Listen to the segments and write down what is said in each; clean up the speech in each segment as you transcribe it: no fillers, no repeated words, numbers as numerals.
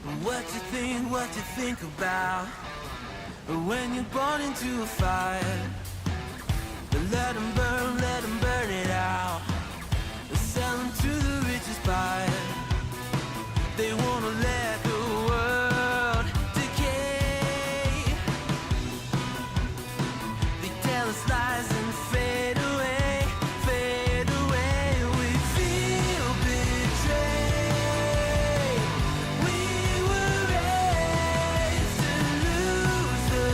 What you think about when you're born into a fire? Let them burn it out. Sell them to the richest buyer. They wanna let the world decay. They tell us lies and fade away, fade away. We feel betrayed. We were raised to lose the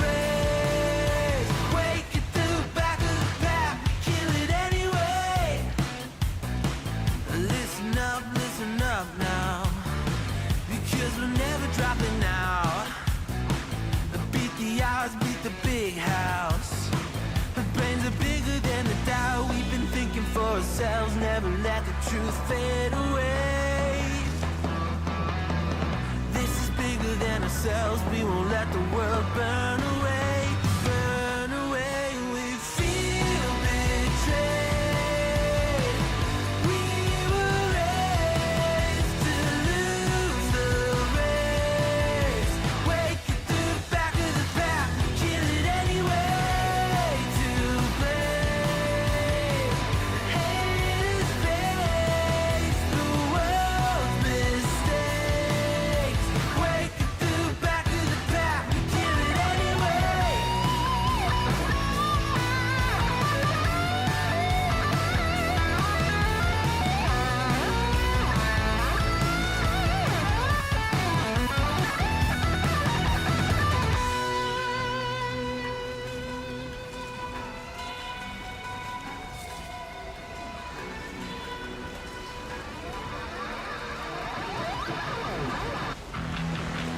race. Wake at the back of the pack, kill it anyway. Listen up now, because we're never dropping out. Beat the odds, beat the big house. The brains are bigger than the doubt. We've been thinking for ourselves, never let the truth fade away. This is bigger than ourselves, we won't let the world burn away, burn away. We feel betrayed. We were raised to lose the race. Wake at the back of the pack, kill it anyway. To blame, haters face the world's mistakes. Wake at the back of the pack, kill it anyway.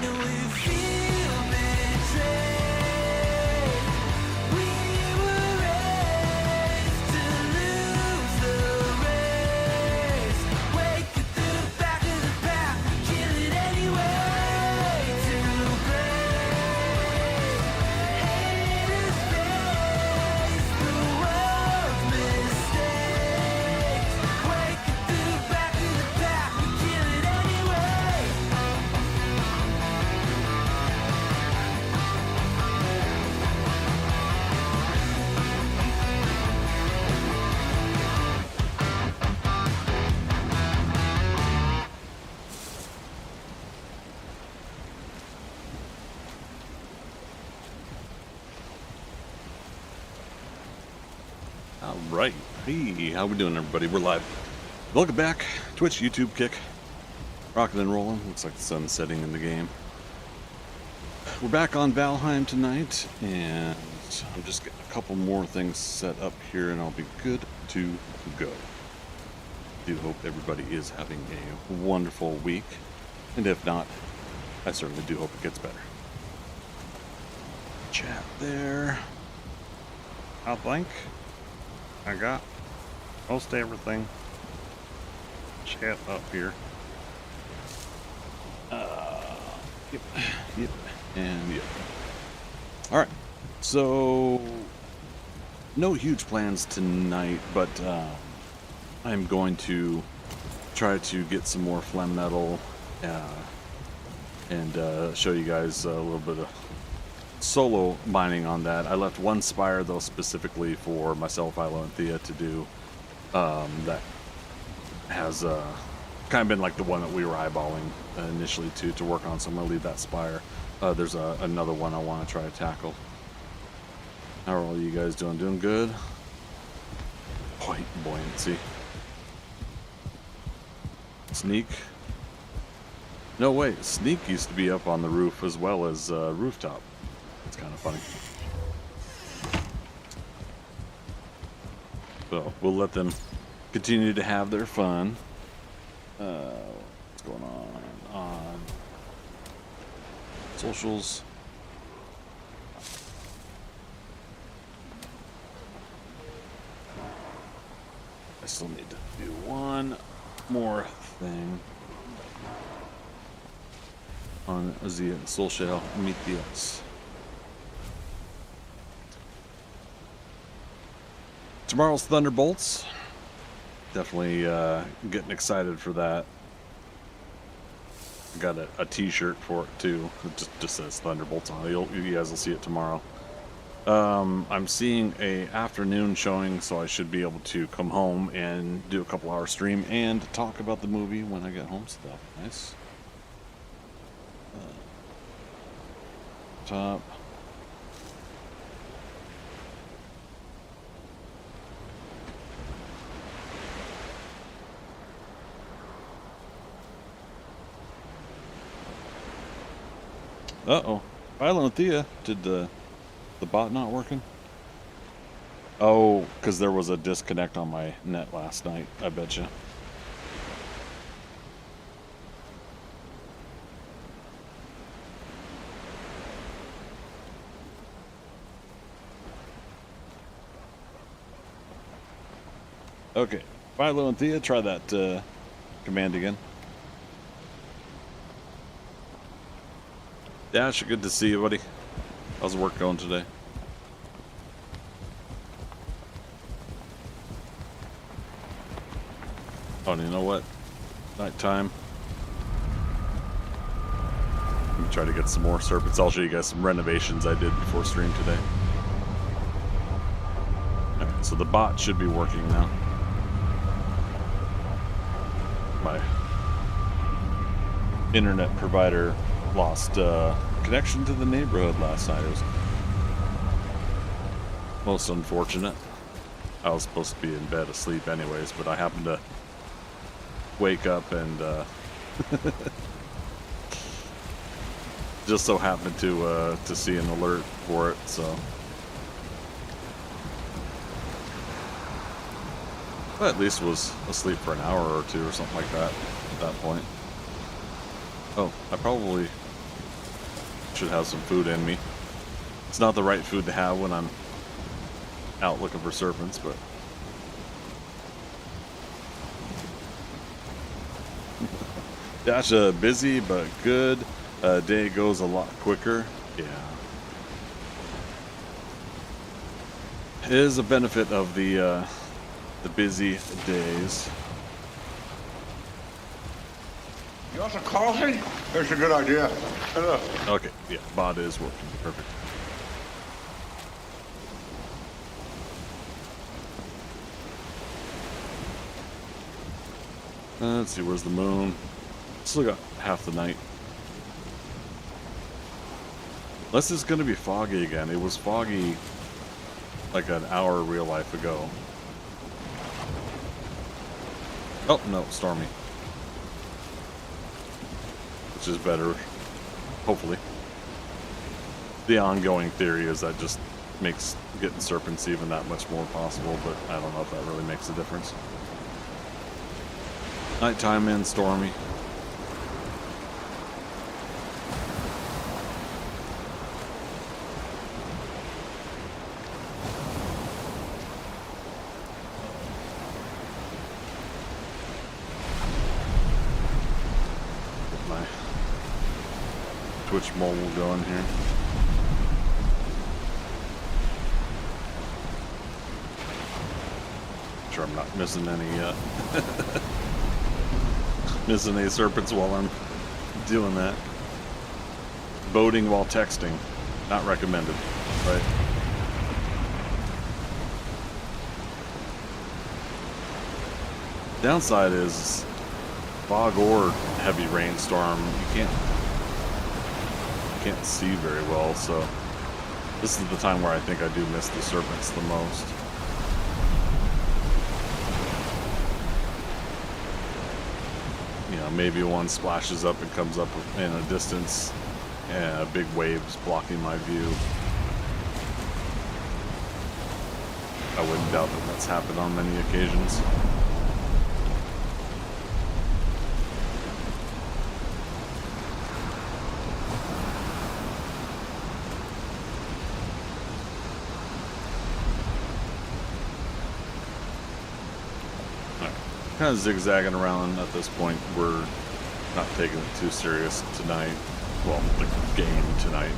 And we feel betrayed. We were raised to lose the race. Wake at the back of the pack, kill it anyway. To blame, haters face the world's mistakes. Wake at the back of the pack, kill it anyway. All right. Hey, how we doing, everybody? We're live. Welcome back. Twitch, YouTube, Kick. Rocking and rolling. Looks like the sun's setting in the game. We're back on Valheim tonight, and I'm just getting a couple more things set up here, and I'll be good to go. Do hope everybody is having a wonderful week, and if not, I certainly do hope it gets better. Chat there. I think I got most everything chat up here. Yep, and yep. All right, so no huge plans tonight, but I'm going to try to get some more flametal and show you guys a little bit of solo mining on that. I left one spire though specifically for myself, Ilo, and Thea to do. That has kind of been like the one that we were eyeballing initially to work on, so I'm gonna leave that spire. There's another one I want to try to tackle. How are all you guys doing? Doing good? Buoyancy. Sneak. No way, Sneak used to be up on the roof as well as rooftop. It's kind of funny. So we'll let them continue to have their fun. What's going on socials? I still need to do one more thing on Azia and Soulshell Meteos. Tomorrow's Thunderbolts. Definitely getting excited for that. Got a T-shirt for it too. It just says Thunderbolts on it. You guys will see it tomorrow. I'm seeing a afternoon showing, so I should be able to come home and do a couple-hour stream and talk about the movie when I get home. So that'll be nice. Top. Uh-oh. Thea, did the bot not working? Oh, because there was a disconnect on my net last night, I bet you. Okay, Philo and Thea, try that command again. Dash, good to see you, buddy. How's the work going today? Oh, and you know what? Nighttime. Let me try to get some more serpents. I'll show you guys some renovations I did before stream today. Alright, so the bot should be working now. My internet provider lost connection to the neighborhood last night. It was most unfortunate. I was supposed to be in bed asleep anyways, but I happened to wake up and just so happened to see an alert for it, so. But at least was asleep for an hour or two or something like that at that point. Oh, I probably should have some food in me. It's not the right food to have when I'm out looking for serpents, but Dasha, busy but good. Day goes a lot quicker. Yeah. It is a benefit of the busy days. You want some coffee? That's a good idea. Okay, yeah, bot is working. Perfect. Let's see, where's the moon? Still got half the night. Unless it's going to be foggy again. It was foggy like an hour real life ago. Oh, no, stormy. Which is better, hopefully. The ongoing theory is that just makes getting serpents even that much more possible, but I don't know if that really makes a difference. Nighttime and stormy. Get my Twitch mobile going here. Sure I'm not missing any missing any serpents while I'm doing that. Voting while texting, not recommended, right? Downside is fog or heavy rainstorm. You can't see very well, so this is the time where I think I do miss the serpents the most. You know, maybe one splashes up and comes up in a distance and a big wave's blocking my view. I wouldn't doubt that that's happened on many occasions. Kind of zigzagging around at this point. We're not taking it too serious tonight. Well, the game tonight.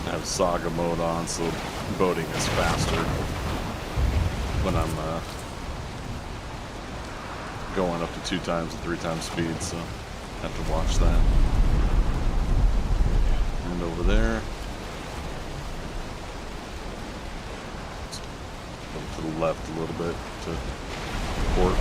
I have saga mode on, so boating is faster when I'm going up to 2 times and 3 times speed, so I have to watch that. And over there. To the left a little bit to port.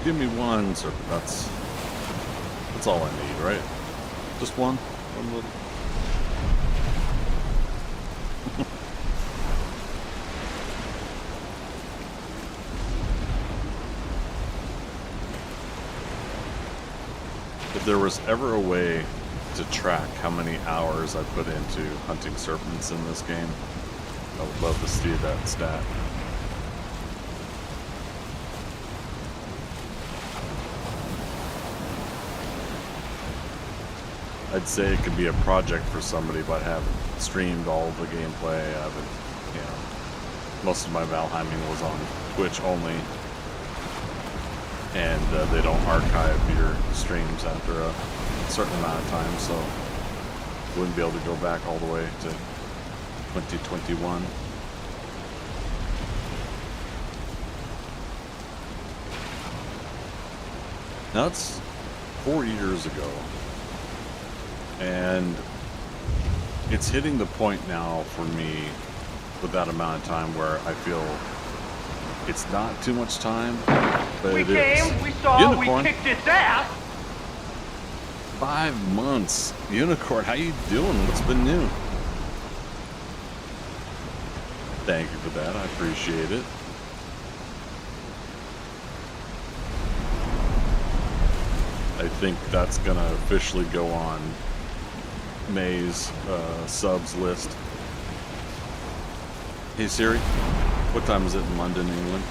Give me one serpent. That's all I need, right? Just one little. If there was ever a way to track how many hours I put into hunting serpents in this game, I would love to see that stat. I'd say it could be a project for somebody, but I haven't streamed all of the gameplay. I haven't, most of my Valheiming was on Twitch only, and they don't archive your streams after a certain amount of time, so wouldn't be able to go back all the way to 2021. Now it's 4 years ago. And it's hitting the point now for me with that amount of time where I feel it's not too much time, but we it came, is. we saw, Unicorn. we kicked its ass. 5 months. Unicorn, how you doing? What's been new? Thank you for that. I appreciate it. I think that's gonna officially go on May's subs list. Hey Siri, what time is it in London, England?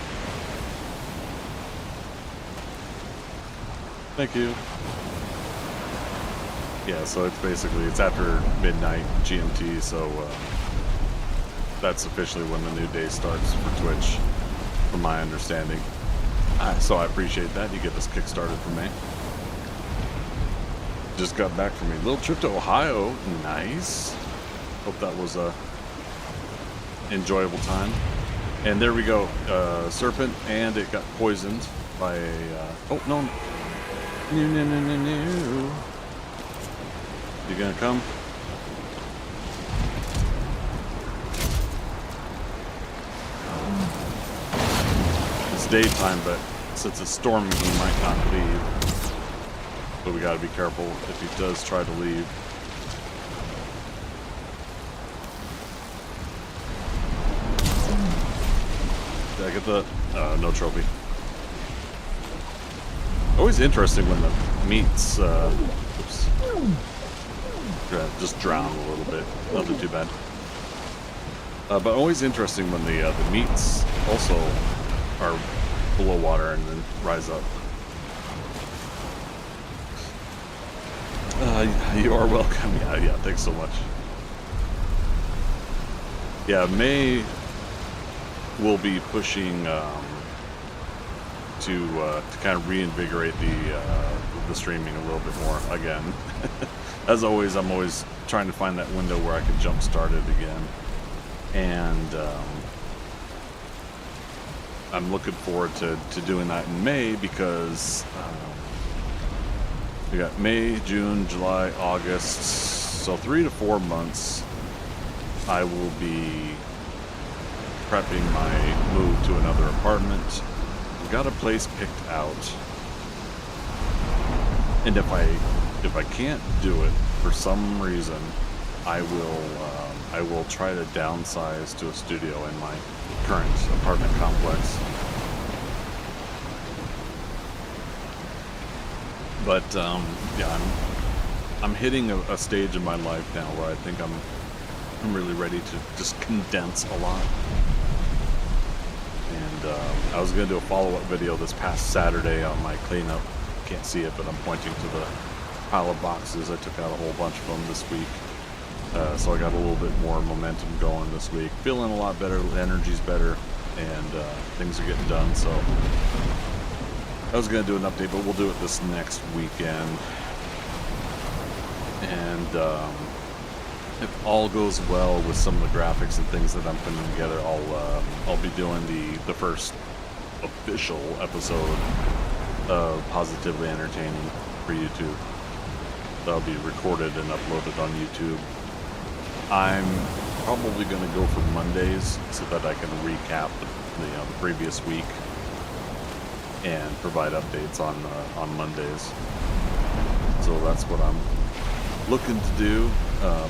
Thank you. Yeah, so it's after midnight GMT, so that's officially when the new day starts for Twitch, from my understanding. So I appreciate that. You get this kick-started for me. Just got back from a little trip to Ohio. Nice. Hope that was a enjoyable time. And there we go. Serpent, and it got poisoned by a... oh, no. No. You gonna come? It's daytime, but since it's storming, he might not leave. So we gotta be careful if he does try to leave. Did I get the... no trophy. Always interesting when the meats... oops. Just drown a little bit. Nothing too bad. But always interesting when the meats also are below water and then rise up. You are welcome. Yeah, thanks so much. Yeah, May will be pushing to kind of reinvigorate the streaming a little bit more again. As always, I'm always trying to find that window where I can jump start it again, and I'm looking forward to doing that in May because. We got May, June, July, August, so 3 to 4 months I will be prepping my move to another apartment. I've got a place picked out, and if I can't do it for some reason, I will try to downsize to a studio in my current apartment complex. But yeah, I'm hitting a stage in my life now where I think I'm really ready to just condense a lot. And I was going to do a follow-up video this past Saturday on my cleanup. Can't see it, but I'm pointing to the pile of boxes. I took out a whole bunch of them this week. So I got a little bit more momentum going this week. Feeling a lot better, the energy's better, and things are getting done. So I was going to do an update, but we'll do it this next weekend. And if all goes well with some of the graphics and things that I'm putting together, I'll be doing the first official episode of Positively Entertaining for YouTube. That'll be recorded and uploaded on YouTube. I'm probably going to go for Mondays so that I can recap the previous week and provide updates on Mondays. So that's what I'm looking to do.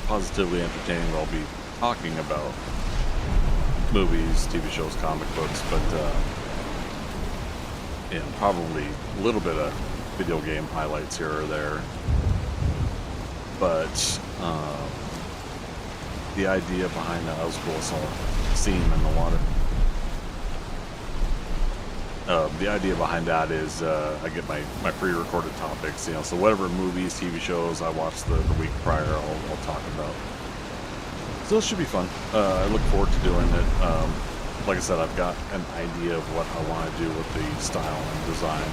Positively Entertaining, where I'll be talking about movies, TV shows, comic books, but and probably a little bit of video game highlights here or there. But the idea behind that was cool. I saw Seam in the water. The idea behind that is I get my pre-recorded topics, so whatever movies, TV shows I watched the week prior, I'll talk about. So it should be fun. I look forward to doing it. Like I said, I've got an idea of what I want to do with the style and design.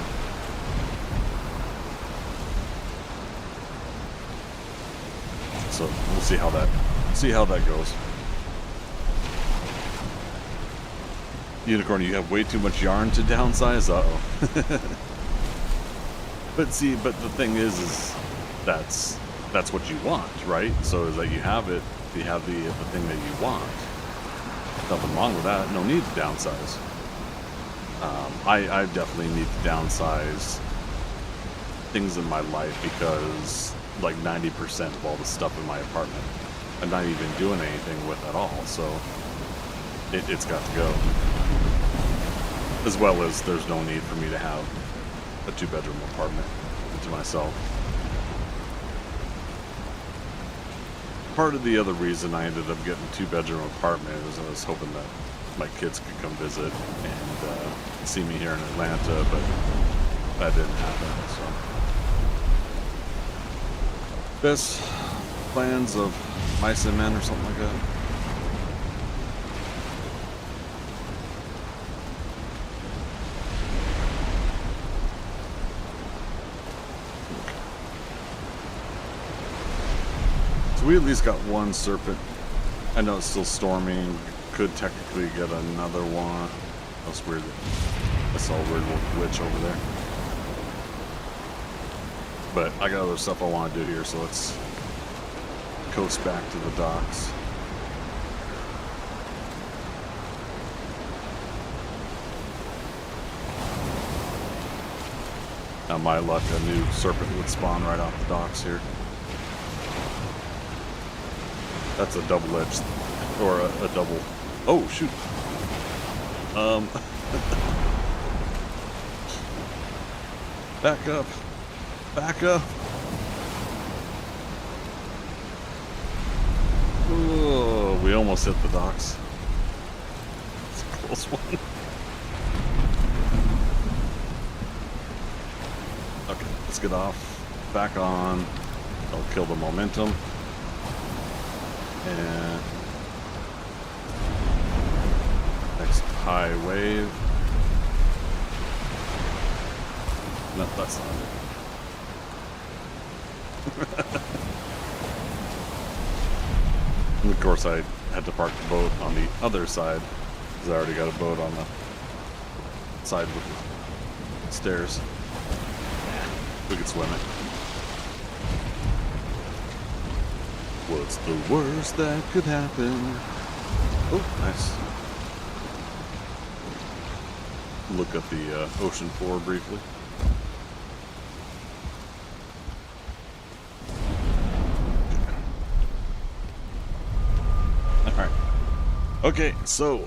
So we'll see how that goes. Unicorn, you have way too much yarn to downsize? Uh-oh. But the thing is that's what you want, right? So is that you have the thing that you want. Nothing wrong with that. No need to downsize. I definitely need to downsize things in my life because like 90% of all the stuff in my apartment I'm not even doing anything with at all. So it's got to go. As well as there's no need for me to have a 2-bedroom apartment to myself. Part of the other reason I ended up getting a 2-bedroom apartment is I was hoping that my kids could come visit and see me here in Atlanta, but that didn't happen. So, best plans of mice and men or something like that. We at least got one serpent. I know it's still storming. Could technically get another one. That's weird. I saw a weird little glitch over there. But I got other stuff I want to do here, so let's coast back to the docks. Now, my luck, a new serpent would spawn right off the docks here. That's a double-edged, or a double. Oh shoot! Back up! Back up! Oh, we almost hit the docks. It's a close one. Okay, let's get off. Back on. I'll kill the momentum. And next high wave. No, that's not it. And of course I had to park the boat on the other side because I already got a boat on the side with the stairs. We could swim it. What's the worst that could happen? Oh, nice. Look at the ocean floor briefly. Alright. Okay, so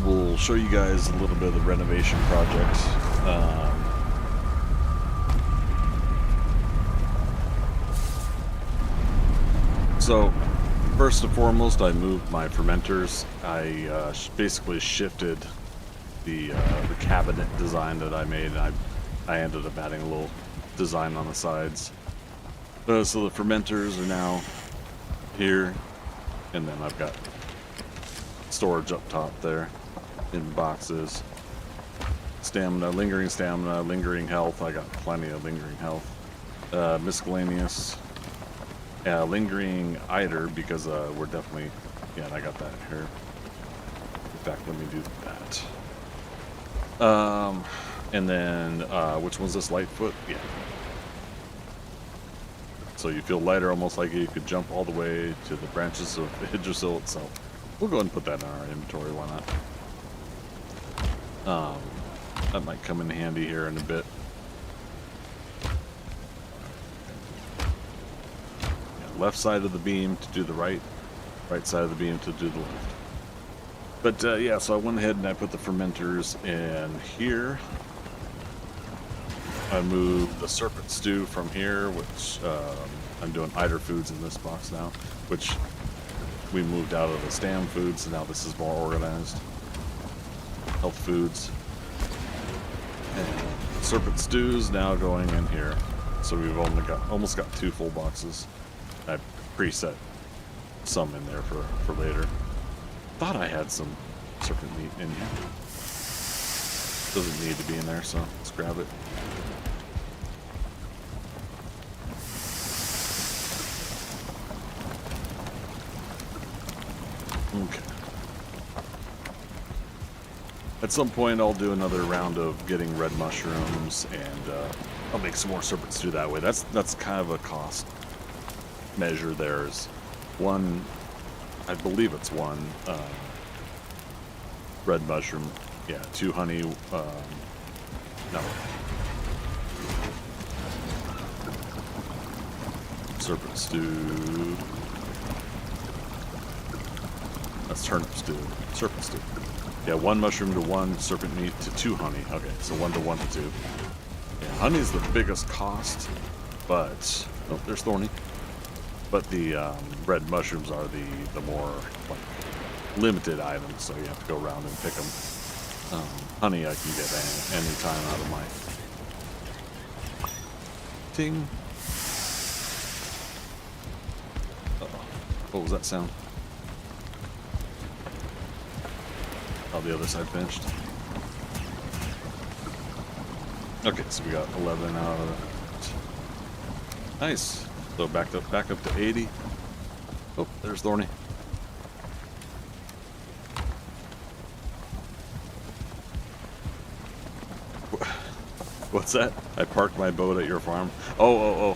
we'll show you guys a little bit of the renovation project. So, first and foremost, I moved my fermenters. I basically shifted the cabinet design that I made, and I ended up adding a little design on the sides. So the fermenters are now here, and then I've got storage up top there in boxes. Stamina, lingering health. I got plenty of lingering health. Miscellaneous. Lingering Eitr, because we're definitely... Yeah, and I got that here. In fact, let me do that. And then, which one's this? Lightfoot? Yeah. So you feel lighter, almost like you could jump all the way to the branches of Yggdrasil itself. We'll go ahead and put that in our inventory, why not? That might come in handy here in a bit. Yeah, left side of the beam to do the right side of the beam to do the left. But yeah, so I went ahead and I put the fermenters in here. I moved the serpent stew from here, which I'm doing Eitr foods in this box now, which we moved out of the stam foods, so now this is more organized. Health foods. And serpent stews now going in here. So we've only got almost got 2 full boxes. I preset some in there for later. Thought I had some serpent meat in here. Doesn't need to be in there, so let's grab it. Okay. At some point, I'll do another round of getting red mushrooms, and I'll make some more serpent stew that way. That's kind of a cost measure. There's one, I believe it's one red mushroom. Yeah, 2 honey. No. Serpent stew. That's turnip stew. Serpent stew. Yeah, 1 mushroom to 1 serpent meat to 2 honey. Okay, so 1 to 1 to 2. Yeah, honey's the biggest cost, but oh, there's thorny. But the red mushrooms are the more like limited items, so you have to go around and pick them. Honey I can get any time out of my ting. Uh-oh. What was that sound? Oh, the other side finished. Okay, so we got 11 out of it. Nice. So back up to 80. Oh, there's Thorny. What's that? I parked my boat at your farm. Oh.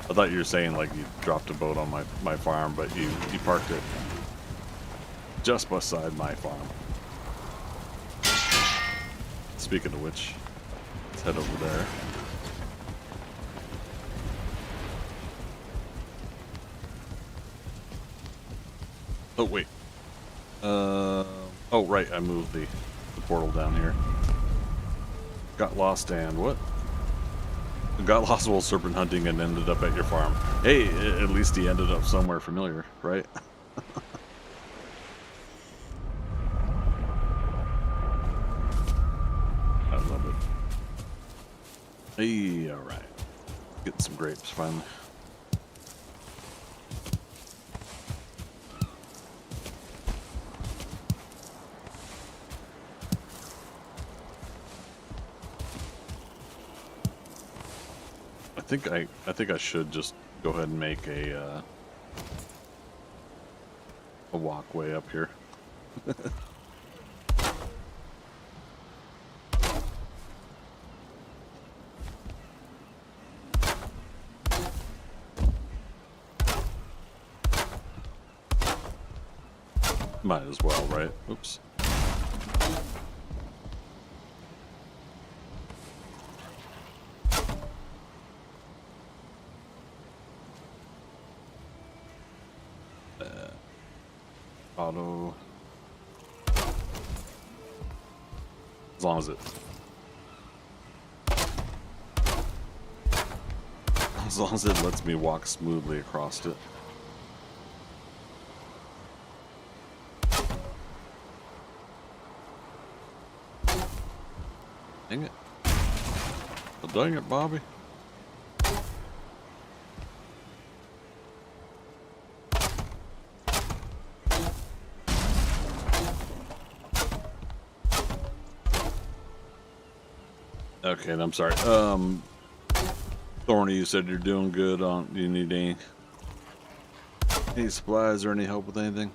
I thought you were saying like you dropped a boat on my farm, but you parked it just beside my farm. Speaking of which, let's head over there. Oh, wait. Oh, right, I moved the portal down here. Got lost and what? Got lost while serpent hunting and ended up at your farm. Hey, at least he ended up somewhere familiar, right? I love it. Hey, alright. Getting some grapes finally. I think I should just go ahead and make a walkway up here. Might as well, right? Oops. Auto. As long as it lets me walk smoothly across it. Dang it. Oh, dang it, Bobby. Okay, and I'm sorry. Thorny, you said you're doing good on. Do you need any supplies or any help with anything?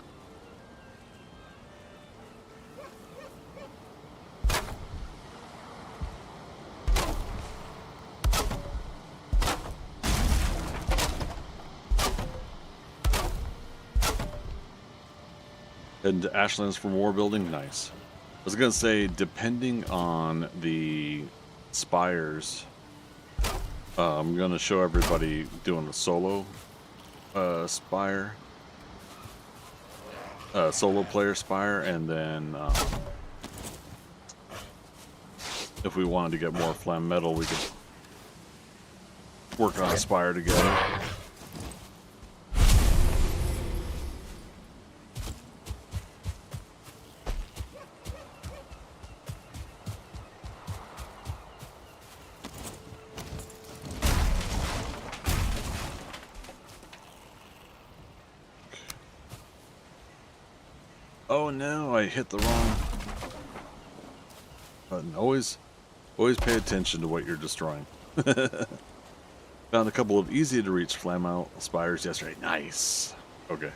Heading to Ashlands for more building? Nice. I was going to say, depending on the spires, I'm going to show everybody doing a solo spire. Solo player spire, and then if we wanted to get more flametal, we could work on a spire together. Oh no, I hit the wrong button. Always pay attention to what you're destroying. Found a couple of easy to reach flameout spires yesterday. Nice. Okay.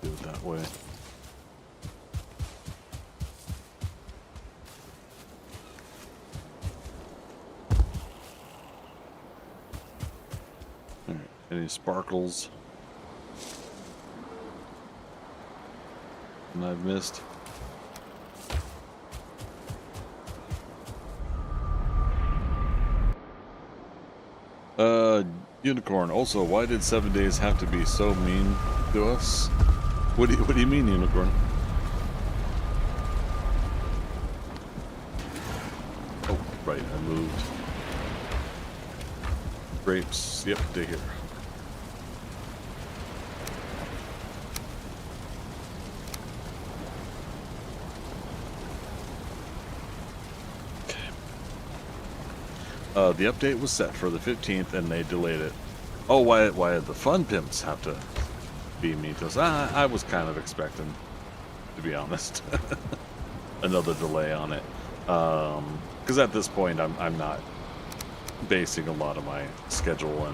Do it that way. All right. Any sparkles? And I've missed. Unicorn. Also, why did 7 days have to be so mean to us? What do you mean, Unicorn? Oh, right, I moved. Grapes. Yep, dig here. The update was set for the 15th, and they delayed it. Oh, why did the fun pimps have to be mean to us? I was kind of expecting, to be honest, another delay on it. Because at this point, I'm not basing a lot of my schedule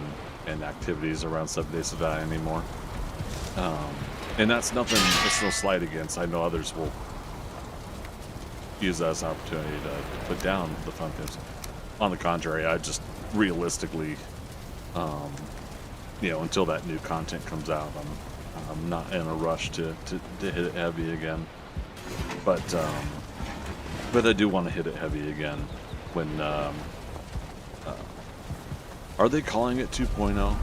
and activities around 7 Days to Die anymore. And that's nothing. It's no slight against. I know others will use that as an opportunity to put down the fun pimps. On the contrary, I just realistically, until that new content comes out, I'm not in a rush to hit it heavy again. But I do want to hit it heavy again when. Are they calling it 2.0?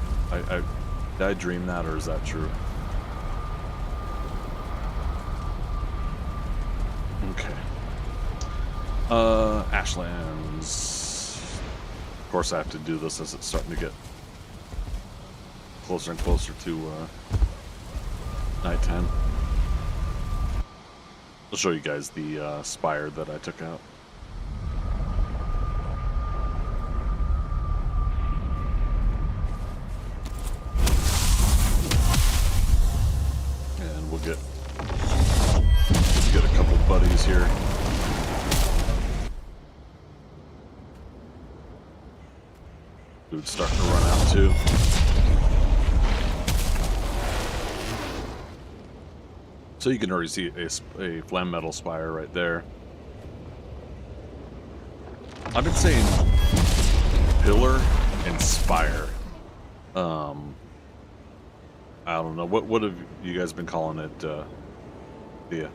Did I dream that, or is that true? Okay. Ashlands. Of course, I have to do this as it's starting to get closer and closer to nighttime. I'll show you guys the spire that I took out. And we'll get a couple buddies here. Dude's starting to run out too. So you can already see a flametal spire right there. I've been saying pillar and spire. I don't know. What have you guys been calling it? Yeah.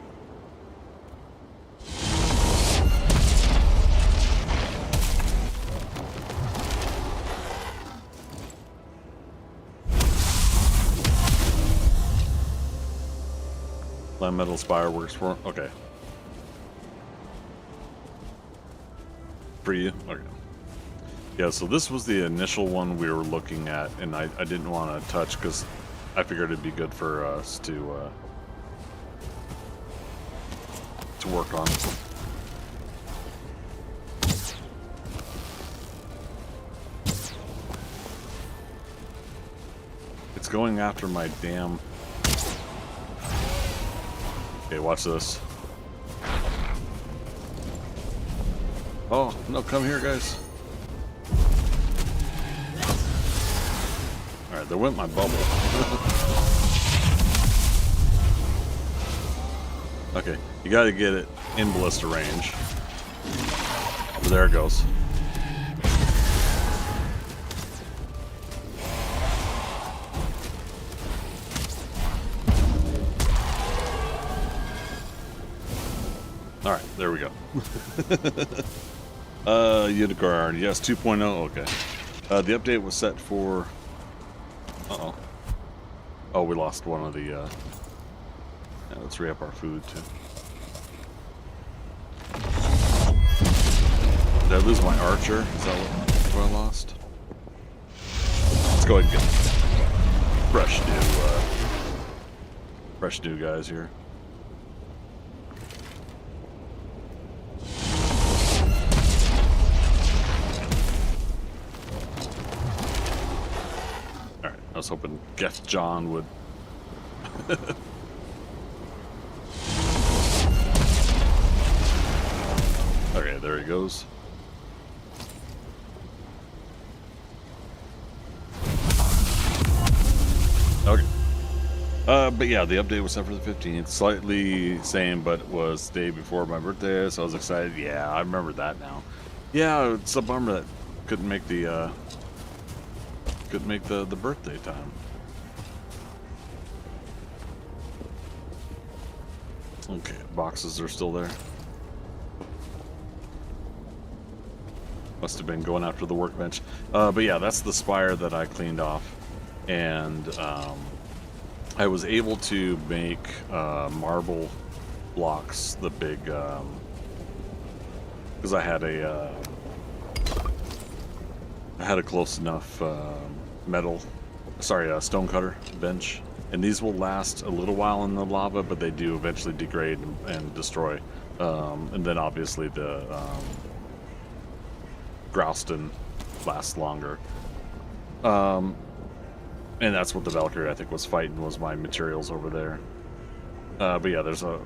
Flametal spire works for. Okay. For you? Okay. Yeah, so this was the initial one we were looking at, and I didn't want to touch because I figured it'd be good for us to to work on. It's going after my damn... Okay, watch this. Oh, no, come here, guys. Alright, there went my bubble. Okay, you gotta get it in ballista range. Oh, there it goes. Alright, there we go. Unicard, yes, 2.0, okay. The update was set for... Uh-oh. Oh, we lost one of the, Yeah, let's re-up our food, too. Did I lose my archer? Is that what I lost? Let's go ahead and get fresh new guys here. I was hoping Geth John would. Okay, there he goes. Okay. But yeah, the update was set for the 15th. Slightly same, but it was the day before my birthday, so I was excited. Yeah, I remember that now. Yeah, it's a bummer that couldn't make the birthday time. Okay, boxes are still there. Must have been going after the workbench. But yeah, that's the spire that I cleaned off. And I was able to make marble blocks, the big... because I had a close enough stone cutter bench, and these will last a little while in the lava, but they do eventually degrade and destroy. And then obviously the Grouston lasts longer. And that's what the Valkyrie, I think, was fighting, was my materials over there. But yeah, there's a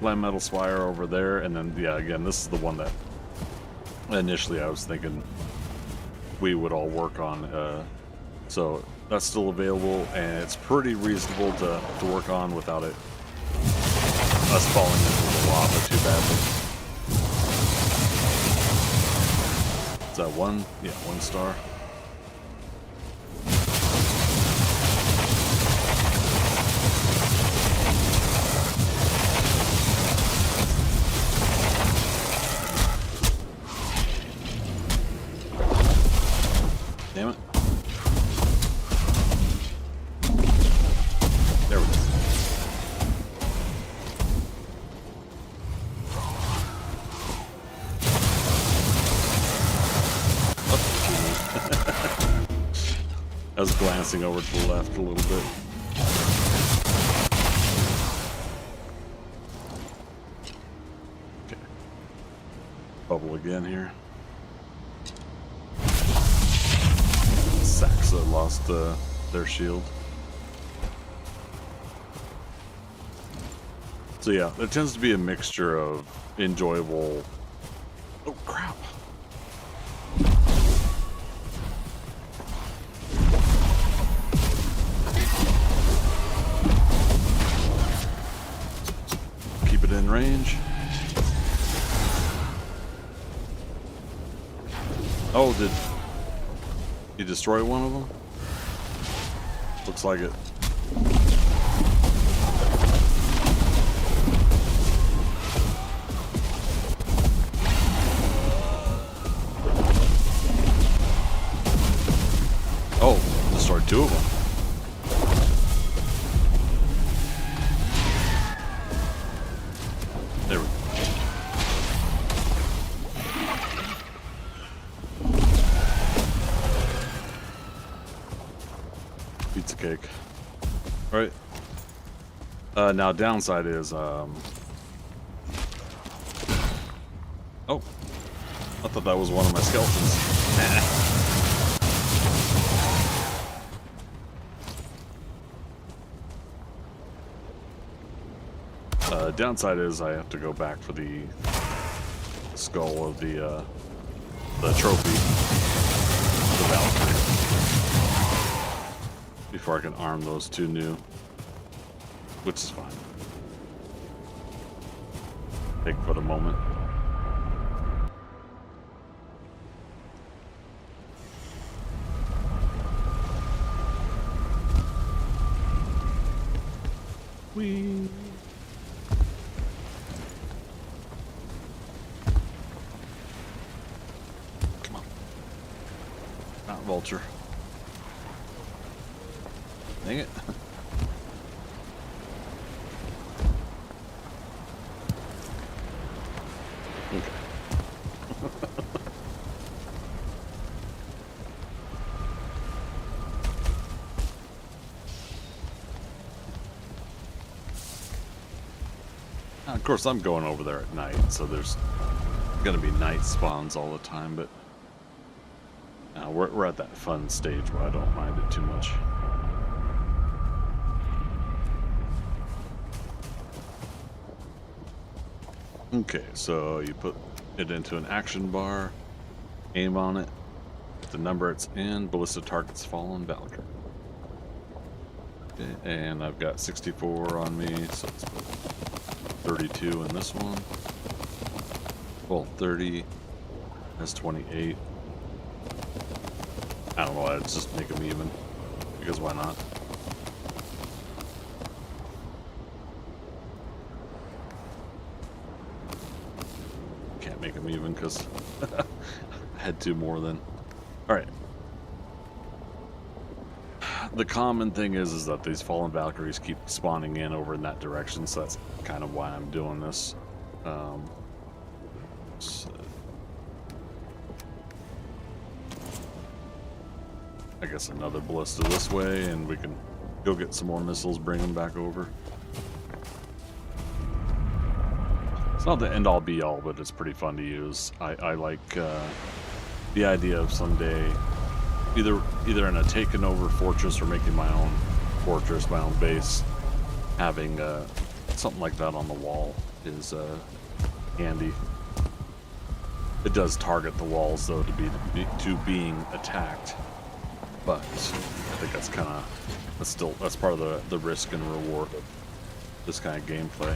flametal spire over there, and then yeah, again, this is the one that initially I was thinking we would all work on. So that's still available, and it's pretty reasonable to work on without it us falling into the lava too badly. Is that one? Yeah, 1 star. Damn it. There we go. I was glancing over to the left a little bit. Okay. Bubble again here. Saxa lost their shield. So yeah, there tends to be a mixture of enjoyable... Oh crap. Keep it in range. Oh, did you destroy one of them? Looks like it. Oh, destroyed 2 of them. There we go. Pizza cake. All right. Now downside is Oh, I thought that was one of my skeletons. Downside is I have to go back for the skull of the trophy, the Valkyrie, before I can arm those two new, which is fine. Take but a moment. Whee! Come on. Not vulture. Dang it. Okay. Of course, I'm going over there at night, so there's going to be night spawns all the time, but we're at that fun stage where I don't mind it too much. Okay, so you put it into an action bar, aim on it, the number it's in, ballista targets fallen, Valkyrie. Okay, and I've got 64 on me, so let's put 32 in this one. Well, 30, that's 28. I don't know, I'd just make them even, because why not? Can't make them even because I had two more then. Alright. The common thing is that these fallen Valkyries keep spawning in over in that direction, so that's kind of why I'm doing this. So I guess another ballista this way, and we can go get some more missiles, bring them back over. It's not the end-all be-all, but it's pretty fun to use. I like the idea of someday either in a taken over fortress or making my own fortress, my own base, having something like that on the wall is handy. It does target the walls though to being attacked, but I think that's kind of that's part of the risk and reward of this kind of gameplay.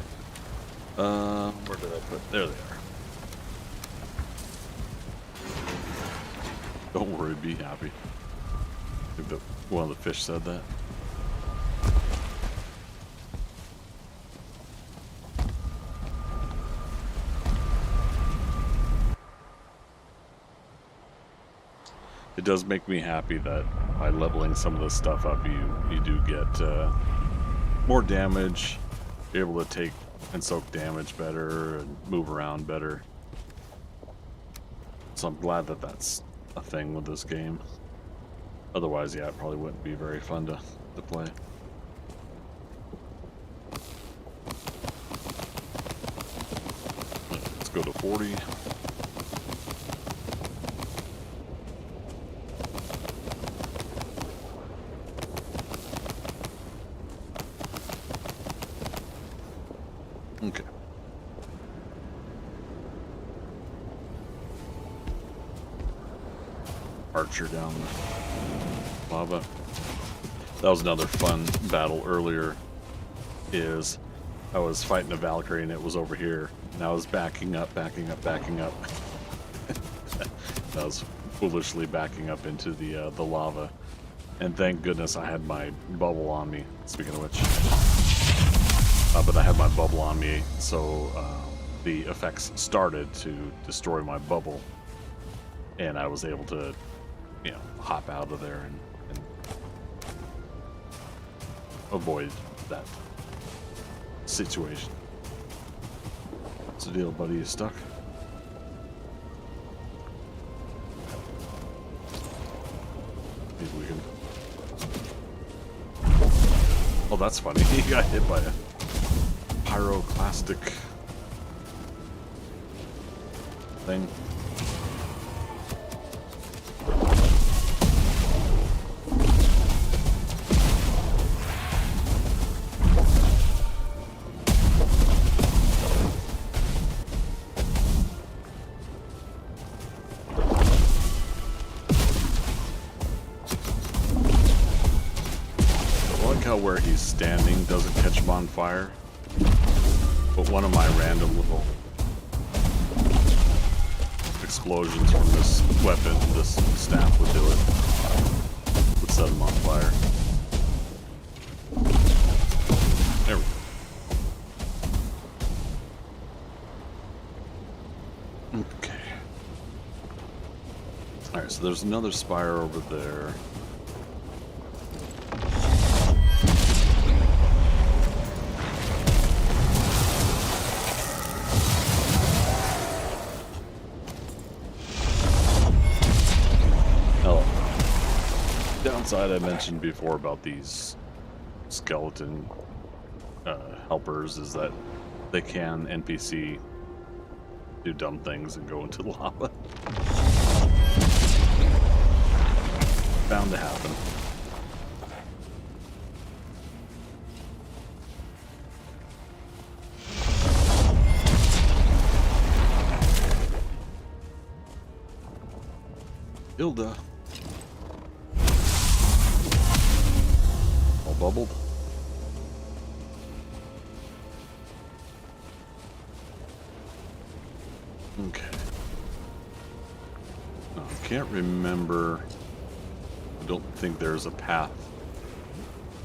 Where did I put? There they are. Don't worry, be happy. I think that one of the fish said that. It does make me happy that by leveling some of this stuff up, you do get more damage, you're able to take and soak damage better and move around better. So I'm glad that that's a thing with this game. Otherwise, yeah, it probably wouldn't be very fun to play. Let's go to 40. Okay. Archer down the lava. That was another fun battle earlier. Is I was fighting a Valkyrie and it was over here, and I was backing up. I was foolishly backing up into the lava, and thank goodness I had my bubble on me. Speaking of which. But I had my bubble on me, so the effects started to destroy my bubble, and I was able to, hop out of there and avoid that situation. What's the deal, buddy? You stuck? Maybe we can... Oh, that's funny. He got hit by a pyroclastic. thing. Where he's standing doesn't catch him on fire, but one of my random little explosions from this weapon, this staff would do it, would set him on fire. There we go. Okay. Alright, so there's another spire over there. Downside I mentioned before about these skeleton helpers is that they can NPC do dumb things and go into lava. Bound to happen. Hilda. Bubbled. Okay. No, I can't remember. I don't think there's a path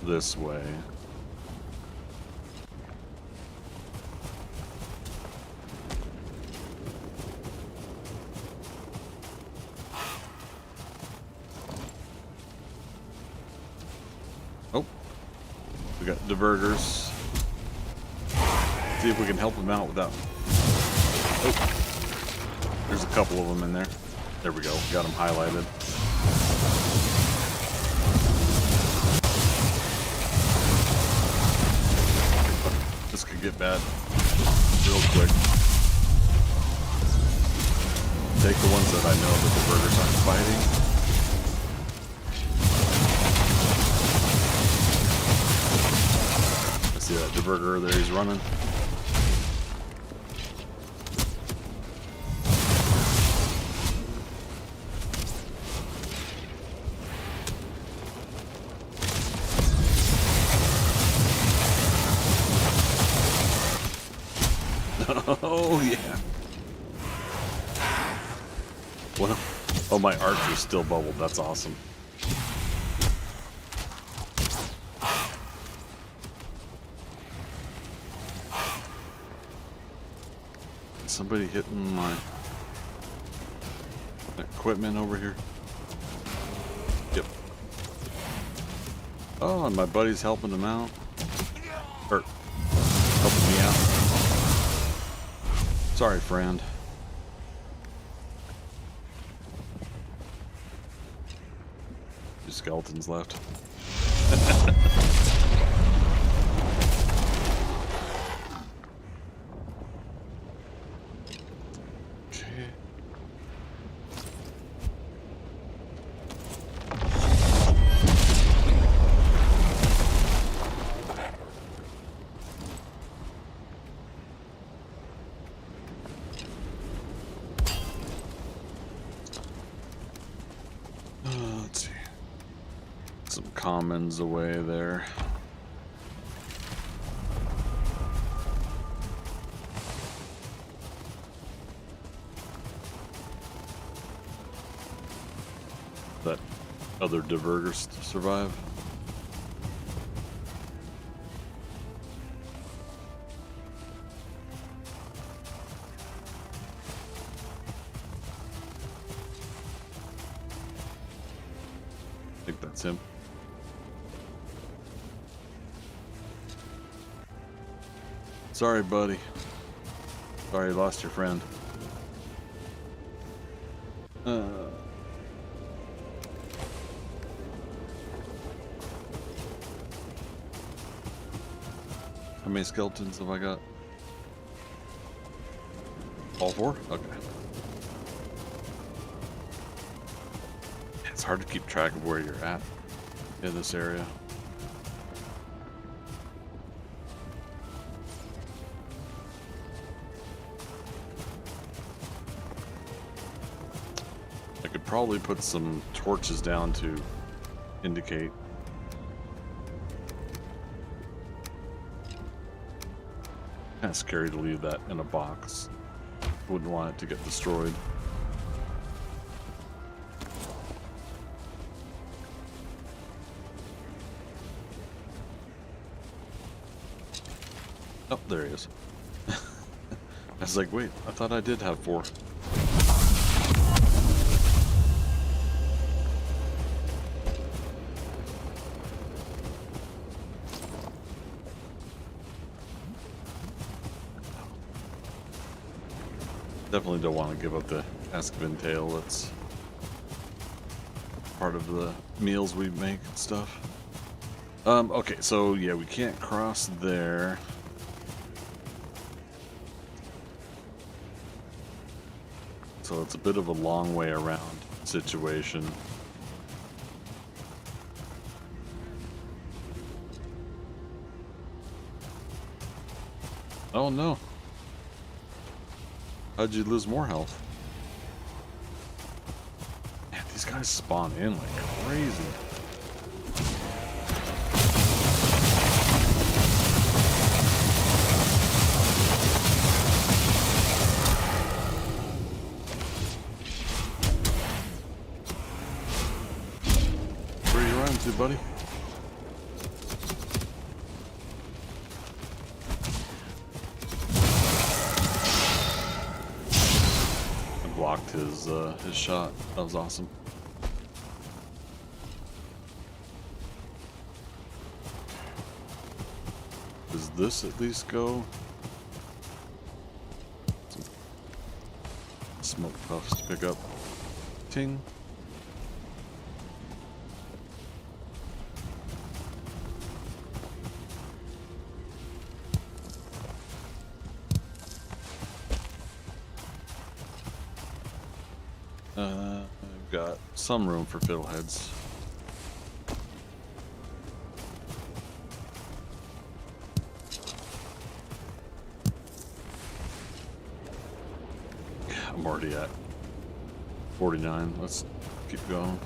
this way. Oh. We got divergers. See if we can help them out without. Oh, there's a couple of them in there. There we go. Got them highlighted. This could get bad real quick. Take the ones that I know that the divergers aren't fighting. See that diverger there, he's running. Oh yeah. Well, oh, my archer's still bubbled. That's awesome. Somebody hitting my equipment over here. Yep. Oh, and my buddy's helping him out. Or helping me out. Sorry, friend. Two skeletons left. Let's see. Some commons away there. That other divergers to survive. I think that's him. Sorry, buddy. Sorry you lost your friend. How many skeletons have I got? All four? Okay. It's hard to keep track of where you're at in this area. I could probably put some torches down to indicate. Kind of scary to leave that in a box. Wouldn't want it to get destroyed. Oh, there he is. I was like, wait, I thought I did have 4. Definitely don't want to give up the Escovin tail. That's part of the meals we make and stuff. Okay, so yeah, we can't cross there. So it's a bit of a long way around situation. Oh no. How'd you lose more health? Man, these guys spawn in like crazy. Where are you running to, buddy? Blocked his shot. That was awesome. Does this at least go? Some smoke puffs to pick up. Ting. I've got some room for fiddleheads. I'm already at 49. Let's keep going.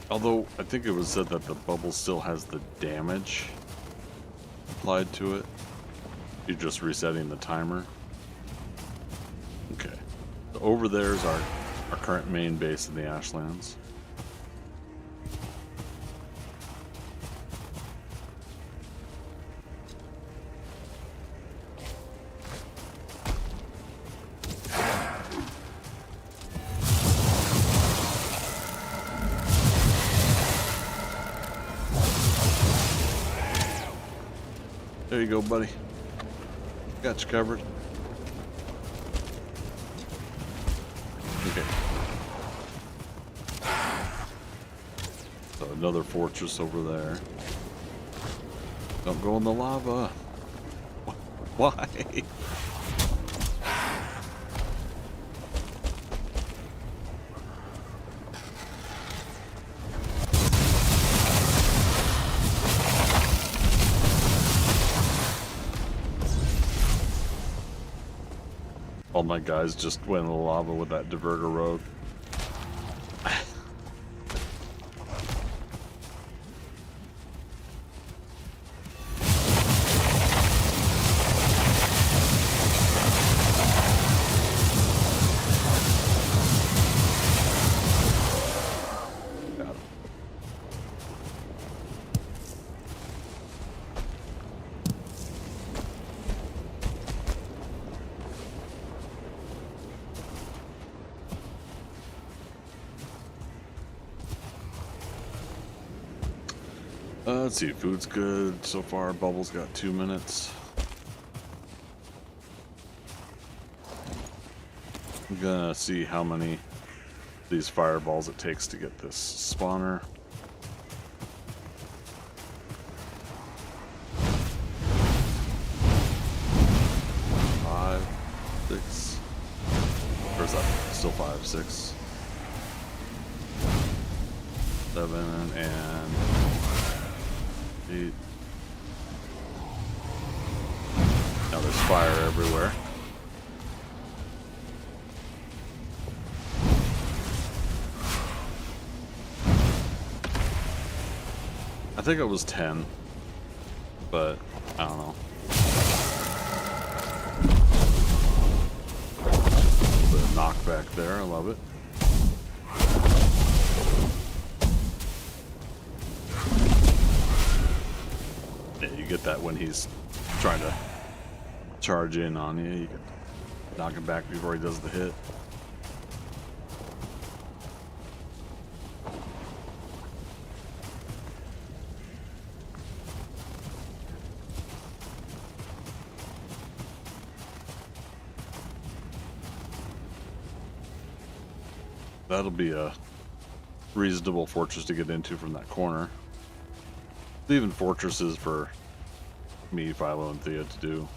Although, I think it was said that the bubble still has the damage applied to it. You're just resetting the timer. Okay. So over there is our current main base in the Ashlands. There you go, buddy. Got you covered. Okay. So another fortress over there. Don't go in the lava. Why? All my guys just went in the lava with that diverter road. Got it. Let's see, food's good so far. Bubble's got 2 minutes. I'm gonna see how many these fireballs it takes to get this spawner. Five, six. Or is that still 5, 6, 7, and 8. Now there's fire everywhere. I think it was 10, but I don't know. The knockback there, I love it. Yeah, you get that when he's trying to charge in on you. You can knock him back before he does the hit. That'll be a reasonable fortress to get into from that corner. Leaving fortresses for me, Philo, and Thea to do.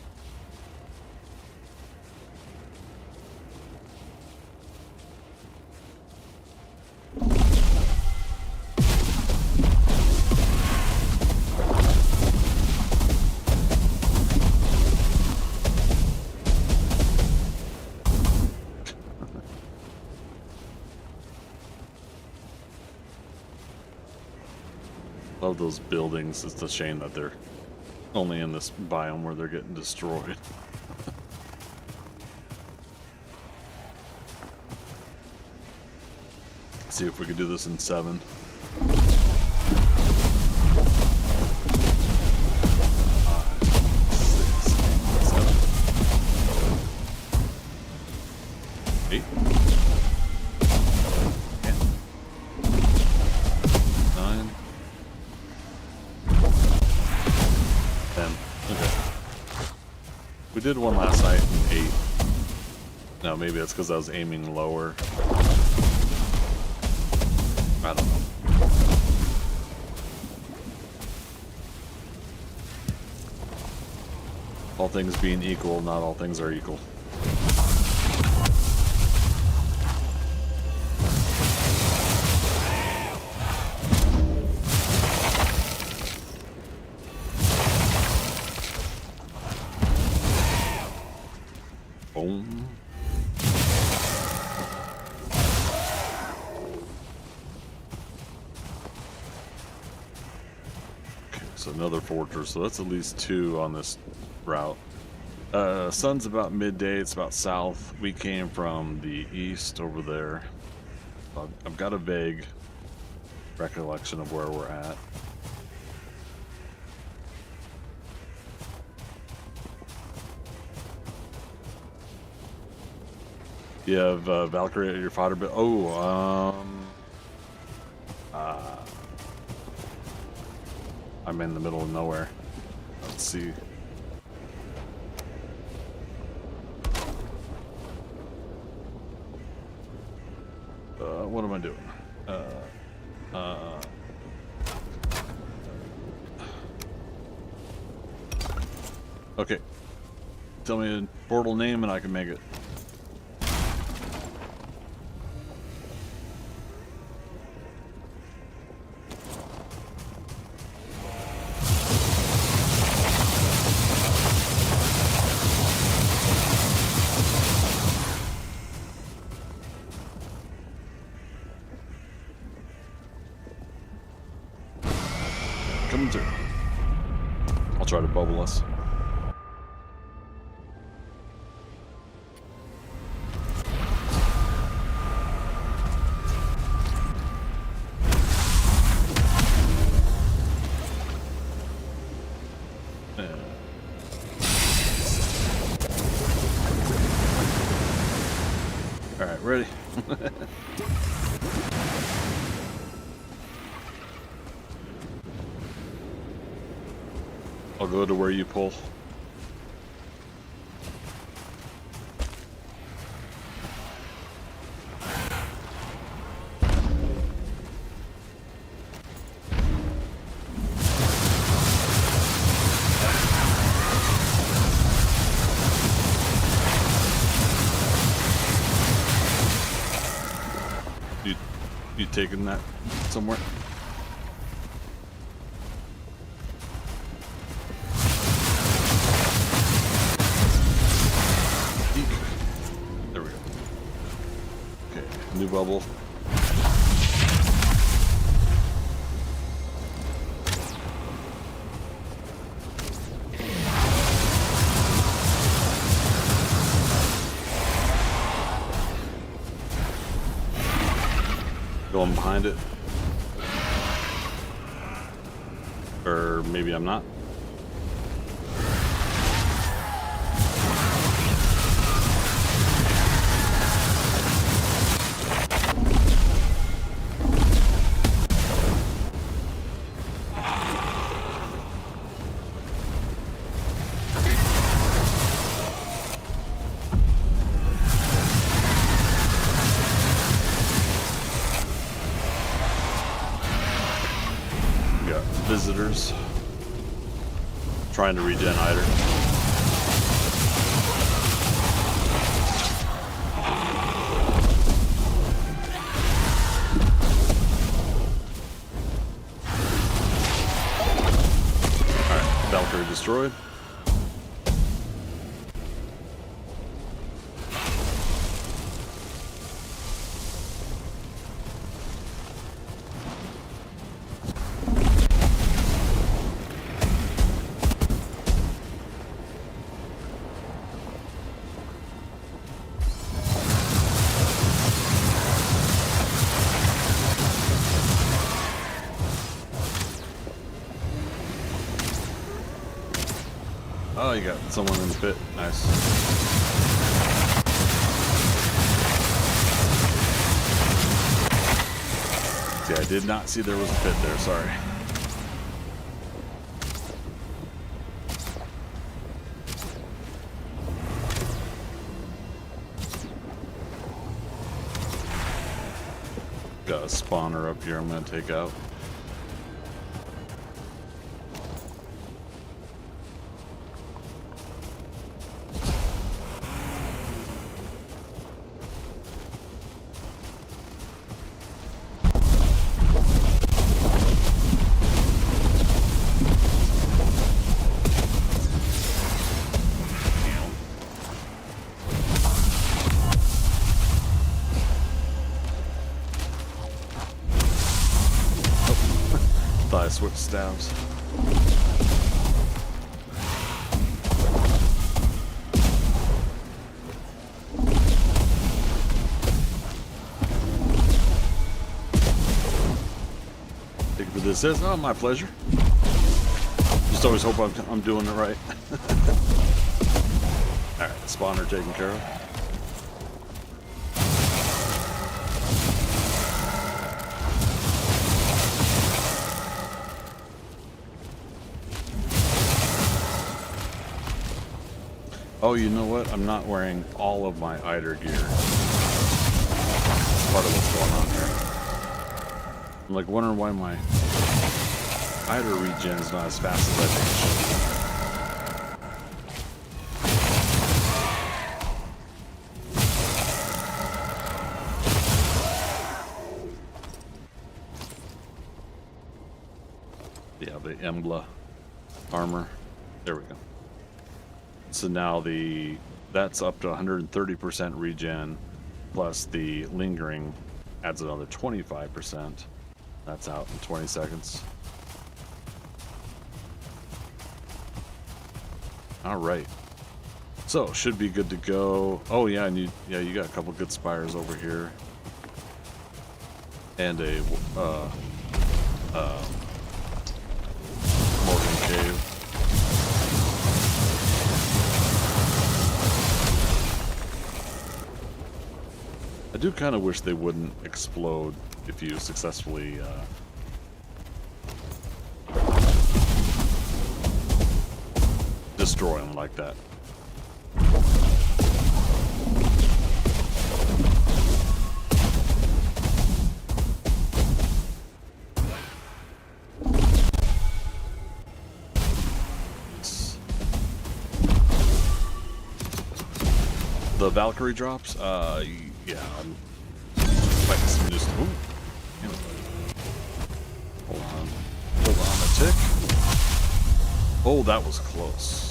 Love those buildings. It's a shame that they're only in this biome where they're getting destroyed. See if we can do this in 7. We did one last night in 8. Now maybe that's because I was aiming lower. I don't know. All things being equal, not all things are equal. Boom. Okay, so another fortress. So that's at least 2 on this route. Sun's about midday. It's about south. We came from the east over there. I've got a vague recollection of where we're at. You have Valkyrie at your fodder bit. Oh, I'm in the middle of nowhere. Let's see. What am I doing? Okay. Tell me a portal name and I can make it. Coming through. I'll try to bubble us. All right, ready? I'll go to where you pull. You taking that somewhere? There we go. Okay, new bubble. Going behind it. Or maybe I'm not. Visitors trying to regen Eitr. Alright, Valkyrie destroyed. Oh, you got someone in the pit. Nice. See, I did not see there was a pit there. Sorry. Got a spawner up here I'm going to take out. I switched stabs. Thank you for this. Oh, my pleasure. Just always hope I'm doing it right. All right, spawner taken care of. Oh, you know what? I'm not wearing all of my Eitr gear. That's part of what's going on here. I'm like wondering why my Eitr regen's not as fast as I think it should. Yeah, the Embla armor. There we go. So now that's up to 130% regen, plus the lingering adds another 25%. That's out in 20 seconds. All right. So should be good to go. Oh yeah, you got a couple good spires over here, and a Morgan cave. I do kind of wish they wouldn't explode if you successfully destroy them like that. The Valkyrie drops, yeah, I'm expecting some new stuff. Hold on. Hold on a tick. Oh, that was close.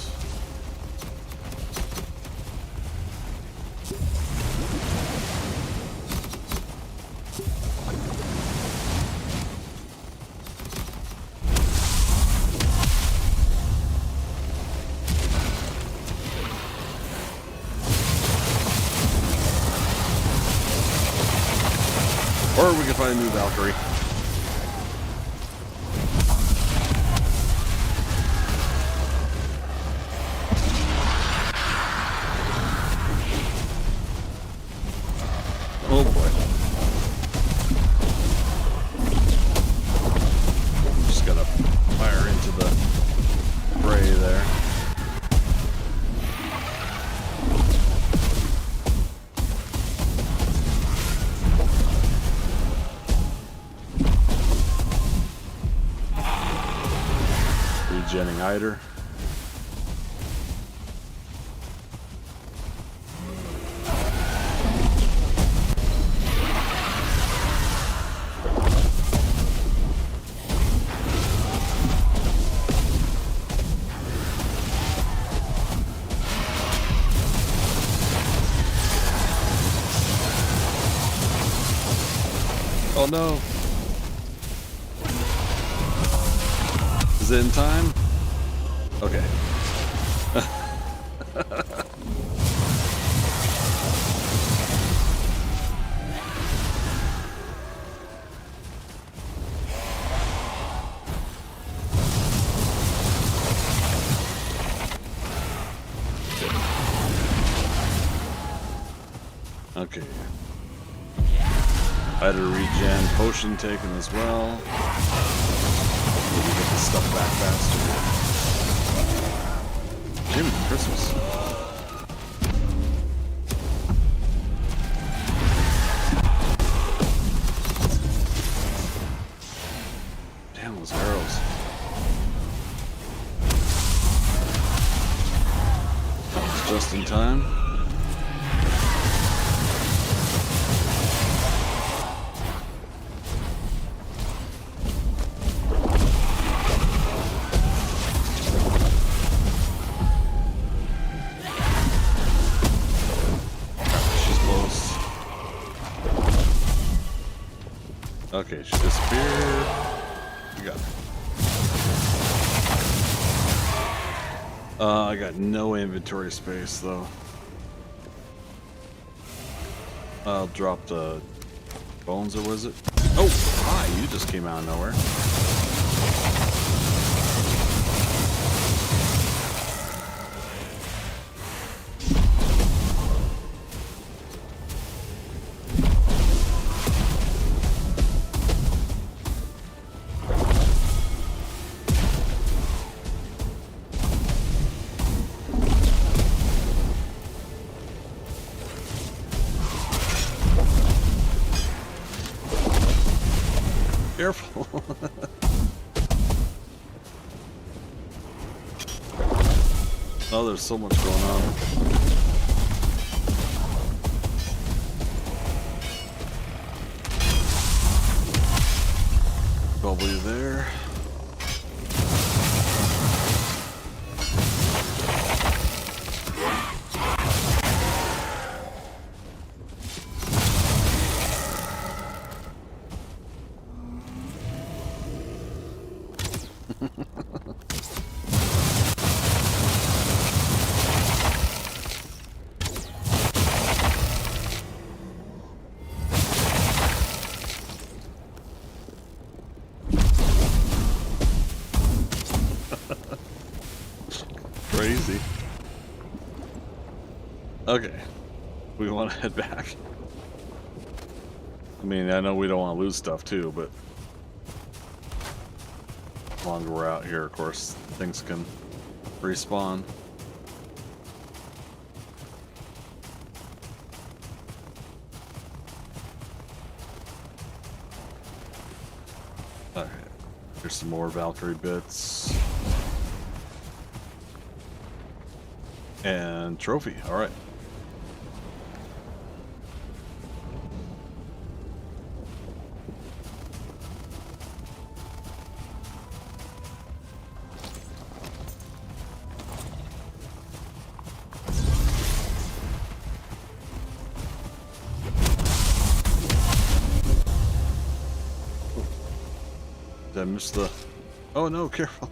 Or we can find a new Valkyrie. Oh boy. Just gotta fire into the fray there. Regenning Eitr. Oh no. Is it in time? Okay. Okay. I had a regen potion taken as well. Maybe get this stuff back faster. Jim, Christmas. Damn those arrows. That was just in time. Okay, she disappeared. We got her. I got no inventory space though. I'll drop the bones, or was it? Oh, hi, you just came out of nowhere. Careful. Oh, there's so much going on. Bubbly there. Crazy. Okay, we want to head back. I mean, I know we don't want to lose stuff too, but the longer we're out here, of course, things can respawn. Okay, here's some more Valkyrie bits. And trophy, all right. Did I miss the... Oh no, careful.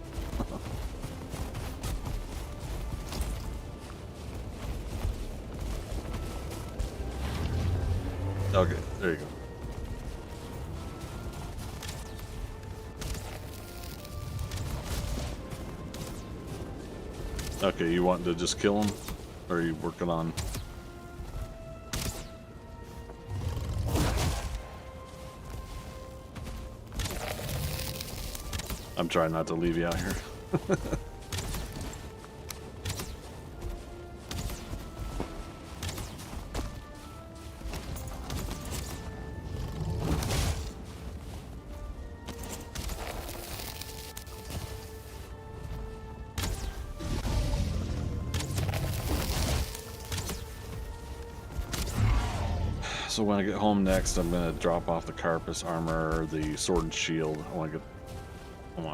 Okay, there you go. Okay, you want to just kill him? Or are you working on... I'm trying not to leave you out here. So when I get home next, I'm gonna drop off the carapace armor, the sword and shield. I want to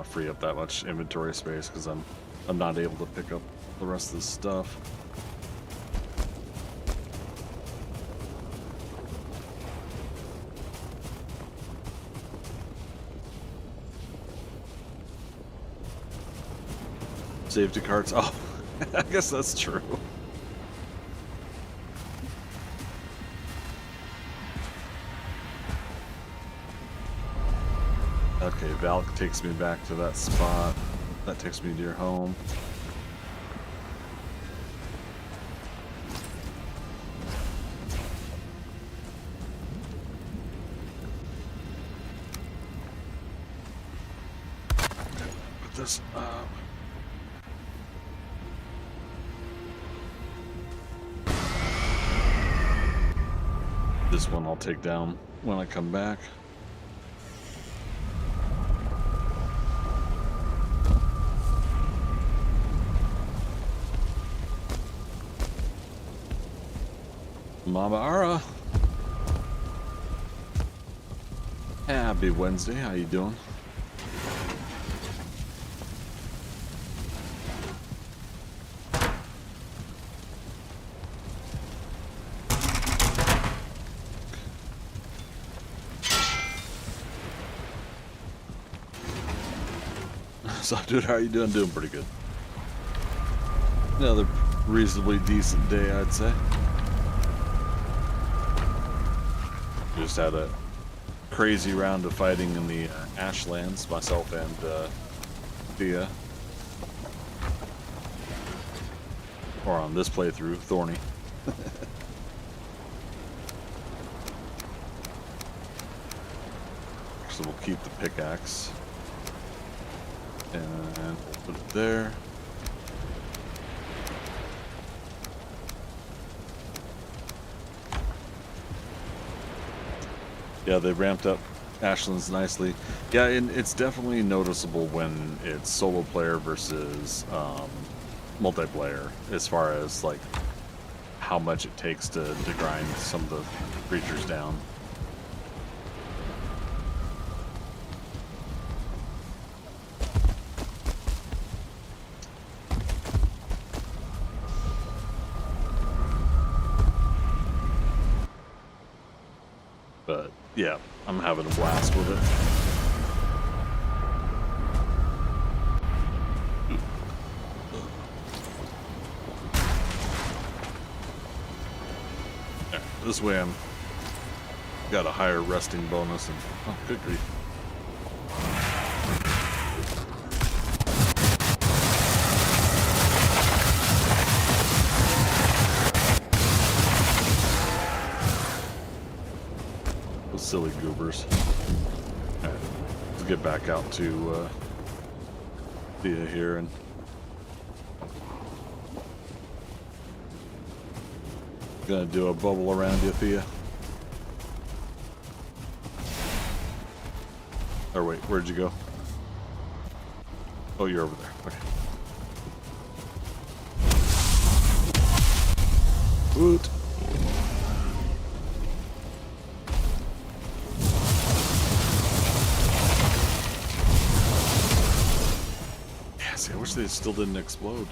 free up that much inventory space because I'm not able to pick up the rest of this stuff. Safety carts. Oh, I guess that's true. Okay, Valk takes me back to that spot. That takes me to your home. Put this up. This one I'll take down when I come back. Mama Ara. Happy Wednesday, how you doing? So dude, how you doing? Doing pretty good. Another reasonably decent day, I'd say. Just had a crazy round of fighting in the Ashlands, myself and Thea. Or on this playthrough, Thorny. So we'll keep the pickaxe. And we'll put it there. Yeah, they ramped up Ashlands nicely. Yeah, and it's definitely noticeable when it's solo player versus multiplayer, as far as like how much it takes to grind some of the creatures down. But yeah, I'm having a blast with it. Right, this way I'm got a higher resting bonus and oh good grief. Silly goobers. Alright, let's get back out to Thea here and gonna do a bubble around you, Thea. Or wait, where'd you go? Oh, you're over there. Okay. Woot. I wish they still didn't explode.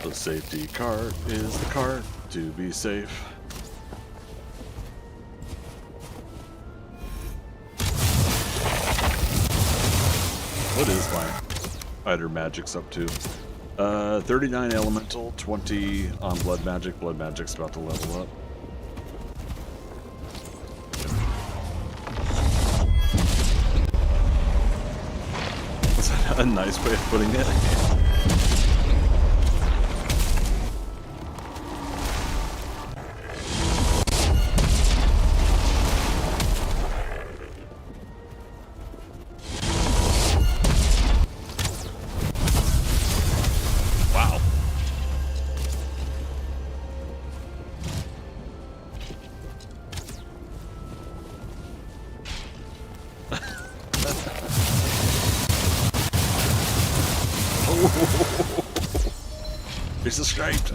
The safety cart is the cart to be safe. What is my Eitr Magic's up to? 39 elemental, 20 on blood magic. Blood magic's about to level up. Is that a nice way of putting it? Wow. He's escaped.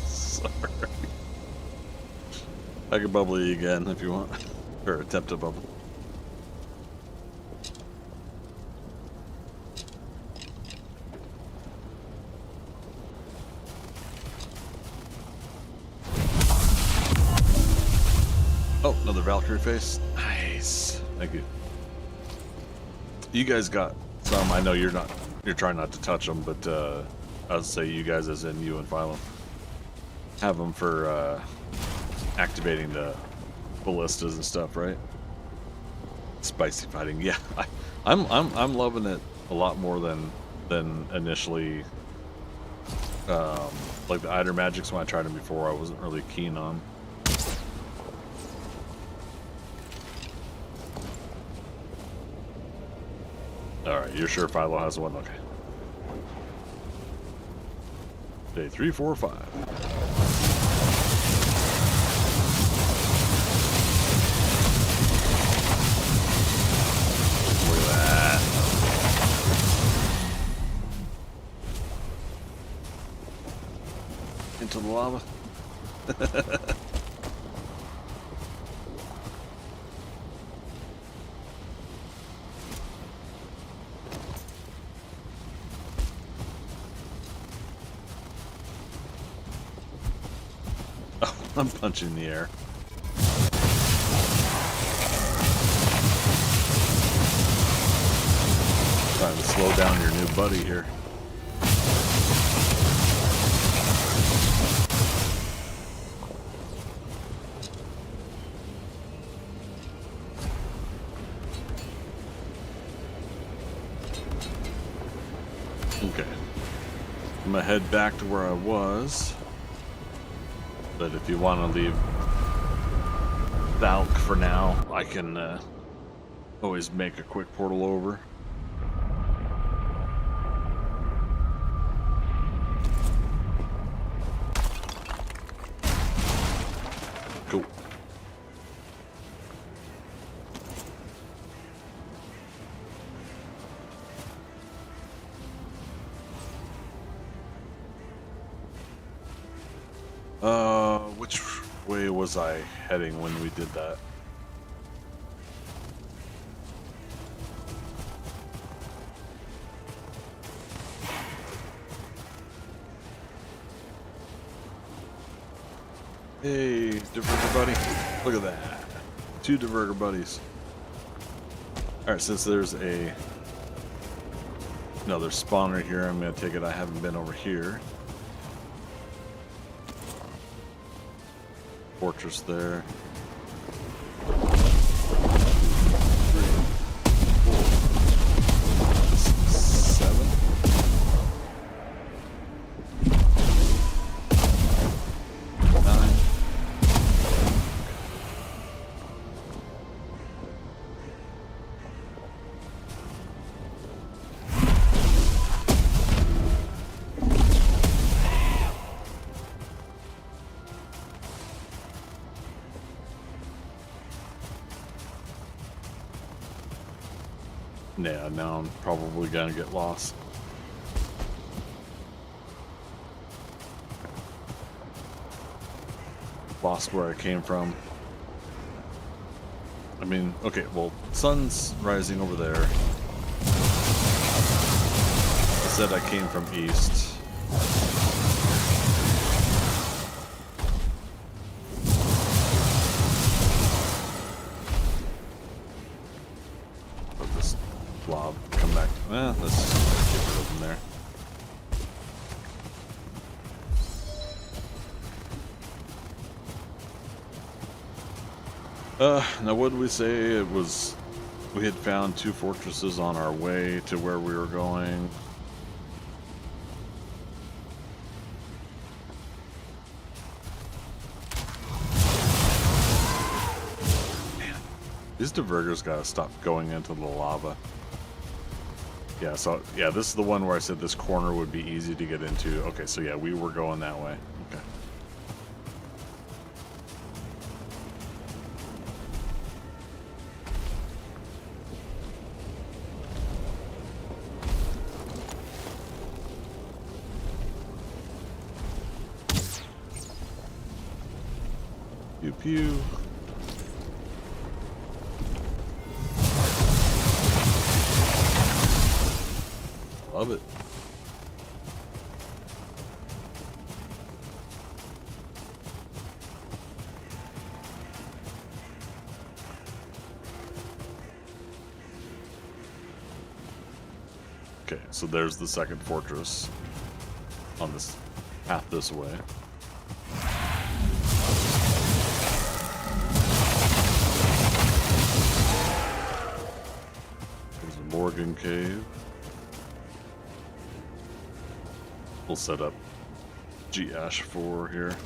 Sorry. I can bubble you again if you want. Or attempt to bubble. Oh, another Valkyrie face. Nice. Thank you. You guys got some. I know you're trying not to touch them, but I'll say you guys, as in you and Philo, have them for activating the ballistas and stuff, right? Spicy fighting, yeah. I'm loving it a lot more than initially. Like the Eitr Magics, when I tried them before, I wasn't really keen on. All right, you're sure Philo has one? Okay. Day 3, 4, 5. Look at that. Into the lava. Oh, I'm punching the air. Trying to slow down your new buddy here. Okay. I'm gonna head back to where I was. But if you want to leave Valk for now, I can always make a quick portal over. Cool. Which way was I heading when we did that? Hey, diverger buddy. Look at that. 2 diverger buddies. Alright, since there's another spawner here, I'm going to take it I haven't been over here. Fortress there. 3, 4, 7. Yeah, now I'm probably gonna get lost. lost where I came from. I mean, okay, well, sun's rising over there. I said I came from east. Let this blob come back. Let's get rid of him there. Now what did we say? It was, we had found 2 fortresses on our way to where we were going. Man, these diverters gotta stop going into the lava. Yeah, so, yeah, this is the one where I said this corner would be easy to get into. Okay, so yeah, we were going that way. Okay. Pew pew. Love it. Okay, so there's the second fortress on this path this way. There's a Morgan cave. We'll set up G-Ash 4 here.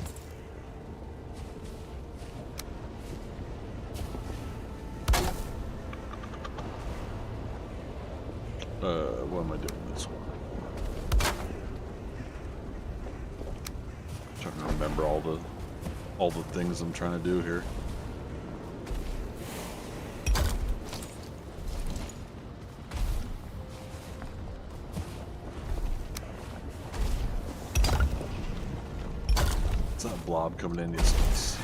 What am I doing this one? Trying to remember all the things I'm trying to do here. It's not a blob coming in these things.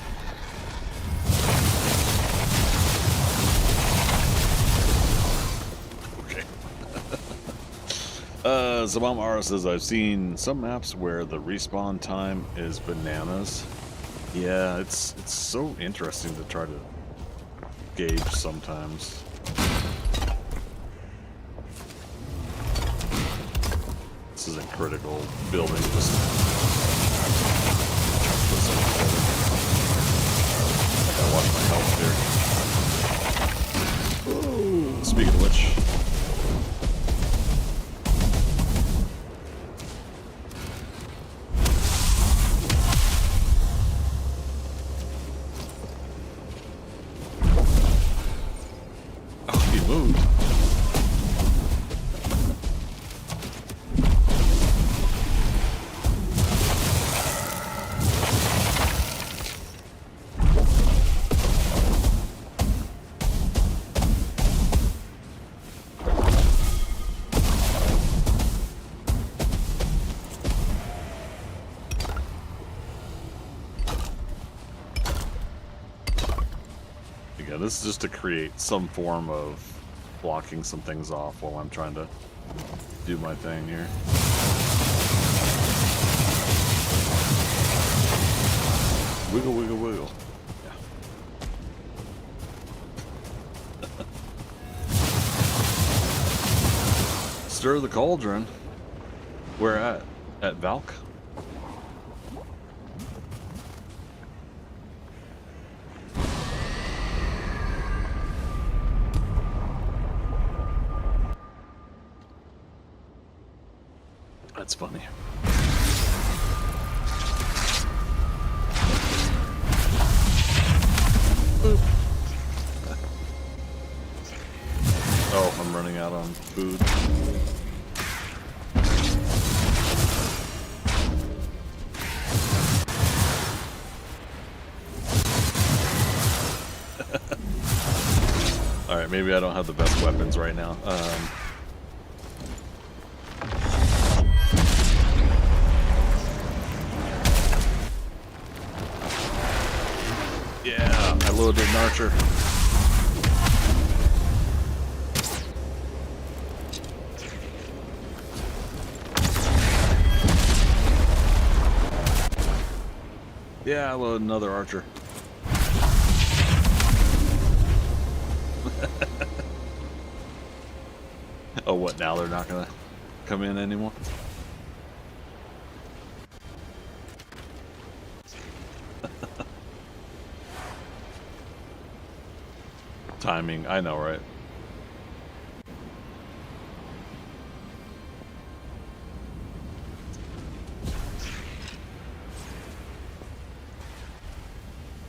Zabam Ara says, I've seen some maps where the respawn time is bananas. Yeah, it's so interesting to try to gauge sometimes. This isn't critical building, just put something together. I gotta watch my health here. Ooh. Speaking of which, moved. Yeah, this is just to create some form of blocking some things off while I'm trying to do my thing here. Wiggle, wiggle, wiggle. Yeah. Stir the cauldron. Where at? At Valk? That's funny. Boop. Oh, I'm running out on food. Alright, maybe I don't have the best weapons right now. loaded an archer. Yeah, I loaded another archer. Oh, what, now they're not gonna come in anymore? Timing, I know, right?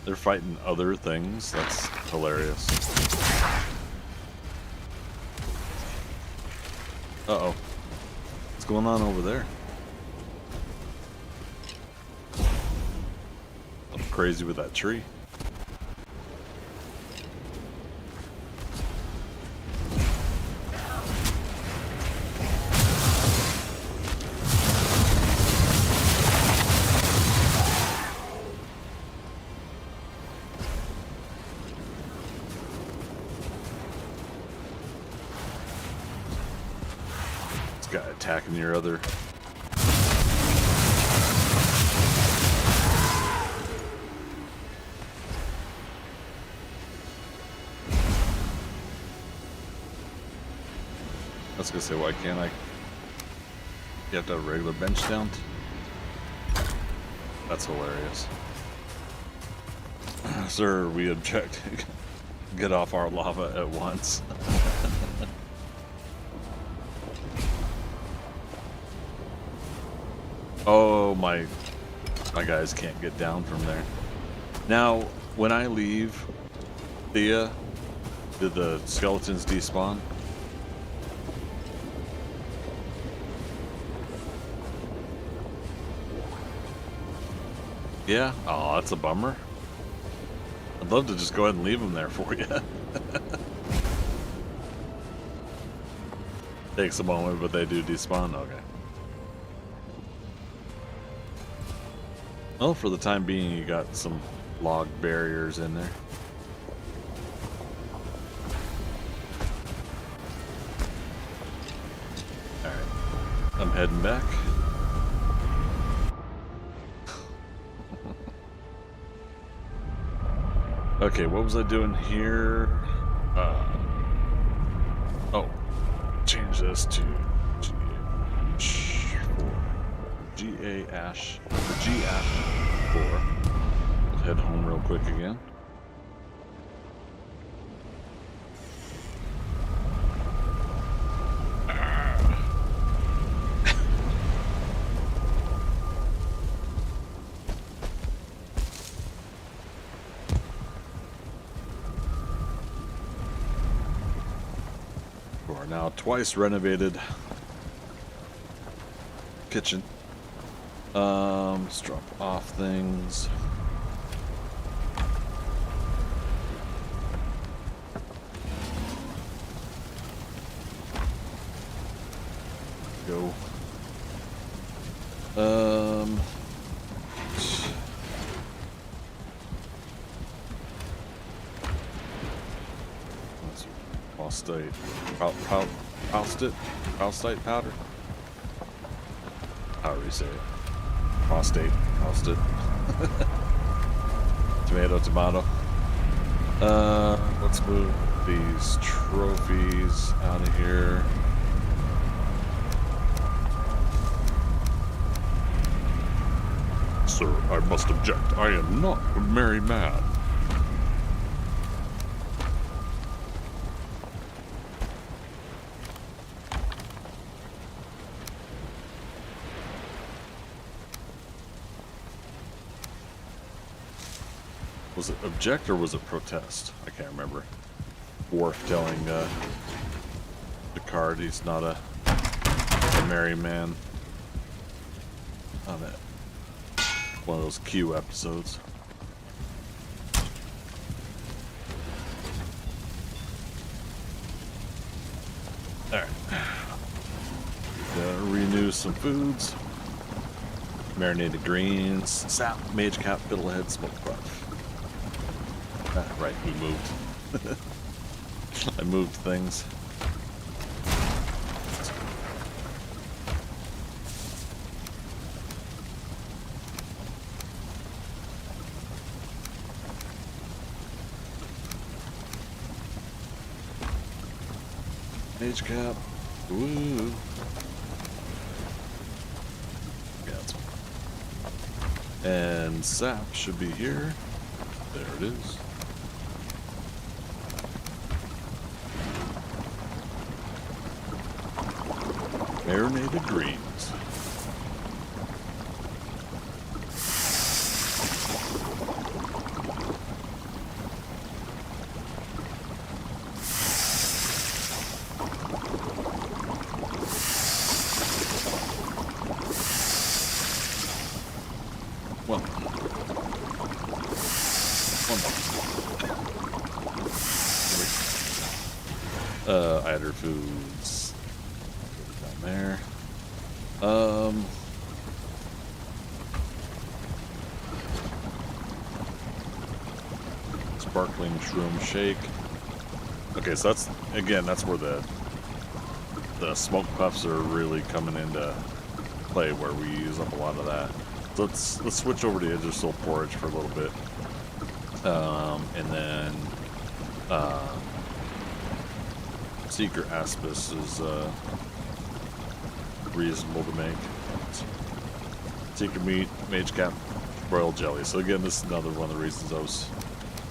They're fighting other things. That's hilarious. Uh-oh. What's going on over there? I'm crazy with that tree. Guy attacking your other. I was gonna say, why can't I? You have to have a regular bench down. That's hilarious. Sir, we object. Get off our lava at once. Oh, my guys can't get down from there. Now, when I leave Thea, did the skeletons despawn? Yeah? Oh, that's a bummer. I'd love to just go ahead and leave them there for you. Takes a moment, but they do despawn? Okay. Well, for the time being, you got some log barriers in there. Alright, I'm heading back. Okay, what was I doing here? Oh, change this to G-Ash 4. Let's head home real quick again. For our now twice renovated kitchen. Let's drop off things. Go. That's Prostate. Prostate powder? However you say it. Prostate. Tomato. Let's move these trophies out of here. Sir, I must object. I am not a merry man. Was it object or was it protest? I can't remember. Worf telling Picard he's not a merry man on it. One of those Q episodes. Alright. Renew some foods. Marinated greens, sap, mage cap, fiddlehead, smoked buff. Right, we moved. I moved things. Mage cap. Woo. Yeah, that's one. And sap should be here. There it is. Marinated greens. Well, one more. Eitr foods. Down there. Sparkling shroom shake. Okay, so that's where the smoke puffs are really coming into play, where we use up a lot of that. So let's switch over to Eitr Soul Porridge for a little bit, and then Seeker Aspis is reasonable to make. Seeker meat, mage cap, royal jelly. So again, this is another one of the reasons I was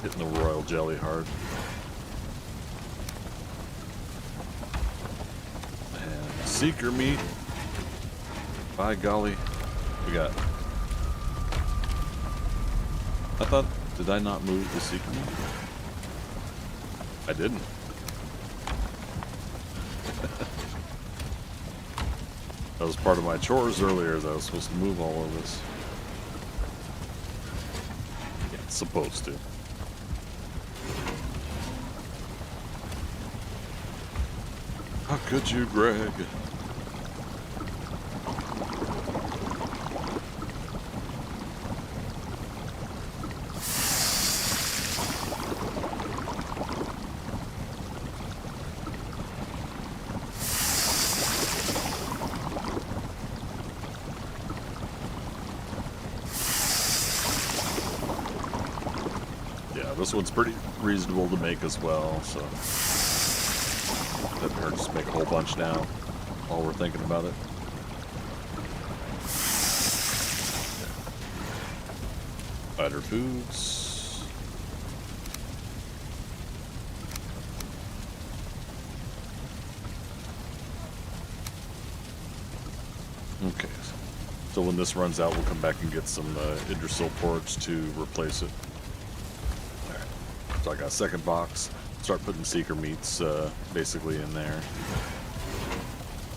hitting the royal jelly hard. And Seeker meat. By golly, we got. Did I not move the Seeker meat? I didn't. That was part of my chores earlier, as I was supposed to move all of this. Yeah, it's supposed to. How could you, Greg? This one's pretty reasonable to make as well, so doesn't hurt to make a whole bunch now while we're thinking about it. Eitr foods. Okay, so when this runs out, we'll come back and get some Eitr Soul Porridge to replace it. So I got a second box. Start putting Seeker meats basically in there.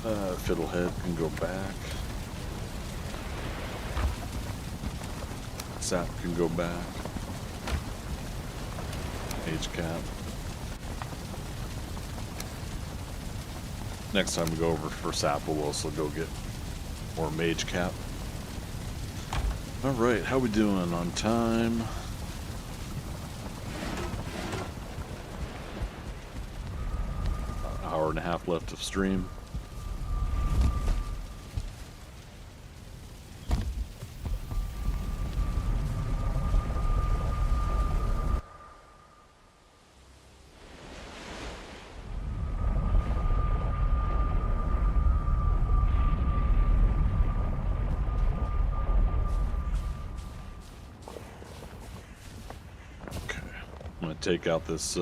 Fiddlehead can go back. Sap can go back. Mage cap. Next time we go over for sap, we'll also go get more mage cap. All right, how we doing on time? Hour and a half left of stream. Okay, I'm gonna take out this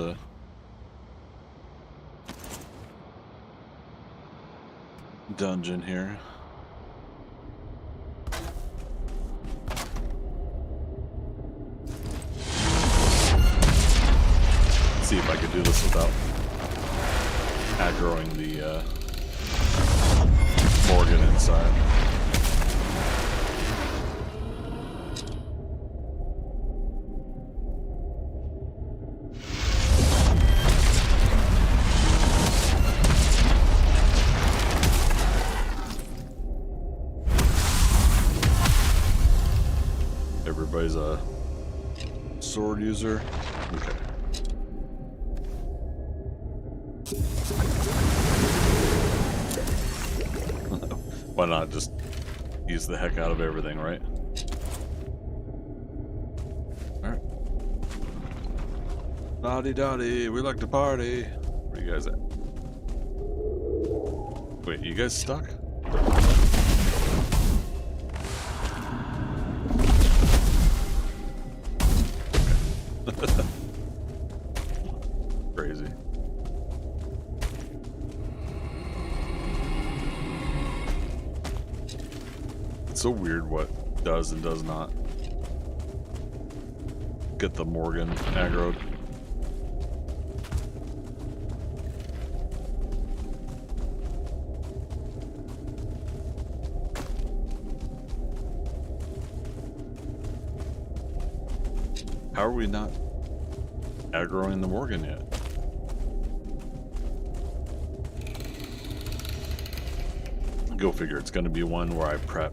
dungeon here. See if I can do this without aggroing the Morgan inside. Everybody's a sword user. Okay. Why not just use the heck out of everything, right? Alright. Dotty dotty, we like to party. Where you guys at? Wait, you guys stuck? Crazy. It's so weird what does and does not get the Morgan aggroed. How are we not aggroing the Morgan yet? Go figure, it's going to be one where I prep.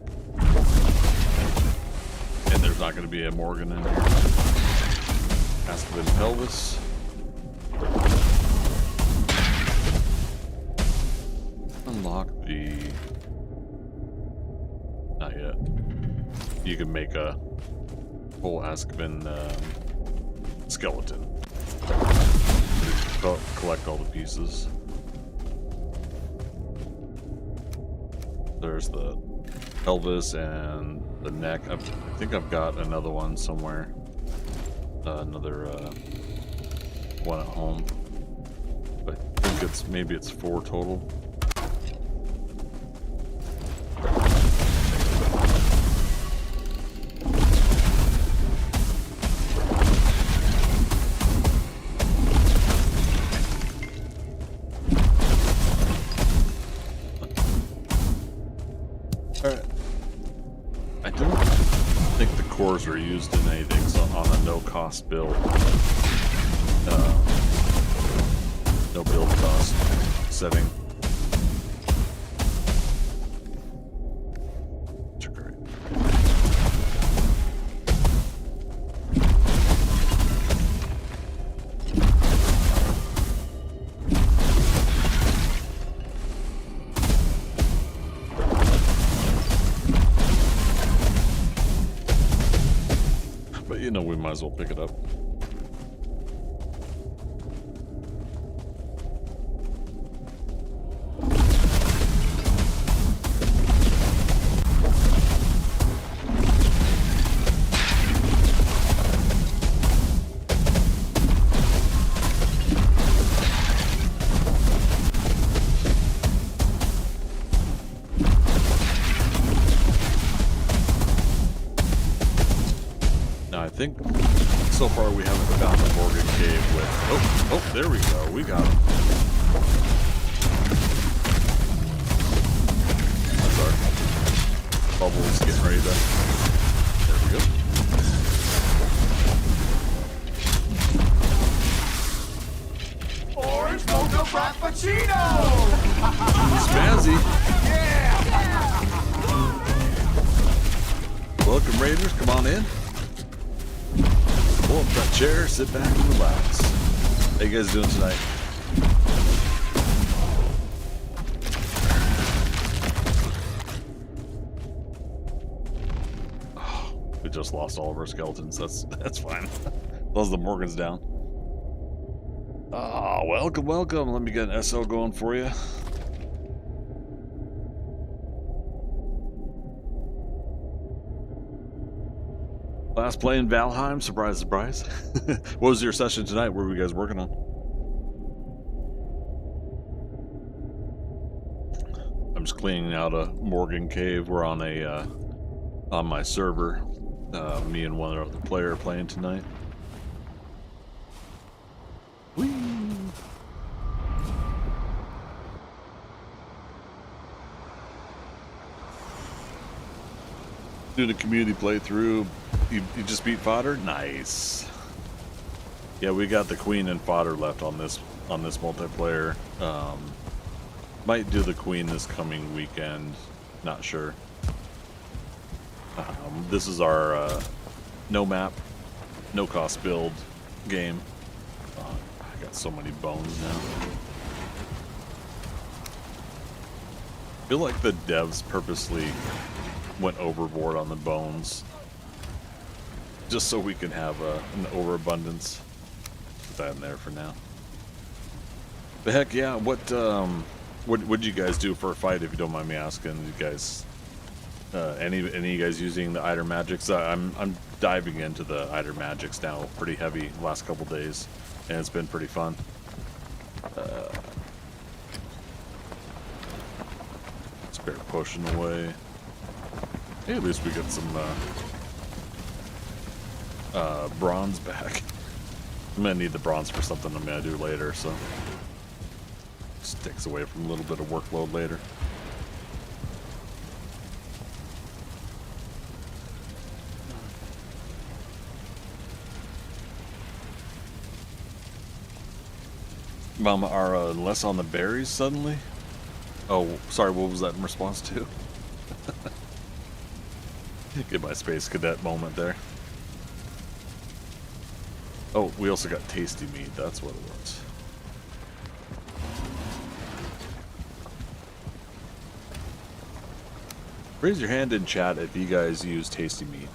And there's not going to be a Morgan in here. Aspen pelvis. Unlock the... Not yet. You can make a full Aspen skeleton. Collect all the pieces. There's the pelvis and the neck. I think I've got another one somewhere. Another one at home. But I think maybe it's 4 total. Are used in anything, so on a no-cost build, no build cost setting. Which are great. You know, we might as well pick it up. I think so far we haven't found the Morgan cave with... Oh, there we go. We got him. That's our bubbles getting ready to... There we go. Orange mocha frappuccino! Spazzy. Yeah! Welcome, Raiders. Come on in. Pull up that chair, sit back and relax. How you guys doing tonight? Oh, we just lost all of our skeletons. That's fine. As long as the Morgan's down. Ah, welcome. Let me get an SO going for you. Last play in Valheim, surprise, surprise. What was your session tonight? What were you guys working on? I'm just cleaning out a Morgan cave. We're on a on my server. Me and one other player are playing tonight. Whee! Doing a community playthrough. You just beat fodder? Nice. Yeah, we got the queen and fodder left on this multiplayer. Might do the queen this coming weekend. Not sure. This is our no map, no cost build. game. I got so many bones now. I feel like the devs purposely went overboard on the bones, just so we can have an overabundance. Put that in there for now. But heck yeah, what'd you guys do for a fight, if you don't mind me asking? You guys, any of you guys using the Eitr magics? I'm diving into the Eitr magics now pretty heavy the last couple days, and it's been pretty fun. Spare potion away. Hey, at least we got some bronze back. I'm gonna need the bronze for something I'm gonna do later, so sticks away from a little bit of workload later. Mama are less on the berries suddenly? Oh, sorry, what was that in response to? Get my space cadet moment there. Oh, we also got tasty meat, that's what it was. Raise your hand in chat if you guys use tasty meat.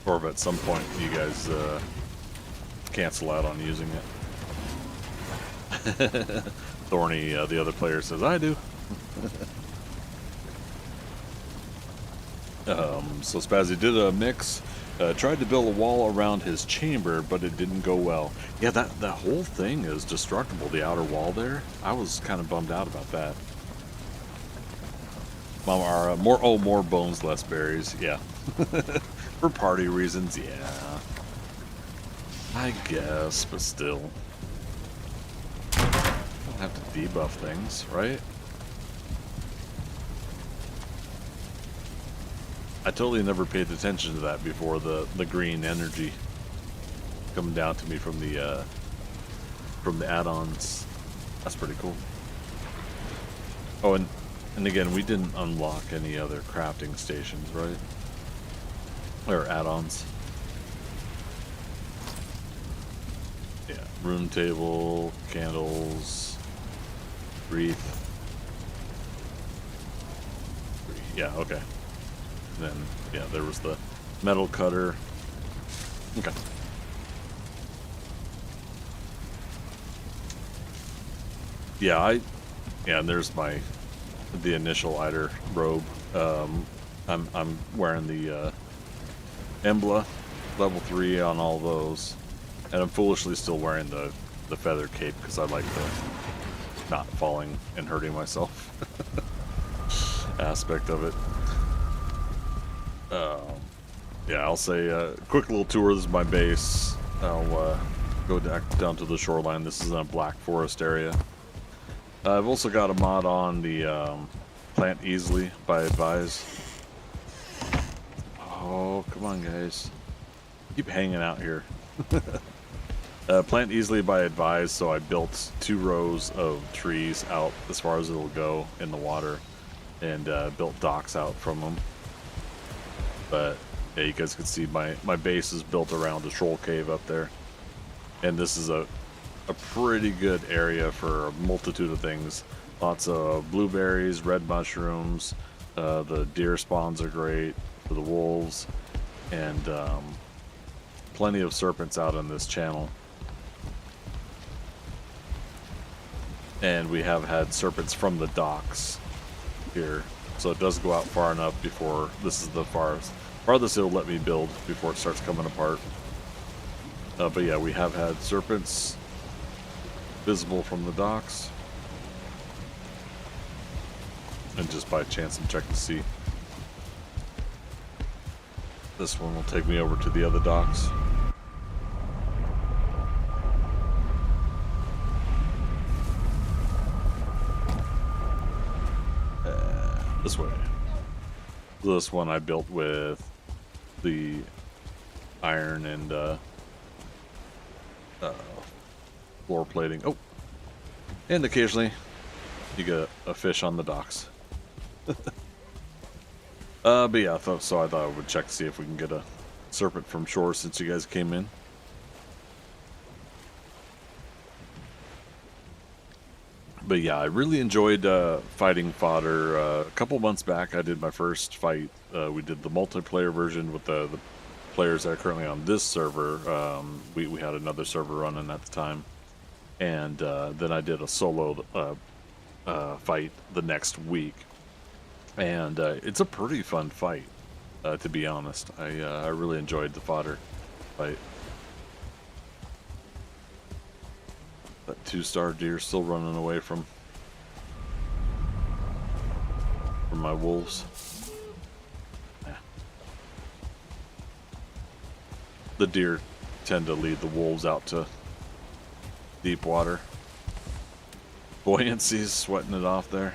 Or if at some point you guys cancel out on using it. Thorny, the other player, says, I do. So Spazzy did a mix, tried to build a wall around his chamber, but it didn't go well. Yeah, that whole thing is destructible, the outer wall there. I was kind of bummed out about that. Mama, more bones, less berries. Yeah. For party reasons, yeah. I guess, but still. Don't have to debuff things, right? I totally never paid attention to that before, the green energy coming down to me from the add-ons. That's pretty cool. Oh, and again, we didn't unlock any other crafting stations, right? Or add-ons. Yeah, room table, candles, wreath. Yeah, okay. Then, yeah, there was the metal cutter. Okay. Yeah, and there's the initial Eitr robe. I'm wearing the Embla level 3 on all those, and I'm foolishly still wearing the feather cape because I like the not falling and hurting myself aspect of it. Yeah, I'll say quick little tour. This is my base. I'll go down to the shoreline. This is in a black forest area. I've also got a mod on the plant easily by Advise. Oh, come on, guys. Keep hanging out here. Plant easily by Advise, so I built 2 rows of trees out as far as it'll go in the water, and built docks out from them. But yeah, you guys can see my base is built around a troll cave up there, and this is a pretty good area for a multitude of things. Lots of blueberries, red mushrooms, the deer spawns are great for the wolves, and plenty of serpents out on this channel. And we have had serpents from the docks here, so it does go out far enough before this is the farthest it'll let me build before it starts coming apart. But yeah, we have had serpents visible from the docks, and just by chance I'm checking to see. This one will take me over to the other docks. This way. This one I built with the iron and floor plating. Oh, and occasionally you get a fish on the docks. But yeah, I thought I would check to see if we can get serpent from shore since you guys came in. But yeah, I really enjoyed fighting fodder. A couple months back, I did my first fight. We did the multiplayer version with the players that are currently on this server. We had another server running at the time. And then I did a solo fight the next week. And it's a pretty fun fight, to be honest. I really enjoyed the fodder fight. That 2-star deer still running away from my wolves. Yeah. The deer tend to lead the wolves out to deep water. Buoyancy's sweating it off there.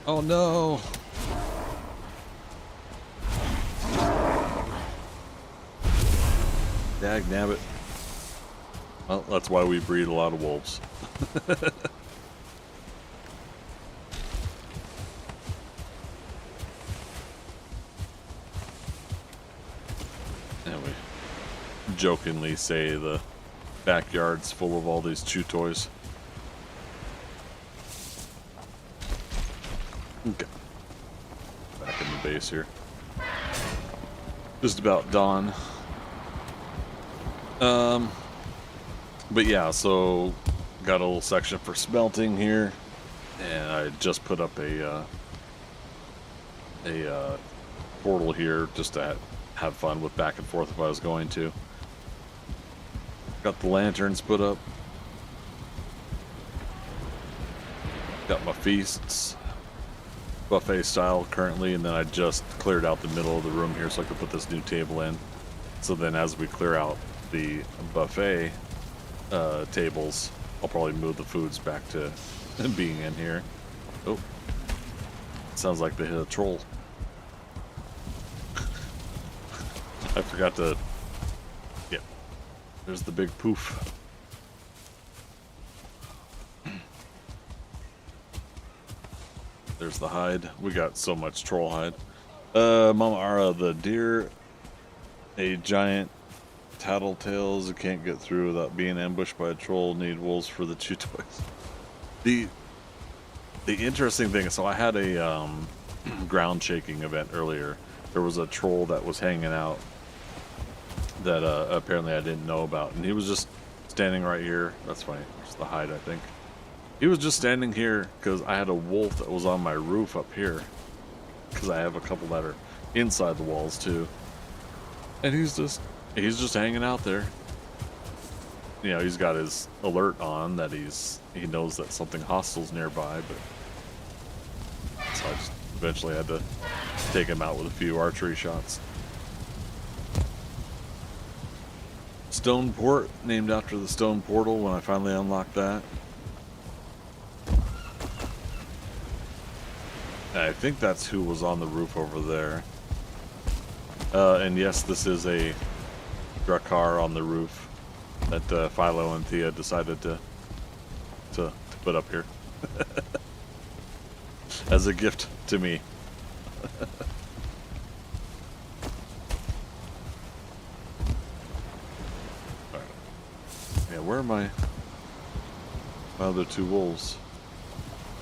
Oh no! Dag nabbit. Well, that's why we breed a lot of wolves. And we jokingly say the backyard's full of all these chew toys. Okay. Back in the base here. Just about dawn. But yeah, so got a little section for smelting here, and I just put up a portal here just to have fun with back and forth if I was going to. Got the lanterns put up. Got my feasts buffet style currently, and then I just cleared out the middle of the room here so I could put this new table in. So then as we clear out the buffet tables, I'll probably move the foods back to being in here. Oh, sounds like they hit a troll. I forgot to, yeah, there's the big poof. There's the hide. We got so much troll hide. Mama Ara, the deer, a giant tattletales who can't get through without being ambushed by a troll, need wolves for the chew toys. The interesting thing, so I had a ground shaking event earlier. There was a troll that was hanging out that apparently I didn't know about, and he was just standing right here. That's funny. There's the hide, I think. He was just standing here because I had a wolf that was on my roof up here, because I have a couple that are inside the walls too, and he's just hanging out there. You know, he's got his alert on that he knows that something hostile's nearby, but so I just eventually had to take him out with a few archery shots. Stone Port, named after the stone portal when I finally unlocked that. I think that's who was on the roof over there. And yes, this is a Drakkar on the roof that Philo and Thea decided to put up here as a gift to me. Right. Yeah, where are my other two wolves?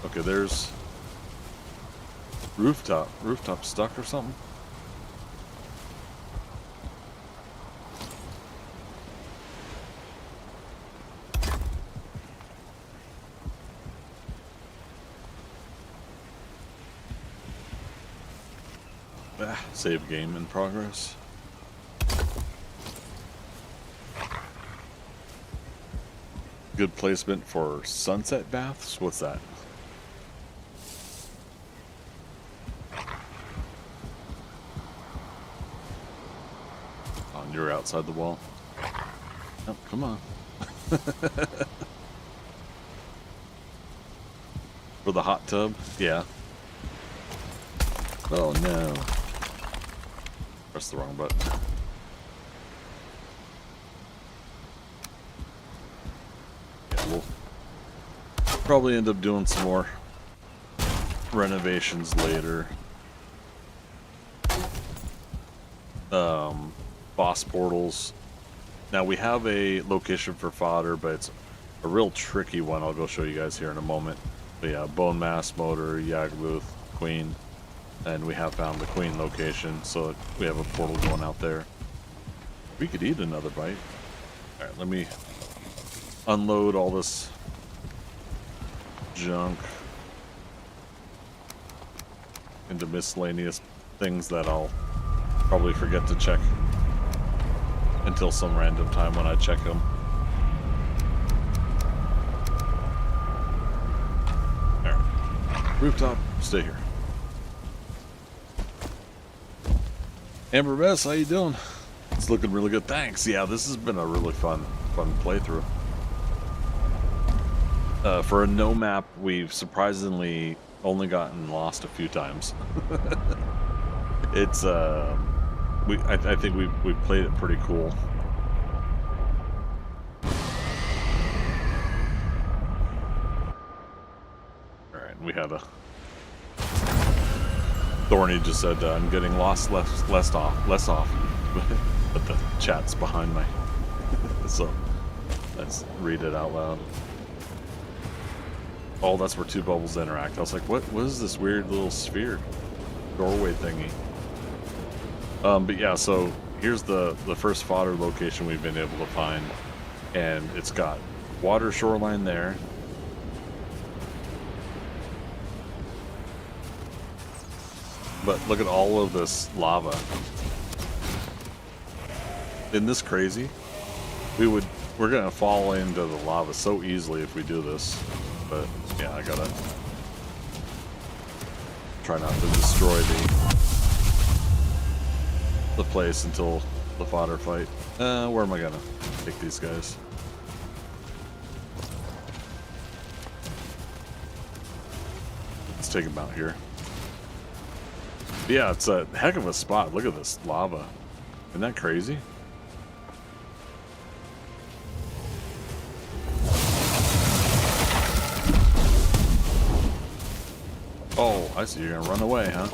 Okay, there's rooftop stuck or something. Save game in progress. Good placement for sunset baths? What's that? Oh, you're outside the wall. Oh, come on. For the hot tub? Yeah. Oh no. Press the wrong button. Yeah, Probably end up doing some more renovations later. Boss portals. Now we have a location for fodder, but it's a real tricky one. I'll go show you guys here in a moment. But yeah, Bone Mass, Motor, Yagluth, Queen. And we have found the Queen location, so we have a portal going out there. We could eat another bite. Alright, let me unload all this junk into miscellaneous things that I'll probably forget to check until some random time when I check them. Alright. Rooftop, stay here. Amber Bess, how you doing? It's looking really good, thanks. Yeah, this has been a really fun playthrough. For a no map, we've surprisingly only gotten lost a few times. It's I think we played it pretty cool. All right, we had a Thorny just said I'm getting lost less off, but the chat's behind me, so let's read it out loud. Oh, that's where two bubbles interact. I was like, what is this weird little sphere doorway thingy? But yeah, so here's the first fodder location we've been able to find, and it's got water shoreline there. But look at all of this lava. Isn't this crazy? We're gonna fall into the lava so easily if we do this. But yeah, I gotta try not to destroy the place until the fodder fight. Where am I gonna take these guys? Let's take them out here. Yeah, it's a heck of a spot. Look at this lava. Isn't that crazy? Oh, I see. You're gonna run away, huh?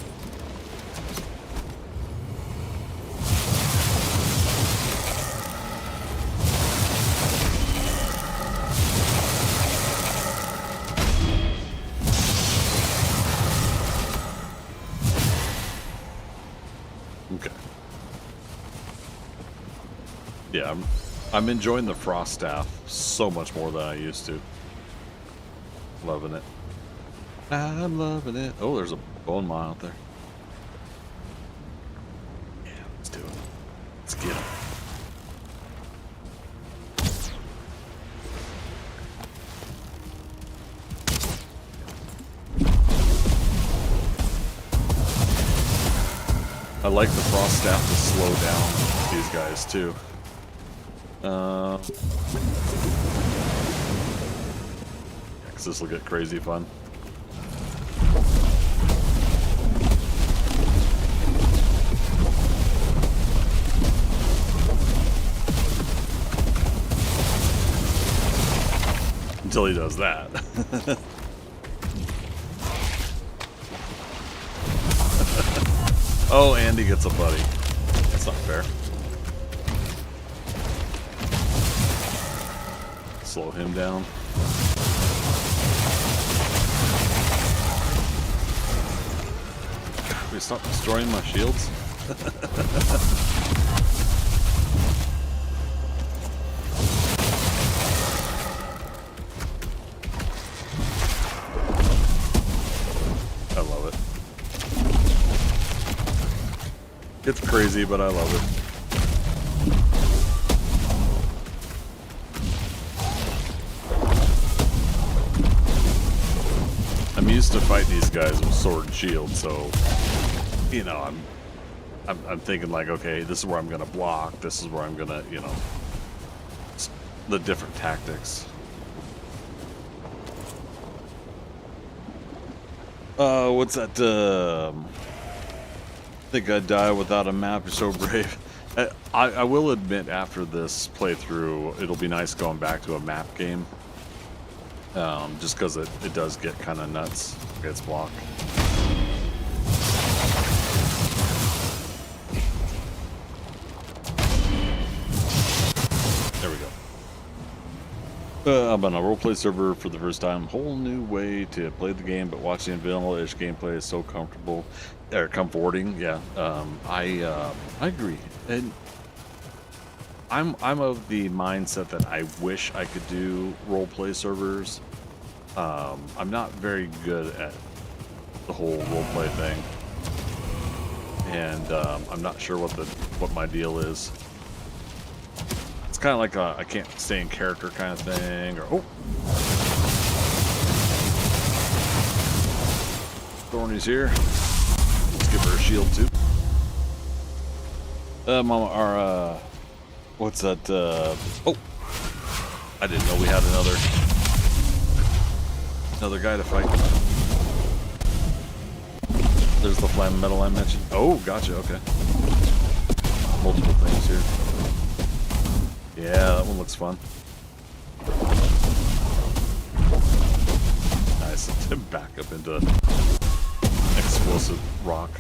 Okay. Yeah, I'm enjoying the frost staff so much more than I used to. Loving it. I'm loving it. Oh, there's a bone mine out there. Yeah, let's do it. Let's get him. I like the frost staff to slow down these guys too. Yeah, 'cause this will get crazy fun. Until he does that. Oh, Andy gets a buddy. That's not fair. Slow him down. Will you stop destroying my shields? I love it. It's crazy, but I love it. I'm used to fighting these guys with sword and shield, so you know, I'm thinking like, okay, this is where I'm gonna block, this is where I'm gonna, you know, the different tactics. What's that? Think I'd die without a map. You're so brave. I will admit, after this playthrough, it'll be nice going back to a map game. just because it does get kind of nuts. Okay, it's blocked. There we go. I'm on a roleplay server for the first time. Whole new way to play the game, but watching vanilla-ish gameplay is so comfortable, or comforting. Yeah, I agree, and I'm of the mindset that I wish I could do roleplay servers. I'm not very good at the whole roleplay thing, and I'm not sure what my deal is. It's kind of like a I can't stay in character kind of thing, or Thorny's here. Let's give her a shield too. Mama, our what's that? Oh, I didn't know we had another guy to fight. There's the flametal I mentioned. Oh, gotcha. Okay, multiple things here. Yeah, that one looks fun. Nice. To back up into explosive rock.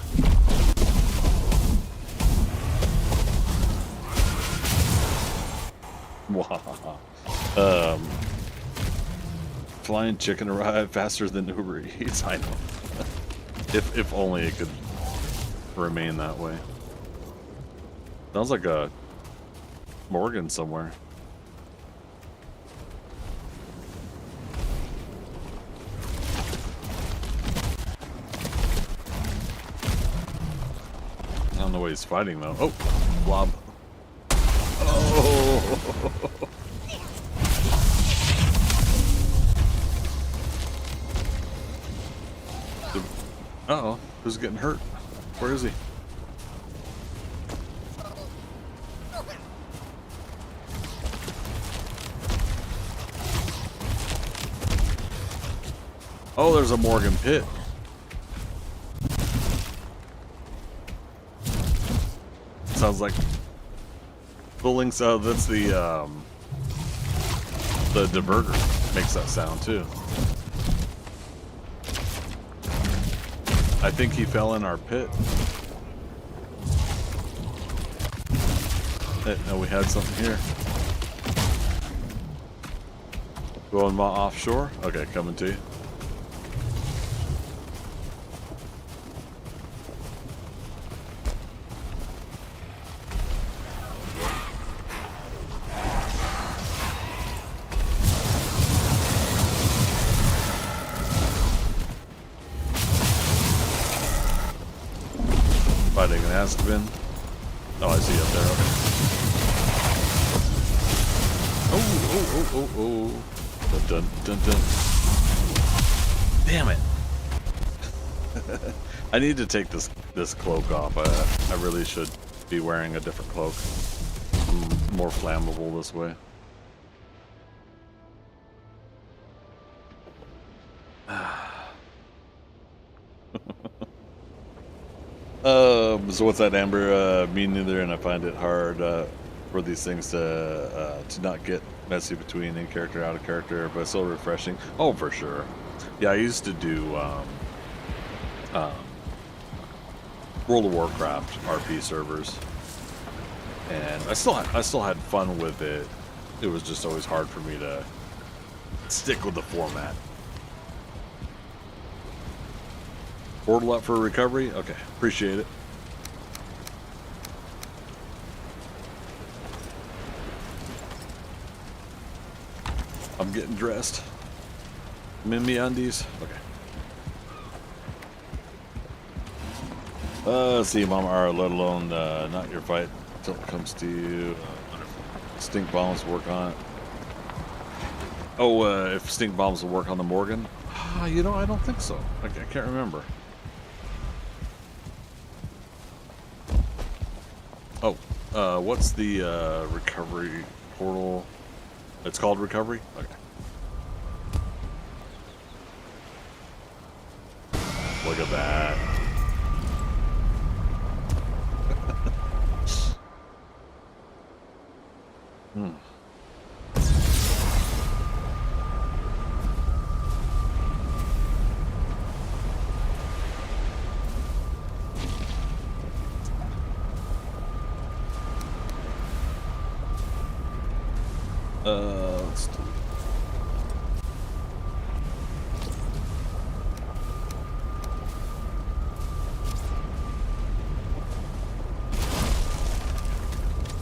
Wow. Flying chicken arrived faster than Uber Eats. I know. If only it could remain that way. Sounds like a Morgan somewhere. I don't know what he's fighting though. Oh, blob. Oh. Uh-oh, who's getting hurt? Where is he? Oh, there's a Morgan pit. Sounds like pulling. So that's the diverter makes that sound too. I think he fell in our pit. No, we had something here. Going offshore? Okay, coming to you. Fighting an Aspen. Oh, I see you up there. Okay. Oh. Dun, dun, dun, dun. Damn it. I need to take this cloak off. I really should be wearing a different cloak. I'm more flammable this way. So what's that, Amber? Me neither, and I find it hard for these things to not get messy between in character, out of character, but it's so refreshing. Oh, for sure. Yeah, I used to do World of Warcraft RP servers, and I still had fun with it. It was just always hard for me to stick with the format. Portal up for recovery? Okay, appreciate it. I'm getting dressed. I'm in me undies. Okay. Let's see, Mama R, let alone not your fight until it comes to you. Stink bombs work on it. Oh, if stink bombs will work on the Morgan? You know, I don't think so. I can't remember. Oh, what's the recovery portal? It's called recovery? Okay. Look at that. Let's do.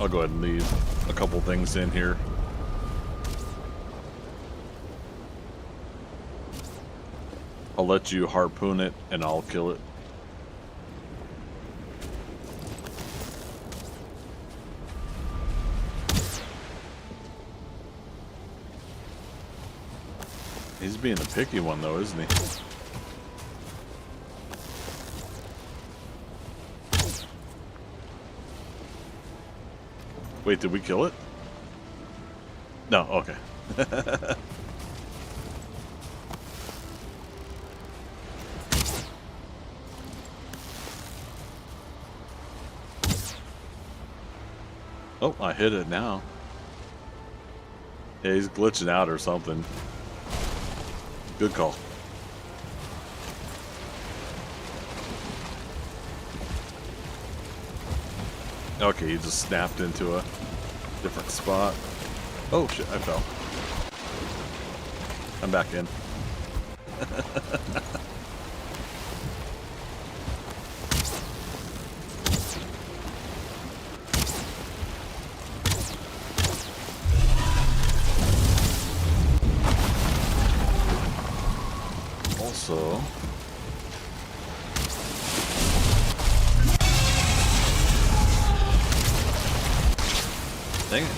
I'll go ahead and leave a couple things in here. I'll let you harpoon it and I'll kill it. He's being the picky one though, isn't he? Wait, did we kill it? No, okay. Oh, I hit it now. Yeah, he's glitching out or something. Good call. Okay, he just snapped into a different spot. Oh shit, I fell. I'm back in. Also, dang it.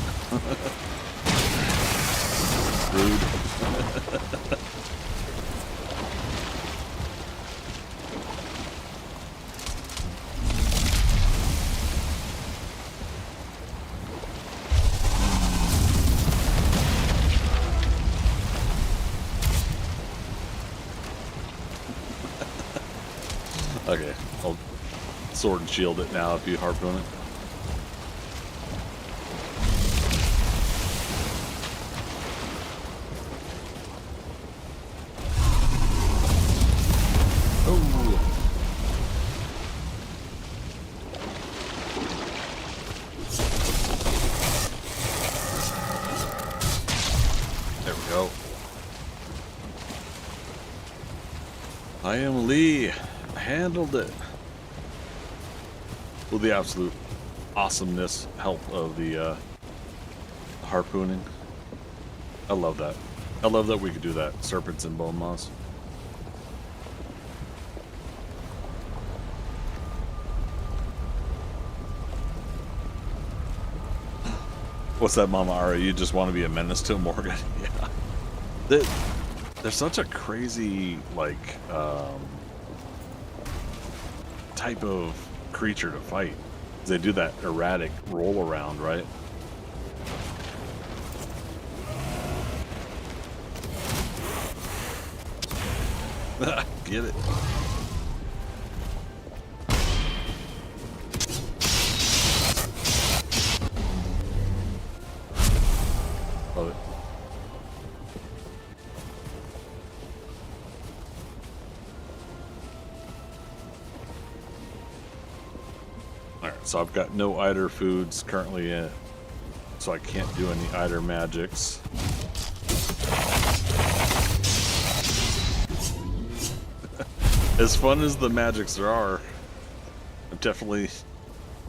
Rude. Okay, I'll sword and shield it now if you harpoon it. Oh. There we go. I am Lee. Handled it with the absolute awesomeness help of the harpooning. I love that. I love that we could do that. Serpents and bone moss. What's that, Mama Ara? You just want to be a menace to Morgan? Yeah. There's such a crazy like type of creature to fight. They do that erratic roll around, right? Get it. Love it. Alright, so I've got no Eitr foods currently in, so I can't do any Eitr magics. As fun as the magics there are, I'm definitely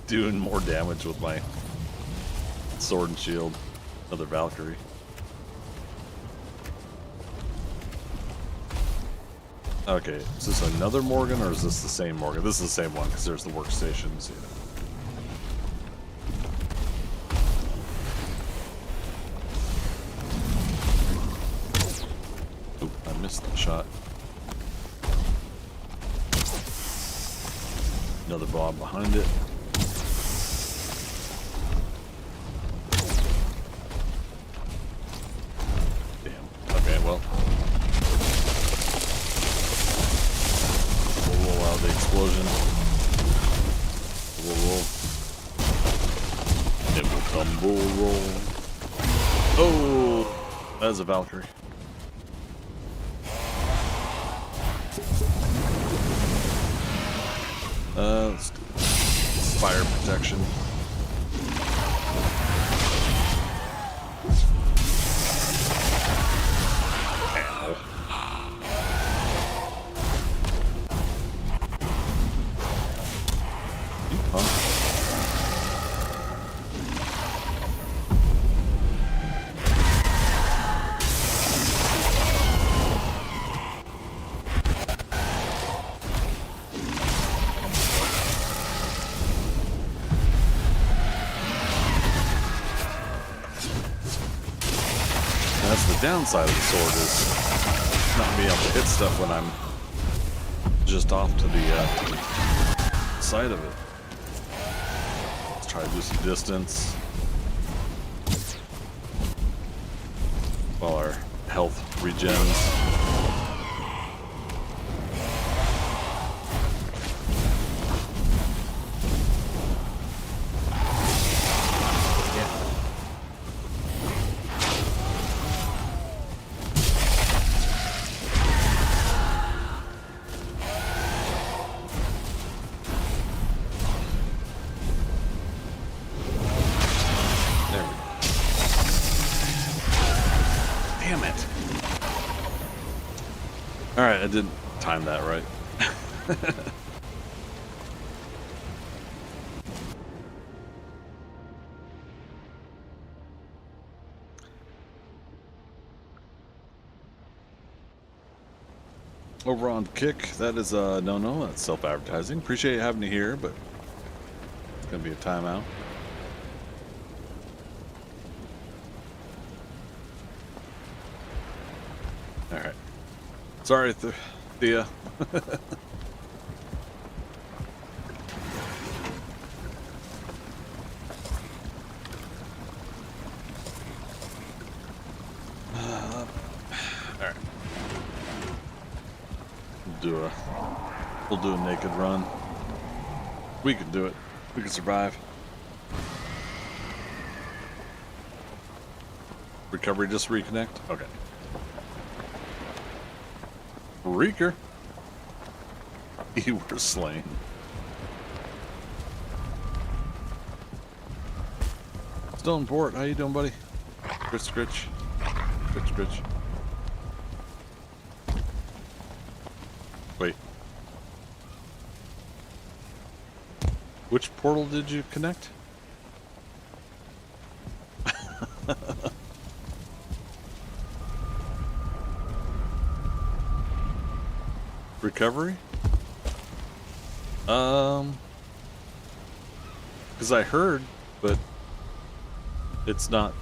doing more damage with my sword and shield. Another Valkyrie. Okay, is this another Morgan or is this the same Morgan? This is the same one because there's the workstations. Yeah. Oop, I missed the shot. Another bomb behind it. Damn. Okay, well. We'll roll out the explosion. We'll roll. It will tumble roll. Oh! That's a Valkyrie. Let's do fire protection. downside of the sword is not being able to hit stuff when I'm just off to the side of it. Let's try to do some distance while our health regens. Damn it. Alright, I didn't time that right. Over on Kick, that is no, that's self-advertising. Appreciate you having me here, but it's gonna be a timeout. Alright. Sorry, Thea. Alright. We'll do a naked run. We can do it. We can survive. Recovery, just reconnect? Okay. Reeker. You were slain. Stoneport, how you doing, buddy? Scritch, scritch. Scritch, scritch. Wait. Which portal did you connect? Recovery? Because I heard, but it's not.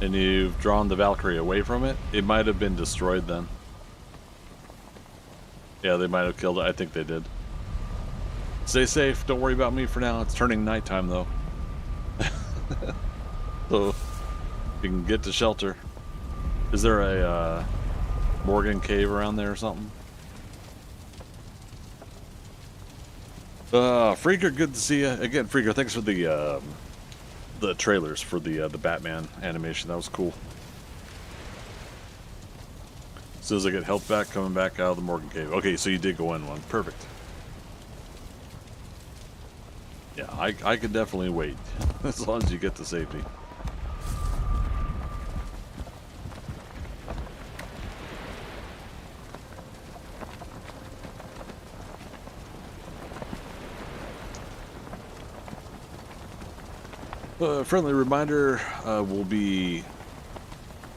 And you've drawn the Valkyrie away from it? It might have been destroyed then. Yeah, they might have killed it. I think they did. Stay safe. Don't worry about me for now. It's turning nighttime, though. So, you can get to shelter. Is there a Morgan cave around there or something? Freaker, good to see you again. Freaker, thanks for the trailers for the Batman animation. That was cool. As soon as I get health back, coming back out of the Morgan cave. Okay, so you did go in one. Perfect. Yeah, I could definitely wait as long as you get to safety. Friendly reminder, we'll be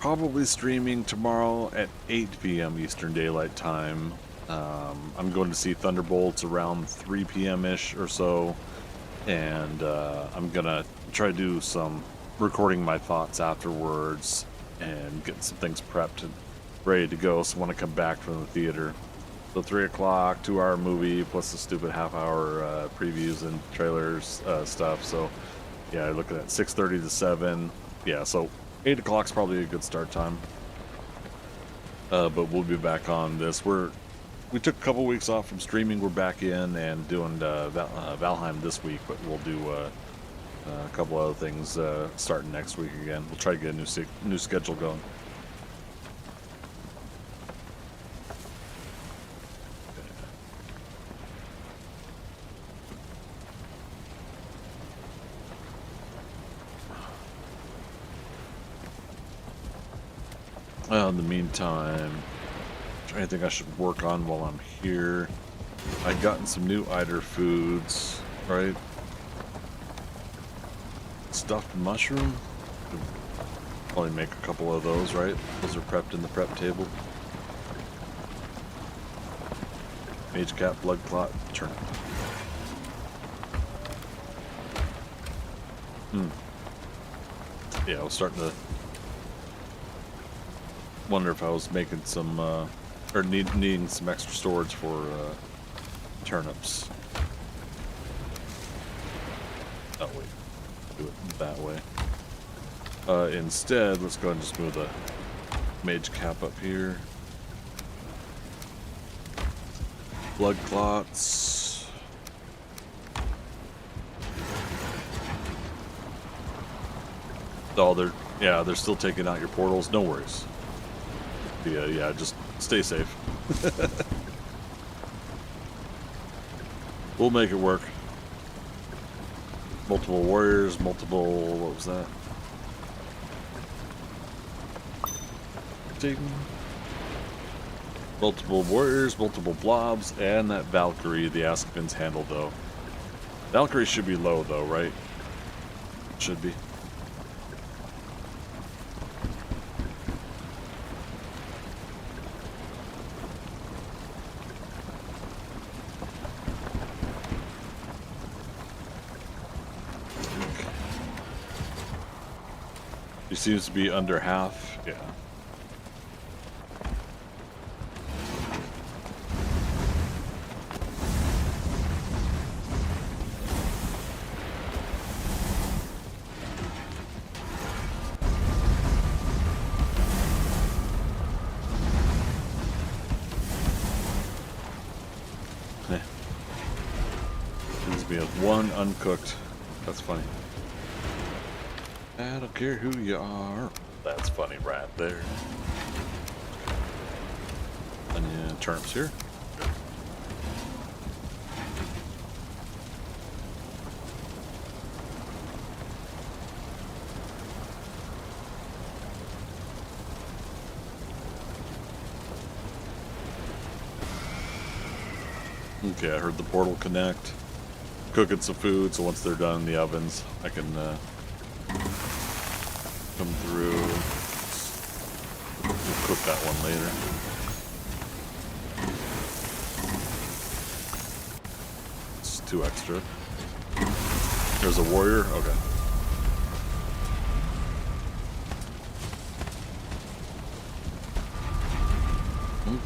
probably streaming tomorrow at 8 p.m. Eastern Daylight Time. I'm going to see Thunderbolts around 3 p.m.-ish or so, and I'm going to try to do some recording my thoughts afterwards and get some things prepped and ready to go, so when I come back from the theater. So 3 o'clock, 2-hour movie, plus the stupid half-hour previews and trailers stuff, so... Yeah, looking at 6:30 to 7. Yeah, so 8 o'clock's probably a good start time. But we'll be back on this. We took a couple weeks off from streaming. We're back in and doing Valheim this week, but we'll do a couple other things starting next week again. We'll try to get a new schedule going. In the meantime, anything I should work on while I'm here? I've gotten some new Eitr foods, right? Stuffed mushroom? Probably make a couple of those, right? Those are prepped in the prep table. Mage Cap, Blood Clot, Turnip. Yeah, I was starting to wonder if I was making some, or needing some extra storage for turnips. Oh wait, do it that way. Instead, let's go ahead and just move the mage cap up here. Blood clots. Oh, they're still taking out your portals. No worries. Yeah, just stay safe. We'll make it work. Multiple warriors, multiple, what was that? Ding. Multiple warriors, multiple blobs, and that Valkyrie the Askman's handle though. Valkyrie should be low though, right? Should be. He seems to be under half, yeah. Seems to be one uncooked. That's funny. I don't care who you are. That's funny right there. Onion turnips here. Okay, I heard the portal connect. Cooking some food, so once they're done in the ovens, I can come through. We'll cook that one later. It's 2 extra. There's a warrior. Okay.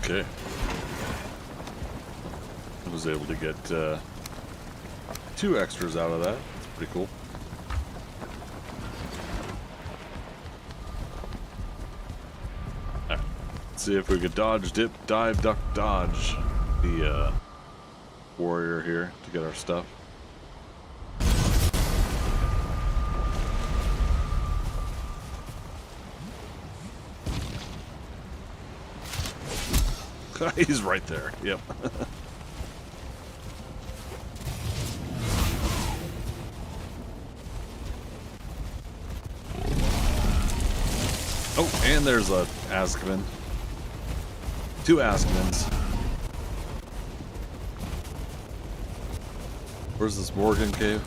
Okay. I was able to get 2 extras out of that. That's pretty cool. Alright. Let's see if we could dodge, dip, dive, duck, dodge the warrior here to get our stuff. He's right there. Yep. Oh, and there's a Askman. 2 Askmans. Where's this Morgan cave?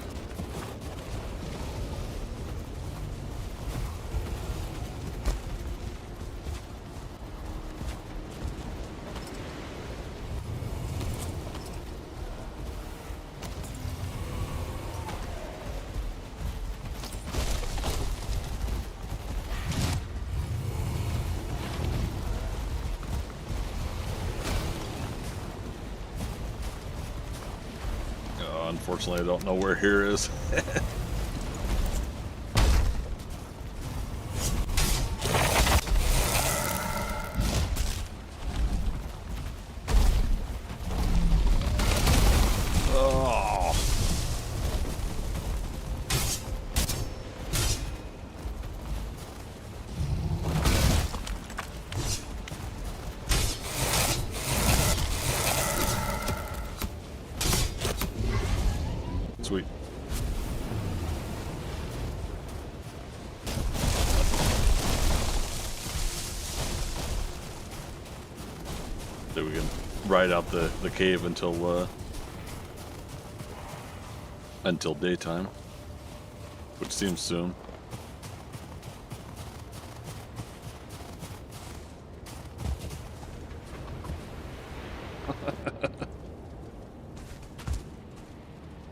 Unfortunately, I don't know where here is. Oh. Sweet. So we can ride out the cave until daytime, which seems soon.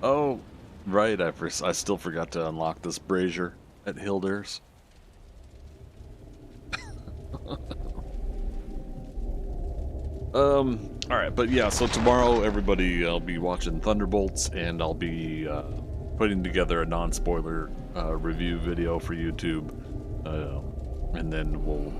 Oh, right. I still forgot to unlock this brazier at Hilda's. All right, but yeah, so tomorrow, everybody, I'll be watching Thunderbolts, and I'll be putting together a non-spoiler review video for YouTube, and then we'll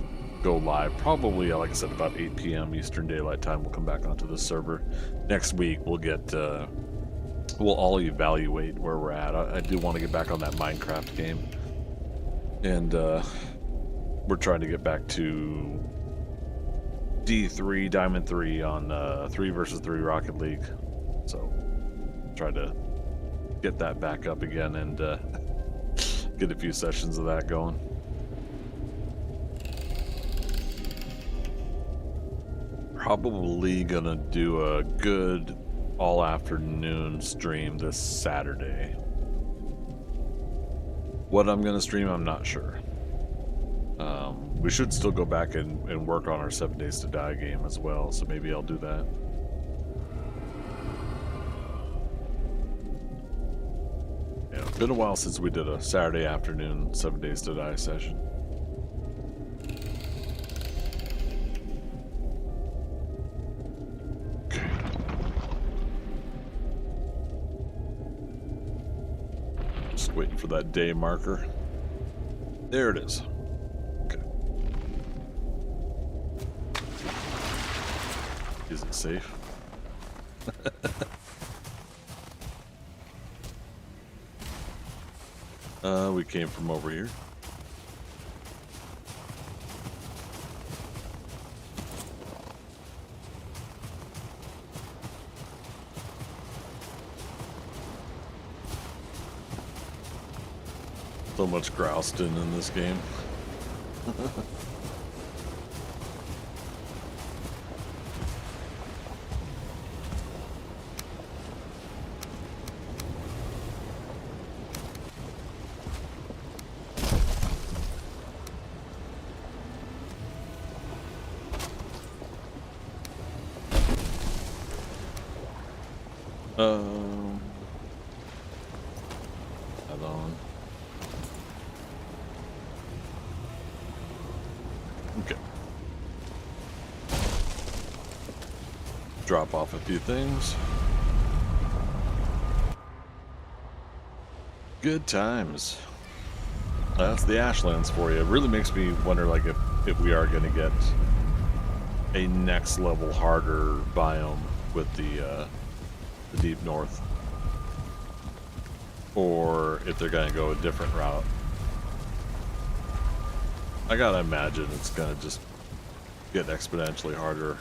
go live probably, like I said, about 8 p.m. Eastern Daylight Time. We'll come back onto the server next week. We'll get we'll all evaluate where we're at. I do want to get back on that Minecraft game, and we're trying to get back to D3 Diamond 3 on 3 versus 3 Rocket League, so try to get that back up again and get a few sessions of that going. Probably gonna do a good all afternoon stream this Saturday. What I'm gonna stream, I'm not sure. We should still go back and work on our 7 Days to Die game as well, so maybe I'll do that. Yeah, it's been a while since we did a Saturday afternoon 7 Days to Die session. Okay. Just waiting for that day marker. There it is. Is it safe? We came from over here. So much groused in this game. Head on. Okay. Drop off a few things. Good times. That's the Ashlands for you. It really makes me wonder, like, if we are going to get a next level harder biome with the Deep North, or if they're going to go a different route. I gotta imagine it's going to just get exponentially harder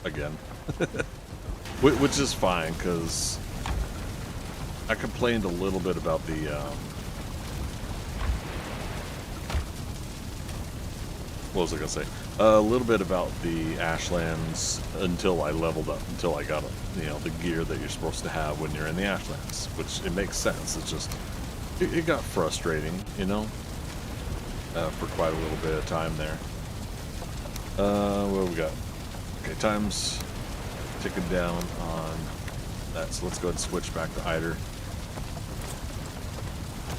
again. Which is fine, because I complained a little bit about the what was I gonna say? A little bit about the Ashlands until I leveled up, until I got, you know, the gear that you're supposed to have when you're in the Ashlands, which it makes sense. It's just it got frustrating, you know, for quite a little bit of time there. What we got? Okay, time's ticking down on that, so let's go ahead and switch back to Eitr.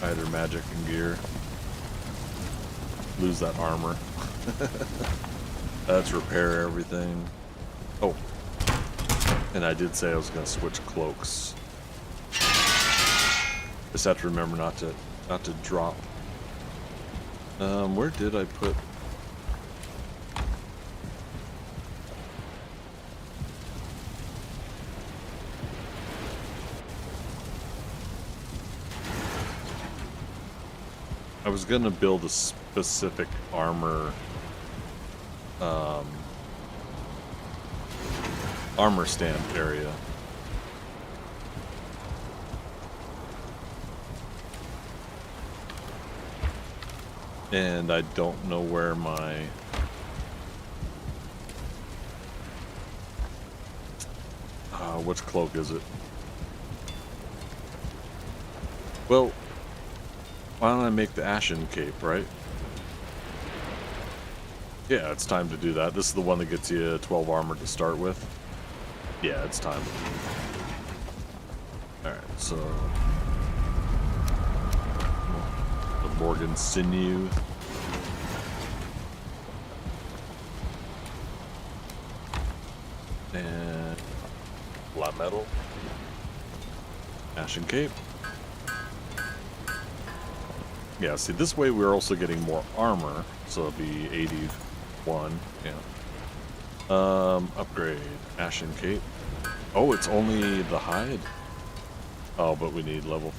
Eitr magic and gear. Lose that armor. Let's repair everything. Oh, and I did say I was going to switch cloaks. Just have to remember not to drop. Where did I put? I was gonna build a specific armor stand area. And I don't know where my which cloak is it? Well, why don't I make the Ashen Cape, right? Yeah, it's time to do that. This is the one that gets you 12 armor to start with. Yeah, it's time. Alright, so the Morgan Sinew. And flametal. Ashen cape. Yeah, see, this way we're also getting more armor, so it'll be 81. Yeah. Upgrade. Ashen cape. Oh, it's only the hide. Oh, but we need level.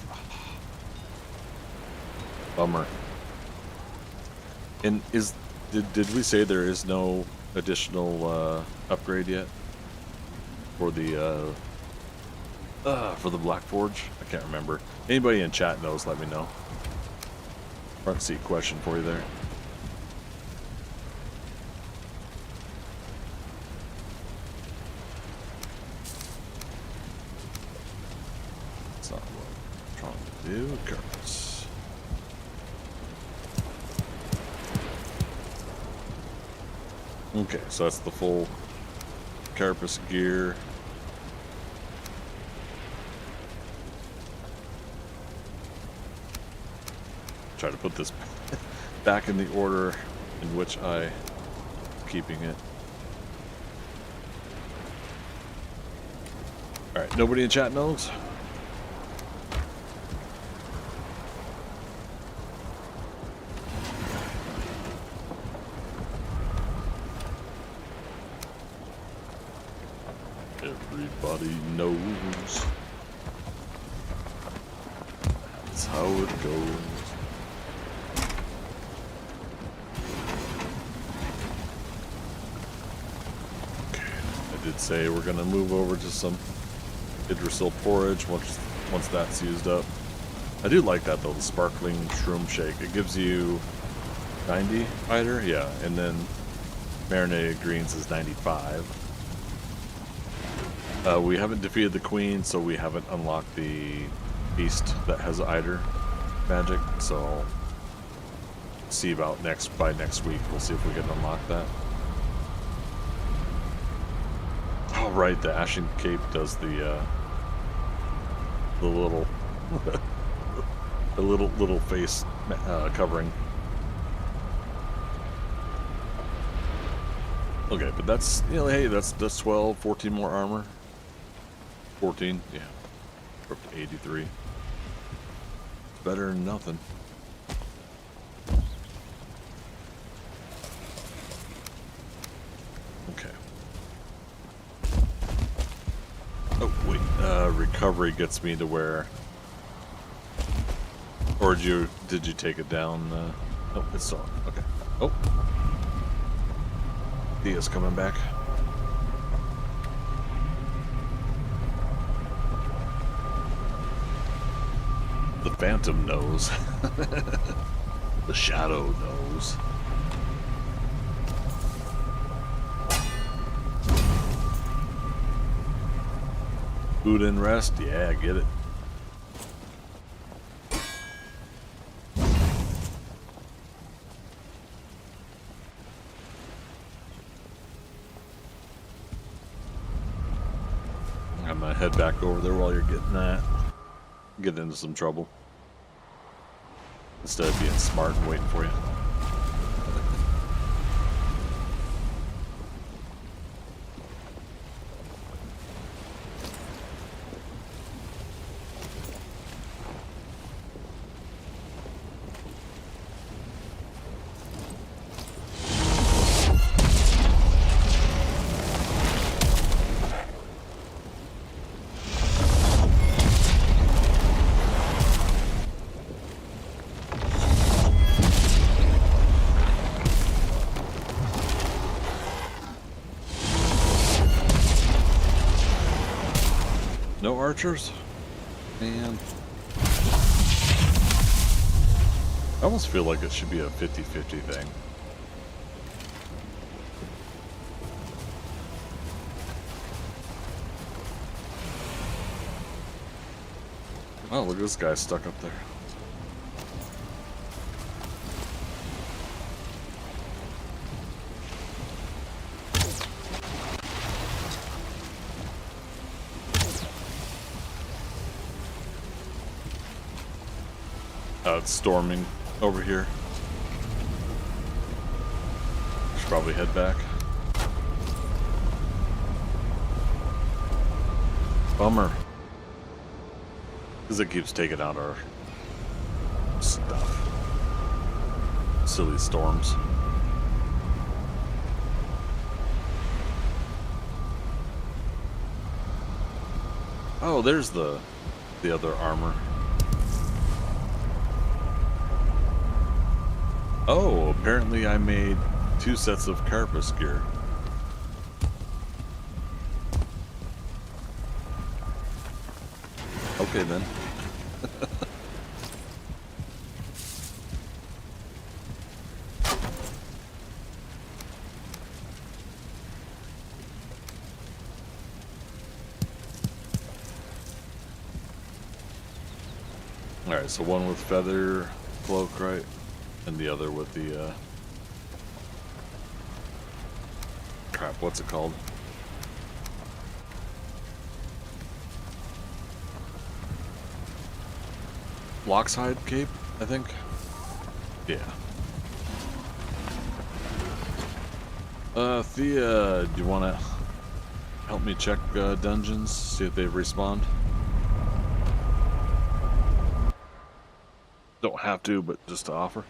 Bummer. And did we say there is no additional upgrade yet for the Black Forge? I can't remember. Anybody in chat knows? Let me know. Front seat question for you there. That's not what I'm trying to do. Carrots. Okay, so that's the full carapace gear. Try to put this back in the order in which I was keeping it. Alright, nobody in chat knows? Everybody knows. That's how it goes. Did say we're gonna move over to some Idrisil porridge once that's used up. I do like that though, the sparkling shroom shake. It gives you 90 Eitr, yeah, and then marinated greens is 95. We haven't defeated the queen, so we haven't unlocked the beast that has Eitr magic. So see about by next week. We'll see if we can unlock that. Oh, right, the Ashen Cape does the little the little face covering. Okay, but that's, you know, hey, that's 12, 14 more armor. 14, yeah. We're up to 83. Better than nothing. Okay. Oh, wait. Recovery gets me to where... Or did you take it down? Oh, it's on. Okay. Oh. Dia's coming back. The Phantom knows. The Shadow knows. Food and rest? Yeah, I get it. I'm gonna head back over there while you're getting that. Get into some trouble. Instead of being smart and waiting for you. No archers? Man. I almost feel like it should be a 50-50 thing. Oh, look at this guy stuck up there. It's storming over here. Should probably head back. Bummer. Because it keeps taking out our stuff. Silly storms. Oh, there's the other armor. Oh, apparently I made 2 sets of carapace gear. Okay then. Alright, so one with feather cloak, right? And the other with the, crap, what's it called? Loxhide cape, I think? Yeah. Thea, do you want to help me check dungeons, see if they've respawned? Don't have to, but just to offer.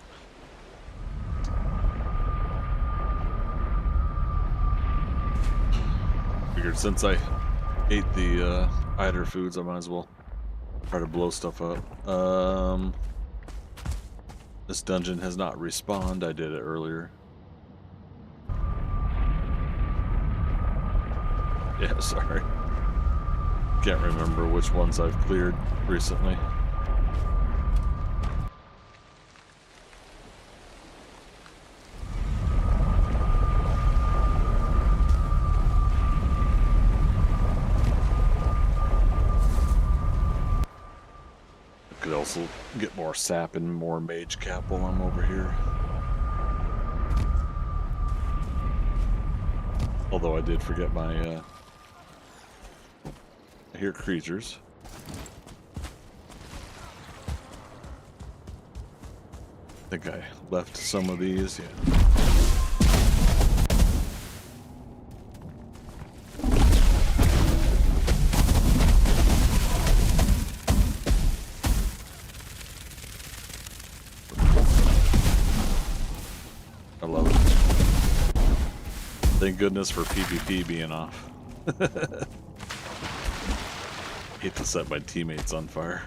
Figured since I ate the Eitr foods, I might as well try to blow stuff up. This dungeon has not respawned. I did it earlier. Yeah, sorry. Can't remember which ones I've cleared recently. Could also get more sap and more mage cap while I'm over here. Although I did forget my, I hear creatures. I think I left some of these, yeah. I love it. Thank goodness for PvP being off. Hate to set my teammates on fire.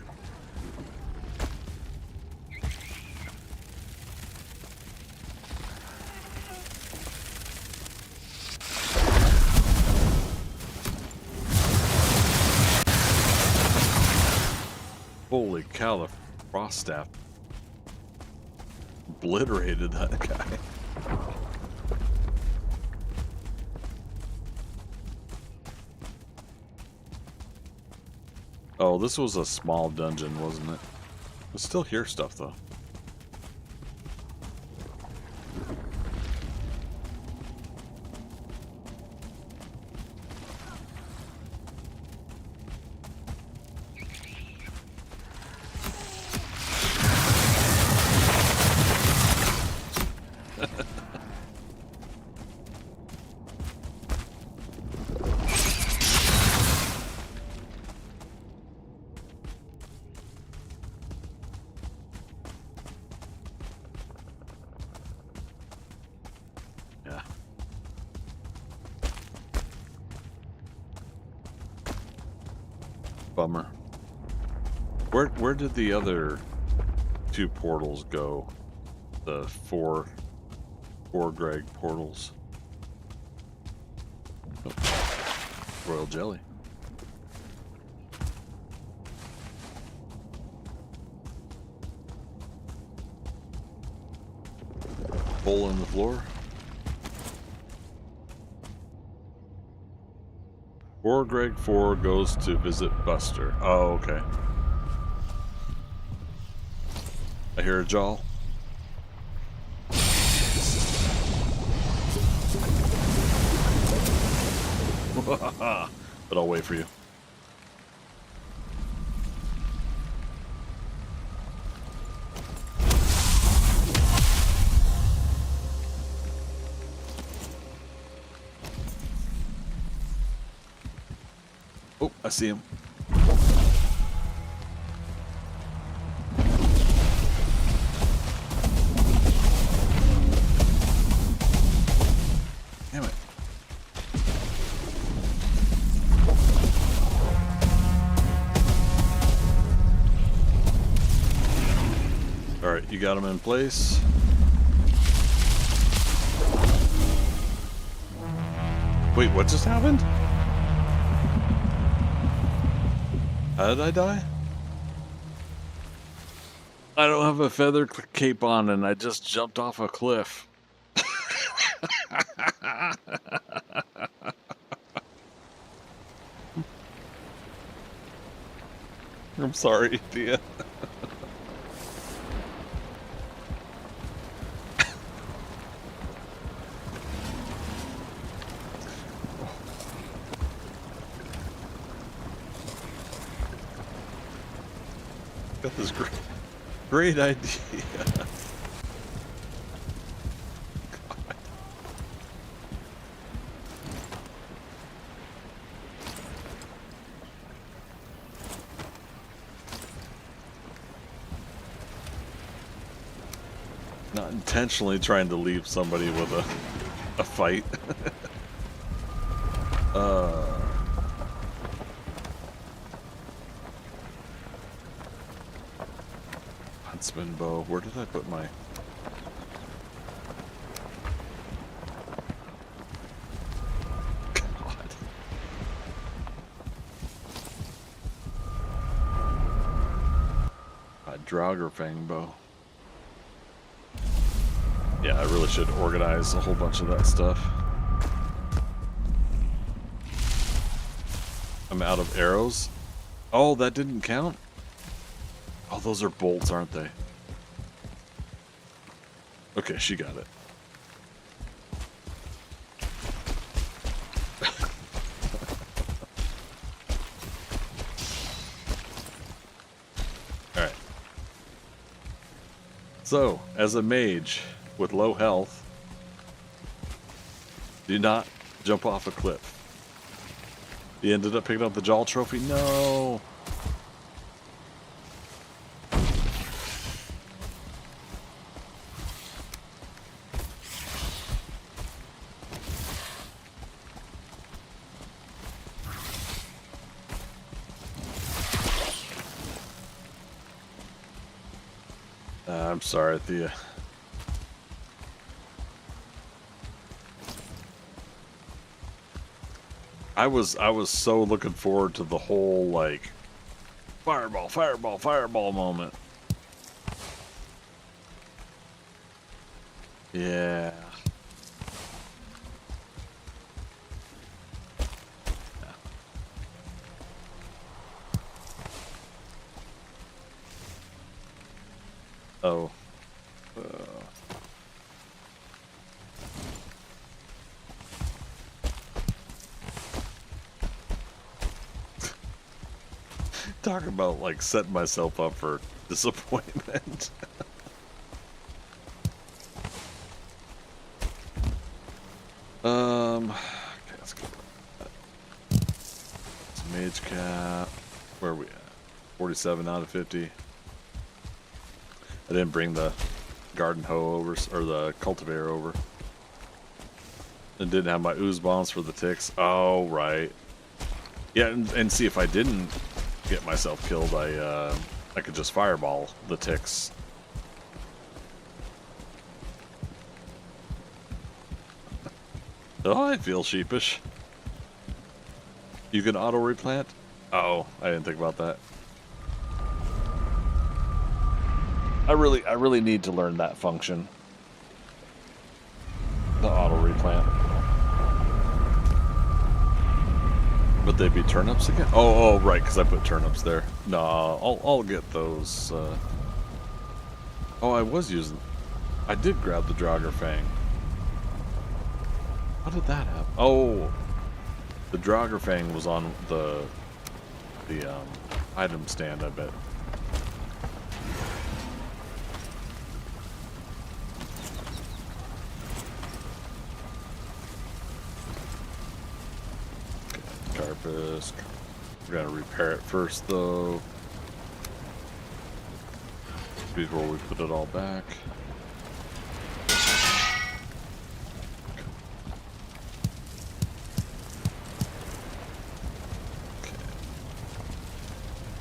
Holy cow, the frost staff obliterated that guy. Oh, this was a small dungeon, wasn't it? I still hear stuff, though. Yeah. Bummer. Where did the other 2 portals go? The four Greg portals. Oh. Royal jelly. Hole in the floor. 4 Greg 4 goes to visit Buster. Oh, okay. I hear a jaw. But I'll wait for you. Oh, I see him. Damn it. All right, you got him in place. Wait, what just happened? How did I die? I don't have a feather cape on and I just jumped off a cliff. I'm sorry, Tia. Got this great idea. Not intentionally trying to leave somebody with a fight. Huntsman bow. Where did I put my... God. A Draugr bow. Yeah, I really should organize a whole bunch of that stuff. I'm out of arrows. Oh, that didn't count? Oh, those are bolts, aren't they? Okay, she got it. Alright. So, as a mage with low health, do not jump off a cliff. He ended up picking up the Jaw trophy. No! I'm sorry, Thea. I was so looking forward to the whole like fireball, fireball, fireball moment. Yeah. Oh. Talk about like setting myself up for disappointment. Okay, let's go. It's mage cap. Where are we at? 47 out of 50. I didn't bring the garden hoe over, or the cultivator over. And didn't have my ooze bombs for the ticks. Oh, right. Yeah, and see, if I didn't get myself killed, I could just fireball the ticks. Oh, I feel sheepish. You can auto replant? Oh, I didn't think about that. I really need to learn that function. The auto replant. Would they be turnips again? Oh, right, because I put turnips there. Nah, I'll get those. Oh, I was using... I did grab the Draugr Fang. How did that happen? Oh, the Draugr Fang was on the item stand, I bet. Carpus. We're gonna repair it first, though, before we put it all back.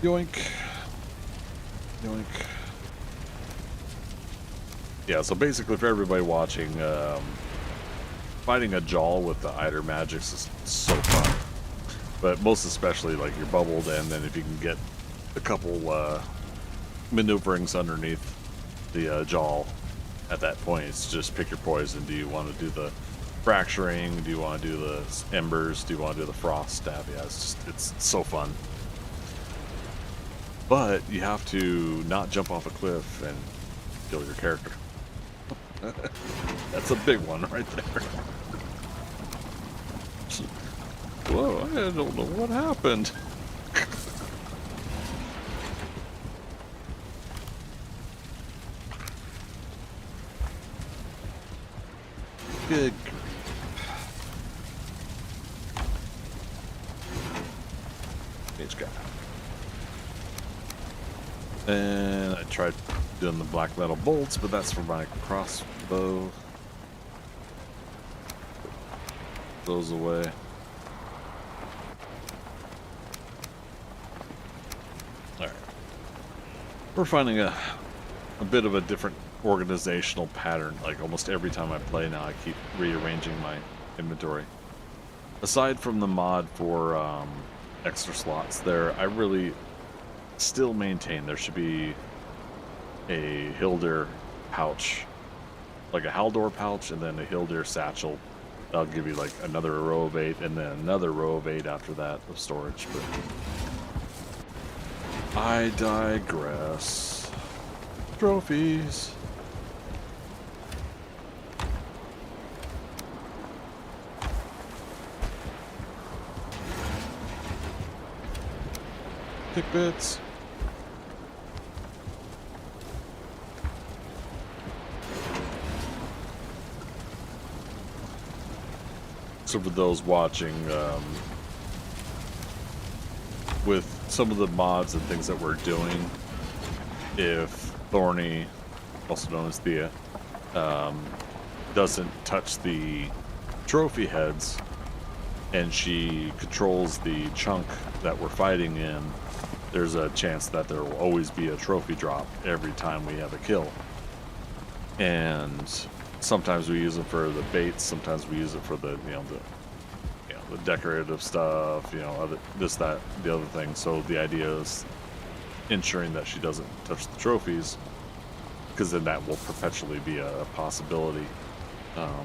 Yoink. Yoink. Yeah, so basically for everybody watching, fighting a Jaw with the Eitr magics is so fun. But most especially, like, you're bubbled, and then if you can get a couple maneuverings underneath the Jaw at that point, it's just pick your poison. Do you want to do the fracturing? Do you want to do the embers? Do you want to do the frost stab? Yeah, it's so fun. But you have to not jump off a cliff and kill your character. That's a big one right there. Whoa, I don't know what happened. Good grief. Mage guy. And I tried doing the black metal bolts, but that's for my crossbow. Put those away. Alright. We're finding a bit of a different organizational pattern. Like almost every time I play now, I keep rearranging my inventory. Aside from the mod for extra slots there, I really still maintain there should be a Hildir pouch, like a Haldor pouch, and then a Hildir satchel. That'll give you like another row of 8, and then another row of 8 after that of storage. But I digress. Trophies. Pick bits. So for those watching, with some of the mods and things that we're doing, if Thorny, also known as Thea, doesn't touch the trophy heads and she controls the chunk that we're fighting in, there's a chance that there will always be a trophy drop every time we have a kill. And sometimes we use them for the baits, sometimes we use it for the the decorative stuff, other this, that, the other thing. So the idea is ensuring that she doesn't touch the trophies, because then that will perpetually be a possibility.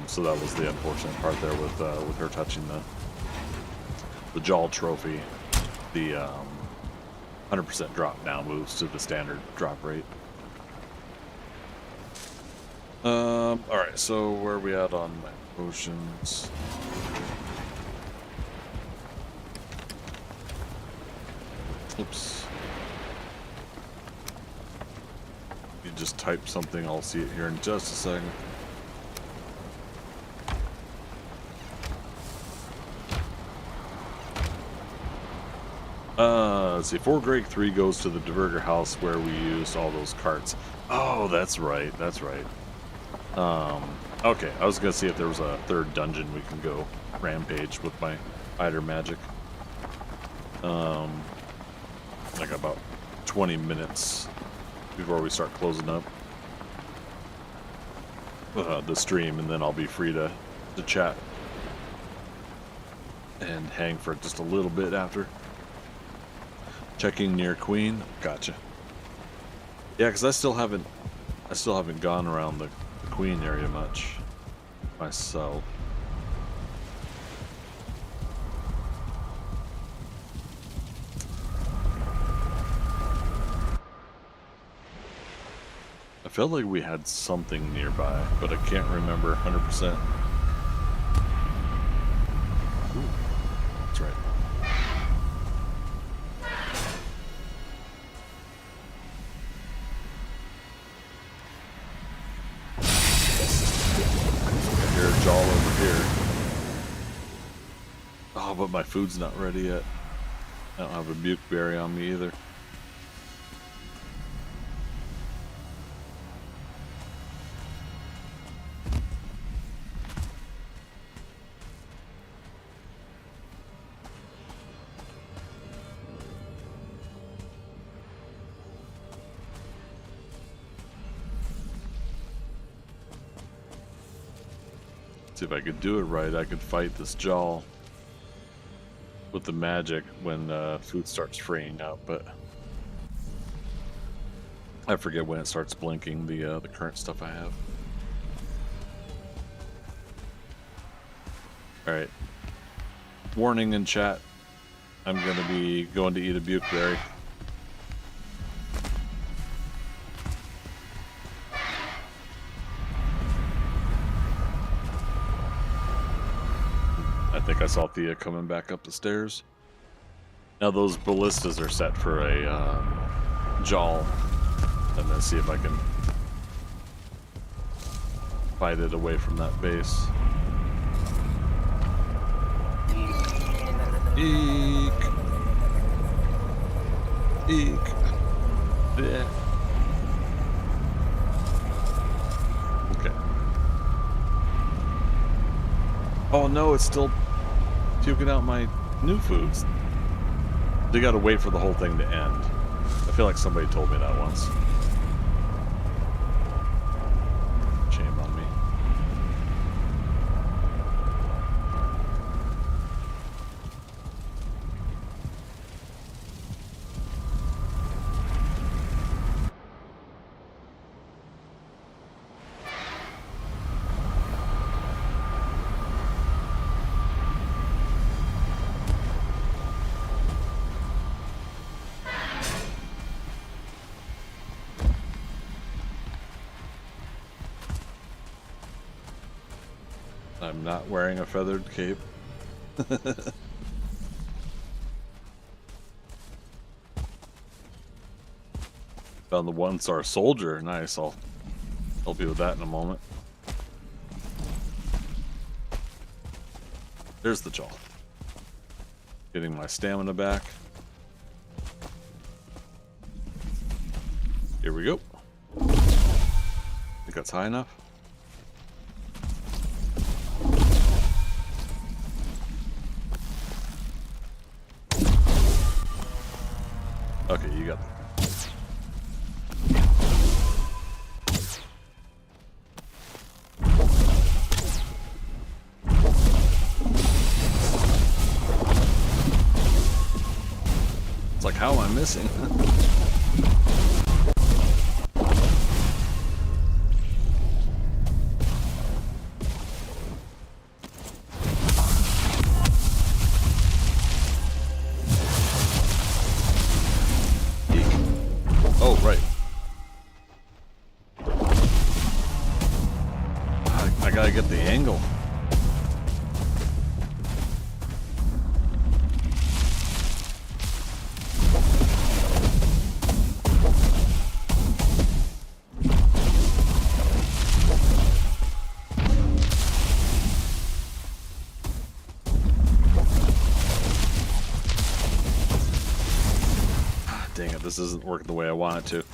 So that was the unfortunate part there with her touching the Jaw trophy. The 100% drop now moves to the standard drop rate. Alright, so where are we at on my potions? Oops. You just type something, I'll see it here in just a second. Let's see, 4 Greg 3 goes to the Diverger house where we used all those carts. Oh, that's right, that's right. Okay, I was gonna see if there was a third dungeon we can go rampage with my Eitr magic. Like about 20 minutes before we start closing up the stream, and then I'll be free to chat and hang for just a little bit after. Checking near Queen, gotcha. Yeah, because I still haven't gone around the Queen area much myself. I felt like we had something nearby, but I can't remember 100%. Ooh, that's right. Here's Jaw over here. Oh, but my food's not ready yet. I don't have a bukeberry on me either. See if I could do it right, I could fight this jaw with the magic when food starts freeing up, but I forget when it starts blinking the current stuff I have. All right. Warning in chat. I'm gonna be going to eat a bukeberry. I think I saw Thea coming back up the stairs. Now those ballistas are set for a jaw. I'm gonna see if I can fight it away from that base. Eek. Eek. Yeah. Okay. Oh no, it's still puking out my new foods. They gotta wait for the whole thing to end. I feel like somebody told me that once. Shame on me. I'm not wearing a feathered cape. Found the 1-star soldier. Nice. I'll help you with that in a moment. There's the jaw. Getting my stamina back. Here we go. Think that's high enough? Okay, you got that. It's like, how am I missing? Oh, right. I gotta get the angle. Dang it, this isn't working the way I want it to.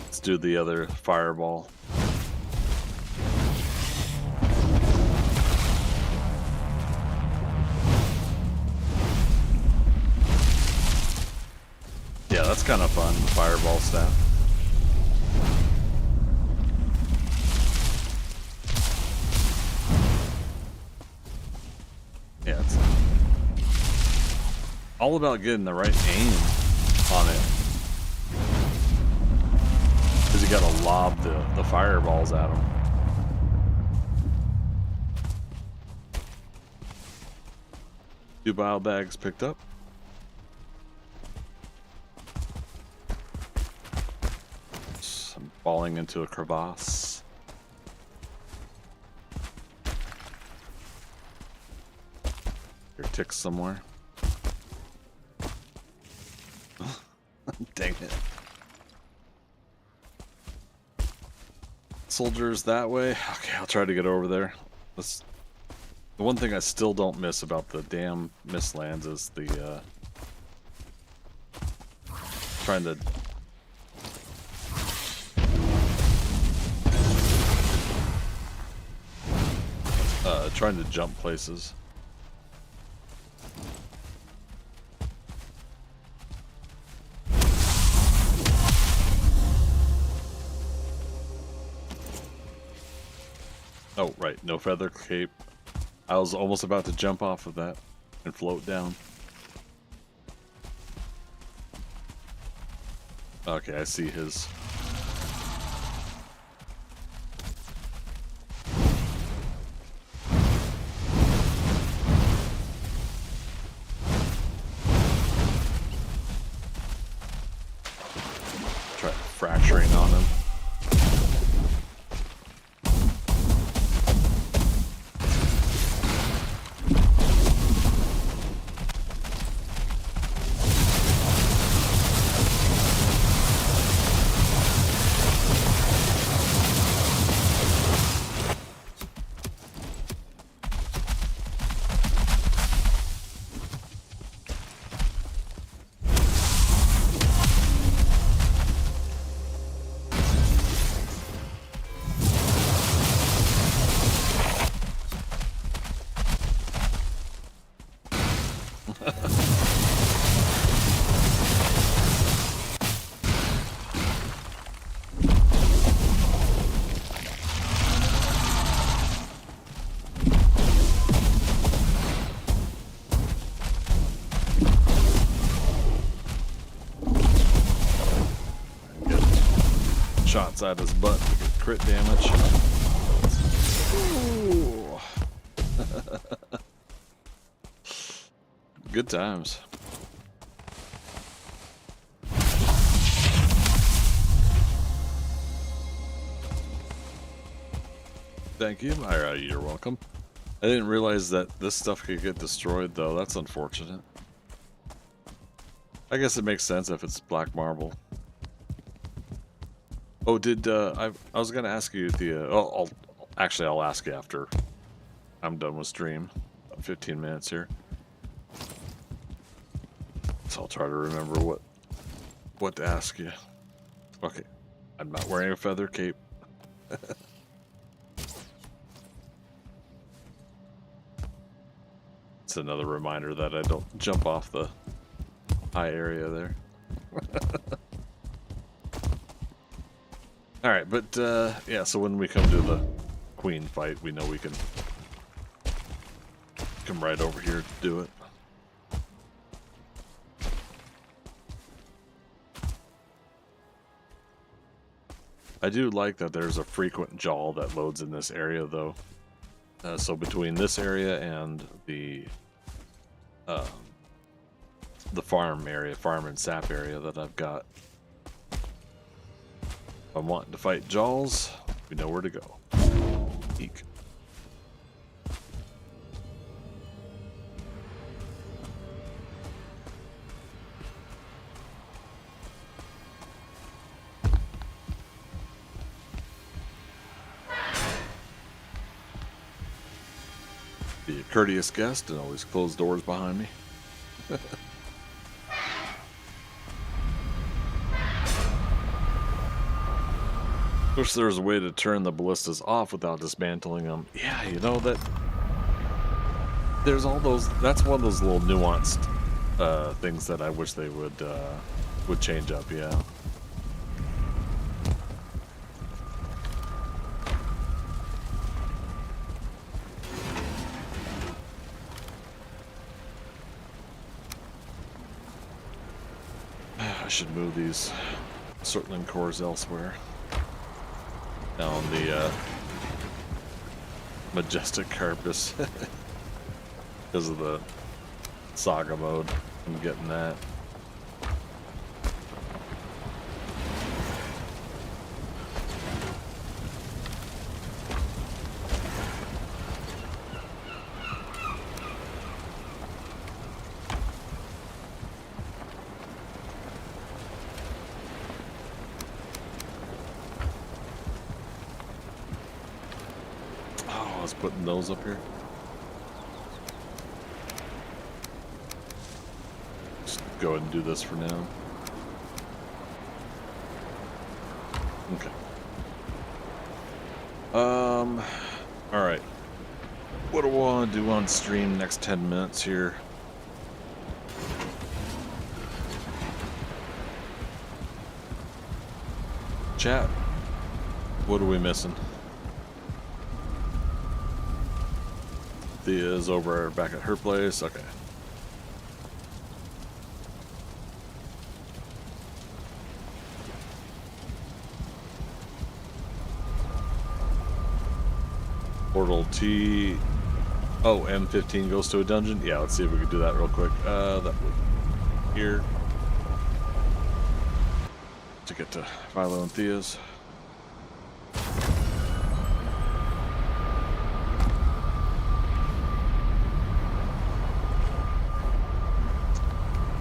Let's do the other fireball. Yeah, that's kind of fun, the fireball staff. Yeah, it's all about getting the right aim on it. Because you gotta lob the fireballs at them. Two bile bags picked up. I'm falling into a crevasse. Ticks somewhere. Dang it. Soldiers that way. Okay, I'll try to get over there. That's the one thing I still don't miss about the damn Mistlands is the trying to jump places. Oh, right, no feather cape. I was almost about to jump off of that and float down. Okay, I see his. Try fracturing on him. Shots at his butt to get crit damage. Ooh. Good times. Thank you, Myra. You're welcome. I didn't realize that this stuff could get destroyed, though. That's unfortunate. I guess it makes sense if it's black marble. Oh, did I was gonna ask you the I'll ask you after I'm done with stream. 15 minutes here, so I'll try to remember what to ask you. Okay, I'm not wearing a feather cape. It's another reminder that I don't jump off the high area there. Alright, but yeah, so when we come to the queen fight, we know we can come right over here to do it. I do like that there's a frequent jaw that loads in this area, though. So between this area and the farm area, farm and sap area that I've got, if I'm wanting to fight Jaws, we know where to go. Eek. Be a courteous guest and always close doors behind me. Wish there was a way to turn the ballistas off without dismantling them. Yeah, you know that there's all those. That's one of those little nuanced things that I wish they would change up. Yeah. I should move these circling cores elsewhere. Down the majestic carpus because of the saga mode. I'm getting that. us putting those up here? Just go ahead and do this for now. Okay. Alright. What do I want to do on stream next 10 minutes here? Chat. What are we missing? Thea is over back at her place. Okay. Portal T. Oh, M15 goes to a dungeon? Yeah, let's see if we can do that real quick. That would here. To get to Philo and Thea's.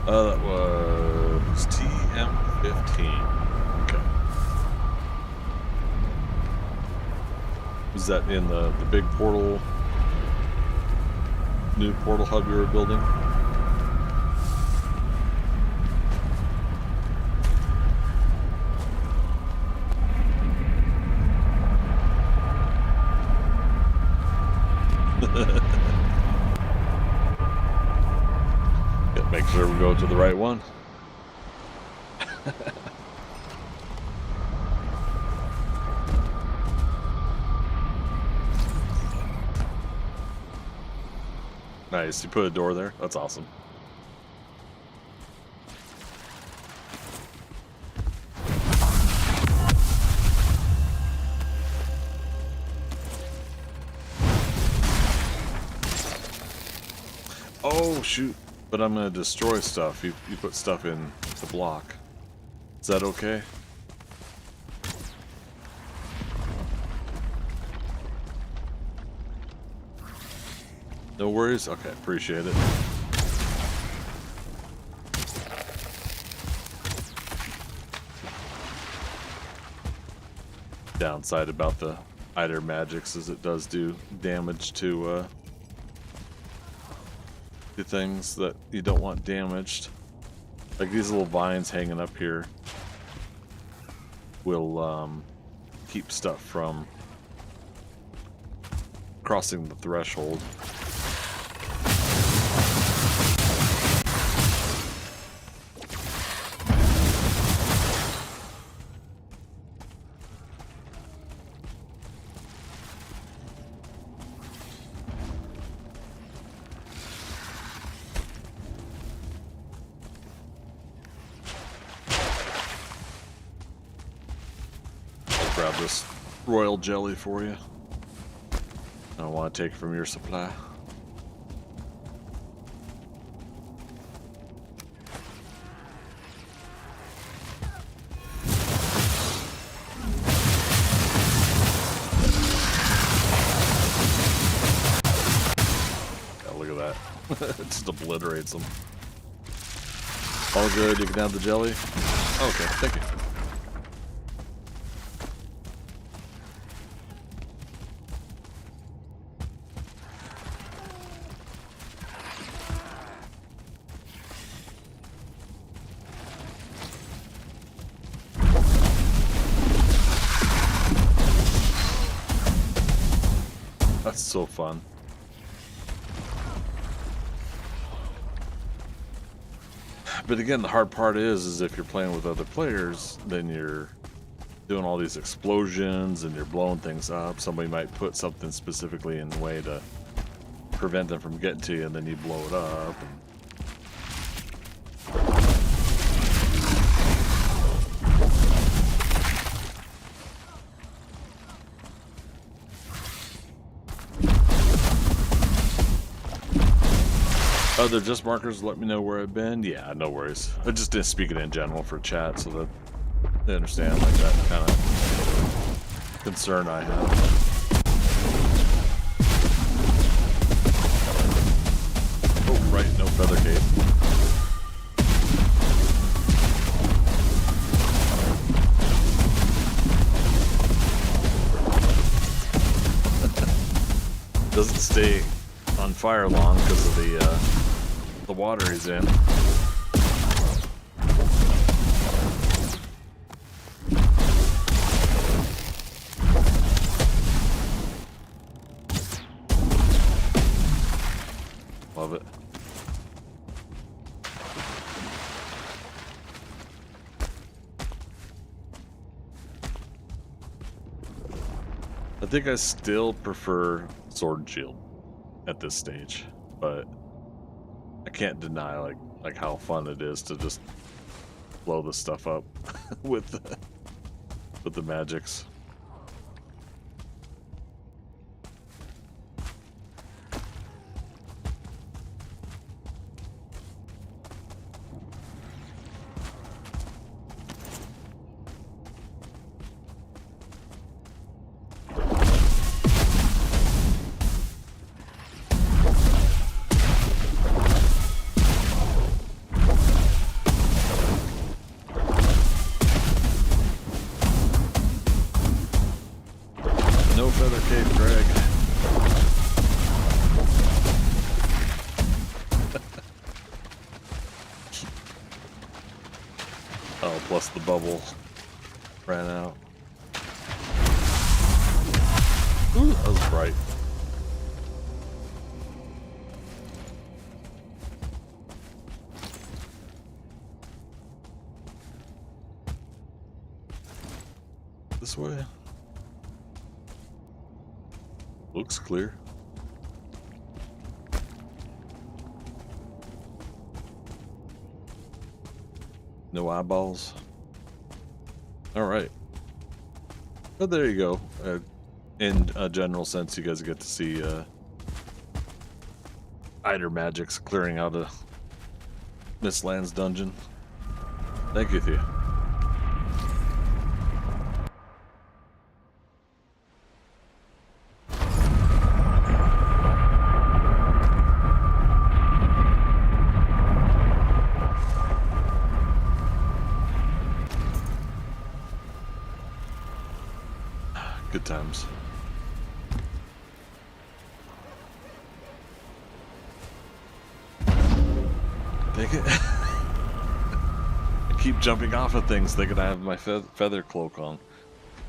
That was TM15. Okay. Was that in the big portal, new portal hub you were building? Make sure we go to the right one. Nice, you put a door there? That's awesome. Oh, shoot. But I'm going to destroy stuff. You put stuff in the block. Is that okay? No worries? Okay, appreciate it. Downside about the Eitr magics is it does do damage to things that you don't want damaged. Like these little vines hanging up here will keep stuff from crossing the threshold. Grab this royal jelly for you. I don't want to take from your supply. Yeah, look at that. It just obliterates them. All good, you can have the jelly. Okay, thank you. That's so fun. But again, the hard part is if you're playing with other players, then you're doing all these explosions and you're blowing things up. Somebody might put something specifically in the way to prevent them from getting to you, and then you blow it up. Oh, they're just markers. Let me know where I've been. Yeah, no worries. I just didn't speak it in general for chat so that they understand like that kind of concern I have. Oh, right, no feather cape. on fire long because of the water he's in. Love it. I think I still prefer sword and shield at this stage, but I can't deny like how fun it is to just blow this stuff up with the magics. No feather cave, Greg. Oh, plus the bubble ran out. Ooh, that was bright. This way. Looks clear. No eyeballs. All right. But there you go. In a general sense, you guys get to see Eitr magics clearing out a Mistlands dungeon. Thank you, Thea. Good times. Take it. I keep jumping off of things thinking I have my feather cloak on.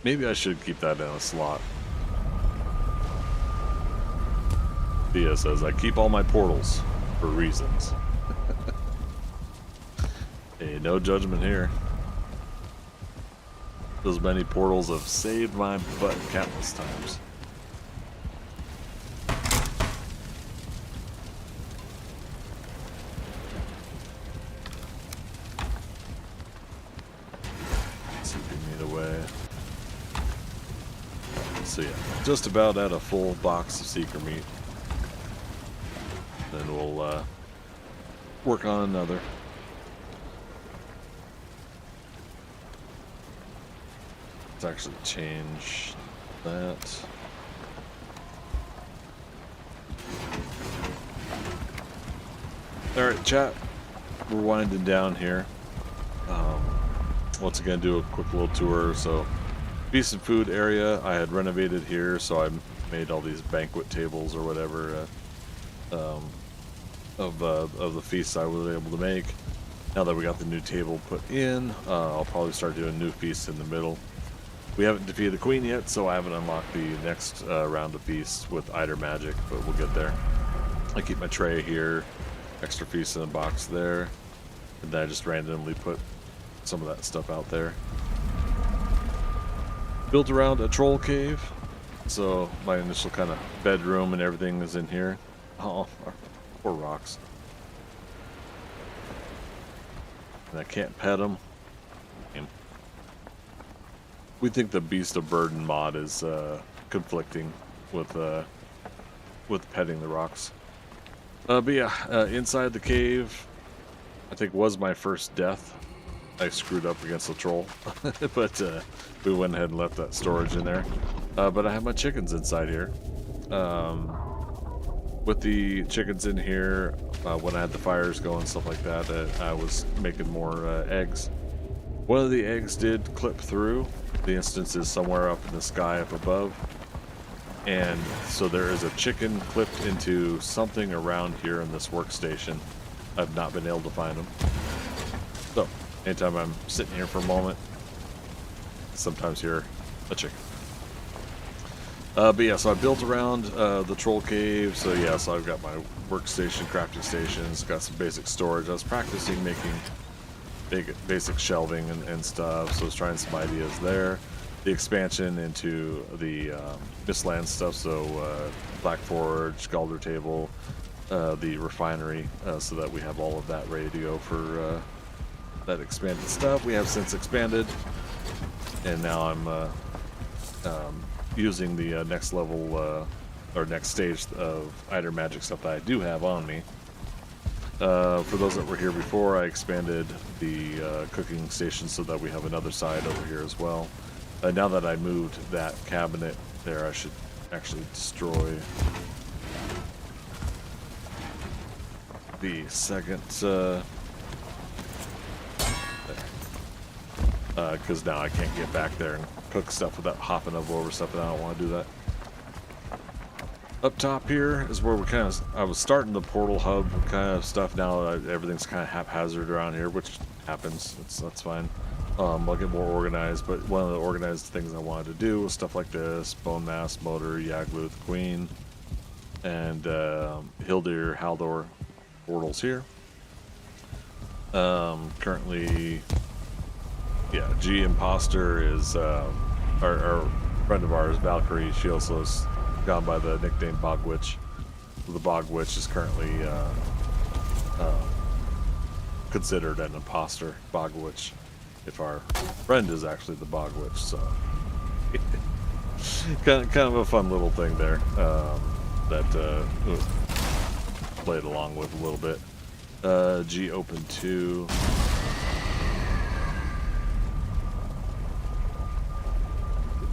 Maybe I should keep that in a slot. Thea says, I keep all my portals for reasons. Hey, no judgment here. Those many portals have saved my butt countless times. Keeping me away. So yeah, just about at a full box of seeker meat. Then we'll work on another. Let's actually change that. Alright, chat. We're winding down here. Once again, do a quick little tour. So, feast and food area. I had renovated here, so I made all these banquet tables or whatever of the feasts I was able to make. Now that we got the new table put in, I'll probably start doing new feasts in the middle. We haven't defeated the queen yet, so I haven't unlocked the next round of feasts with Eitr magic, but we'll get there. I keep my tray here, extra feasts in a box there, and then I just randomly put some of that stuff out there. Built around a troll cave, so my initial kind of bedroom and everything is in here. Oh, poor rocks. And I can't pet them. We think the Beast of Burden mod is conflicting with petting the rocks. But yeah, inside the cave, I think was my first death. I screwed up against the troll, but we went ahead and left that storage in there. But I have my chickens inside here. With the chickens in here, when I had the fires going and stuff like that, I was making more eggs. One of the eggs did clip through. The instance is somewhere up in the sky up above. And so there is a chicken clipped into something around here in this workstation. I've not been able to find them. So, anytime I'm sitting here for a moment, sometimes hear a chicken. But yeah, so I built around the troll cave. So yeah, so I've got my workstation, crafting stations, got some basic storage. I was practicing making basic shelving and stuff, so I was trying some ideas there. The expansion into the Mistland stuff, so Black Forge, Galder Table, the refinery, so that we have all of that ready to go for that expanded stuff. We have since expanded, and now I'm using the next level or next stage of Eitr magic stuff that I do have on me. For those that were here before, I expanded the cooking station so that we have another side over here as well. Now that I moved that cabinet there, I should actually destroy the second, because now I can't get back there and cook stuff without hopping up over stuff, and I don't want to do that. Up top here is where I was starting the portal hub kind of stuff. Now everything's kind of haphazard around here, which happens. That's fine. I'll get more organized, but one of the organized things I wanted to do was stuff like this: Bone Mass, Motor, Yagluth, Queen, and Hildir, Haldor portals here. Currently, yeah, G Imposter is our friend of ours, Valkyrie. She also is gone by the nickname Bog Witch. The Bog Witch is currently considered an imposter, Bog Witch, if our friend is actually the Bog Witch. So kind of a fun little thing there that played along with a little bit. G open 2.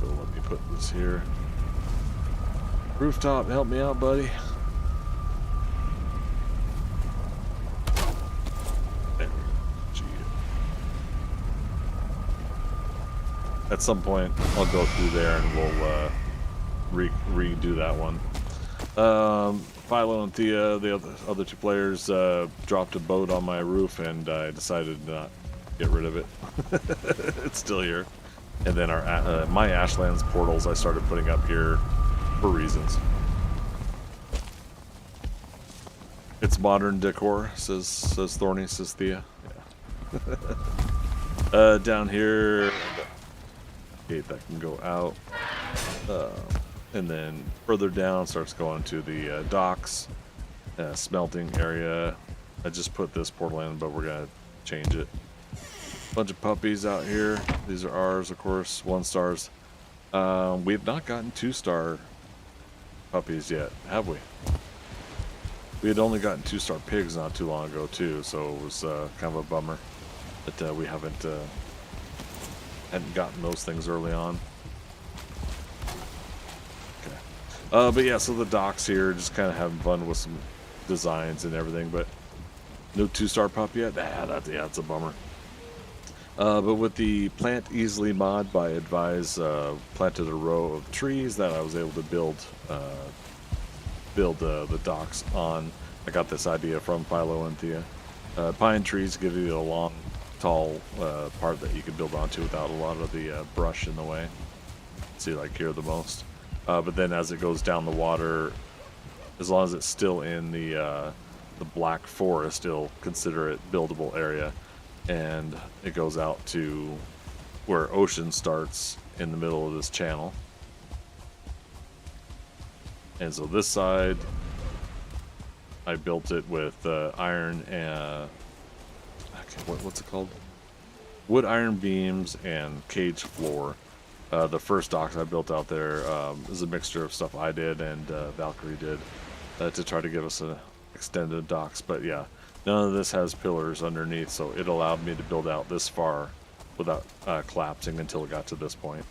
Let me put this here. Rooftop, help me out, buddy. There. Gee. At some point, I'll go through there and we'll redo that one. Philo and Thea, the other two players, dropped a boat on my roof, and I decided to not get rid of it. It's still here. And then my Ashlands portals I started putting up here for reasons. It's modern decor, says Thorny, says Thea. Yeah. Down here, gate that can go out. And then further down starts going to the docks, smelting area. I just put this portal in, but we're gonna change it. Bunch of puppies out here. These are ours, of course, 1 stars. We have not gotten 2-star puppies yet, have we? We had only gotten 2-star pigs not too long ago too, so it was kind of a bummer that we hadn't gotten those things early on. Okay, but yeah, so the docks here, just kind of having fun with some designs and everything, but no 2-star pup yet. That's a bummer. But with the plant easily mod by Advise, planted a row of trees that I was able to build the docks on. I got this idea from Philo and Thea. Pine trees give you a long, tall part that you can build onto without a lot of the brush in the way. See, like here the most. But then as it goes down the water, as long as it's still in the Black Forest, it'll consider it buildable area. And it goes out to where ocean starts in the middle of this channel. And so this side, I built it with iron and what's it called? Wood iron beams and cage floor. The first docks I built out there is a mixture of stuff I did and Valkyrie did to try to give us an extended docks. But yeah, none of this has pillars underneath, so it allowed me to build out this far without collapsing until it got to this point.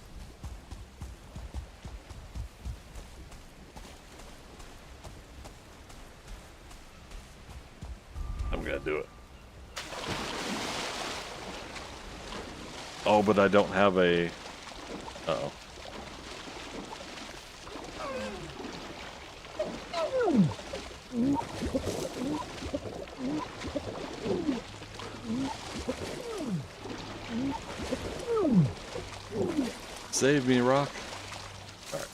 I'm gonna do it. Oh, but I don't have a... Uh-oh. Save me, Rock. Alright.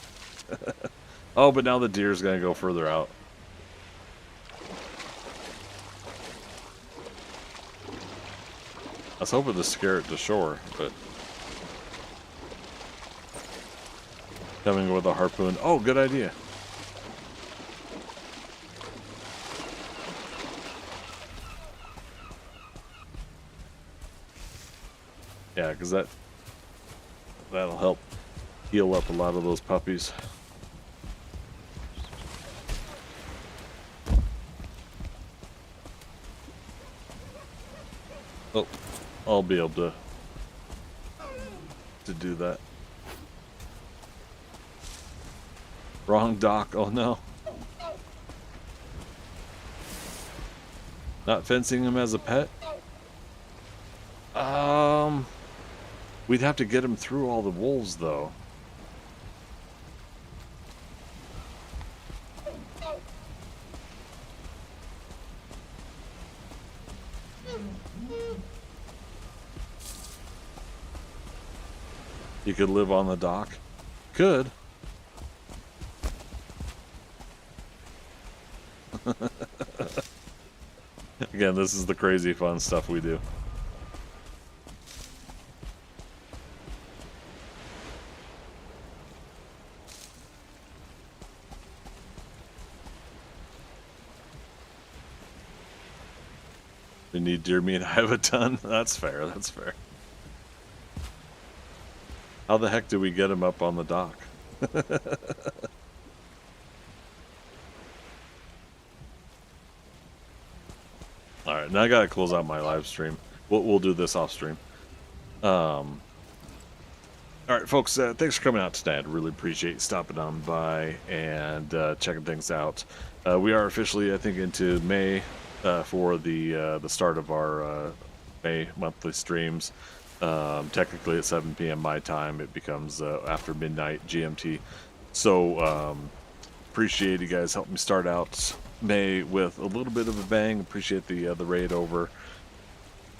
Oh, but now the deer's gonna go further out. I was hoping to scare it to shore, but coming with a harpoon. Oh, good idea. Yeah, because that'll help heal up a lot of those puppies. Oh, I'll be able to do that. Wrong dock. Oh no. Not fencing him as a pet? We'd have to get him through all the wolves though. You could live on the dock. Could. Again, this is the crazy fun stuff we do. We need deer meat. I have a ton. That's fair. That's fair. How the heck do we get him up on the dock? All right, now I gotta close out my live stream. We'll do this off stream. All right, folks. Thanks for coming out tonight. I really appreciate you stopping on by and checking things out. We are officially, I think, into May for the start of our May monthly streams. Technically at 7 p.m. my time. It becomes after midnight GMT. So appreciate you guys helping me start out May with a little bit of a bang. Appreciate the raid over.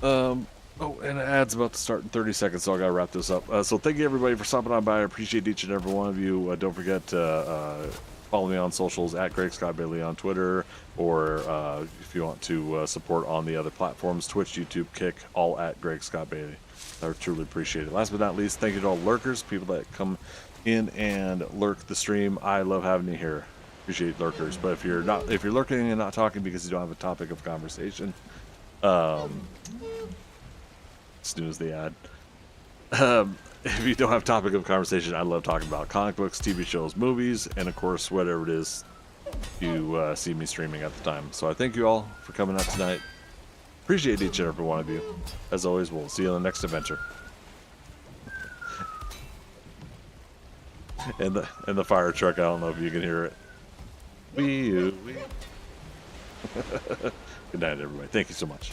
Oh, and the ad's about to start in 30 seconds, so I gotta wrap this up. So thank you everybody for stopping on by. I appreciate each and every one of you. Don't forget to follow me on socials at Greg Scott Bailey on Twitter, or if you want to support on the other platforms, Twitch, YouTube, Kick, all at Greg Scott Bailey. I truly appreciate it. Last but not least, thank you to all lurkers, people that come in and lurk the stream. I love having you here. Appreciate lurkers. But if you're lurking and not talking because you don't have a topic of conversation, snooze the ad. If you don't have topic of conversation, I love talking about comic books, TV shows, movies, and of course whatever it is you see me streaming at the time. So I thank you all for coming out tonight. Appreciate each and every one of you. As always, we'll see you on the next adventure. And the fire truck, I don't know if you can hear it. Wee. Good night, everybody. Thank you so much.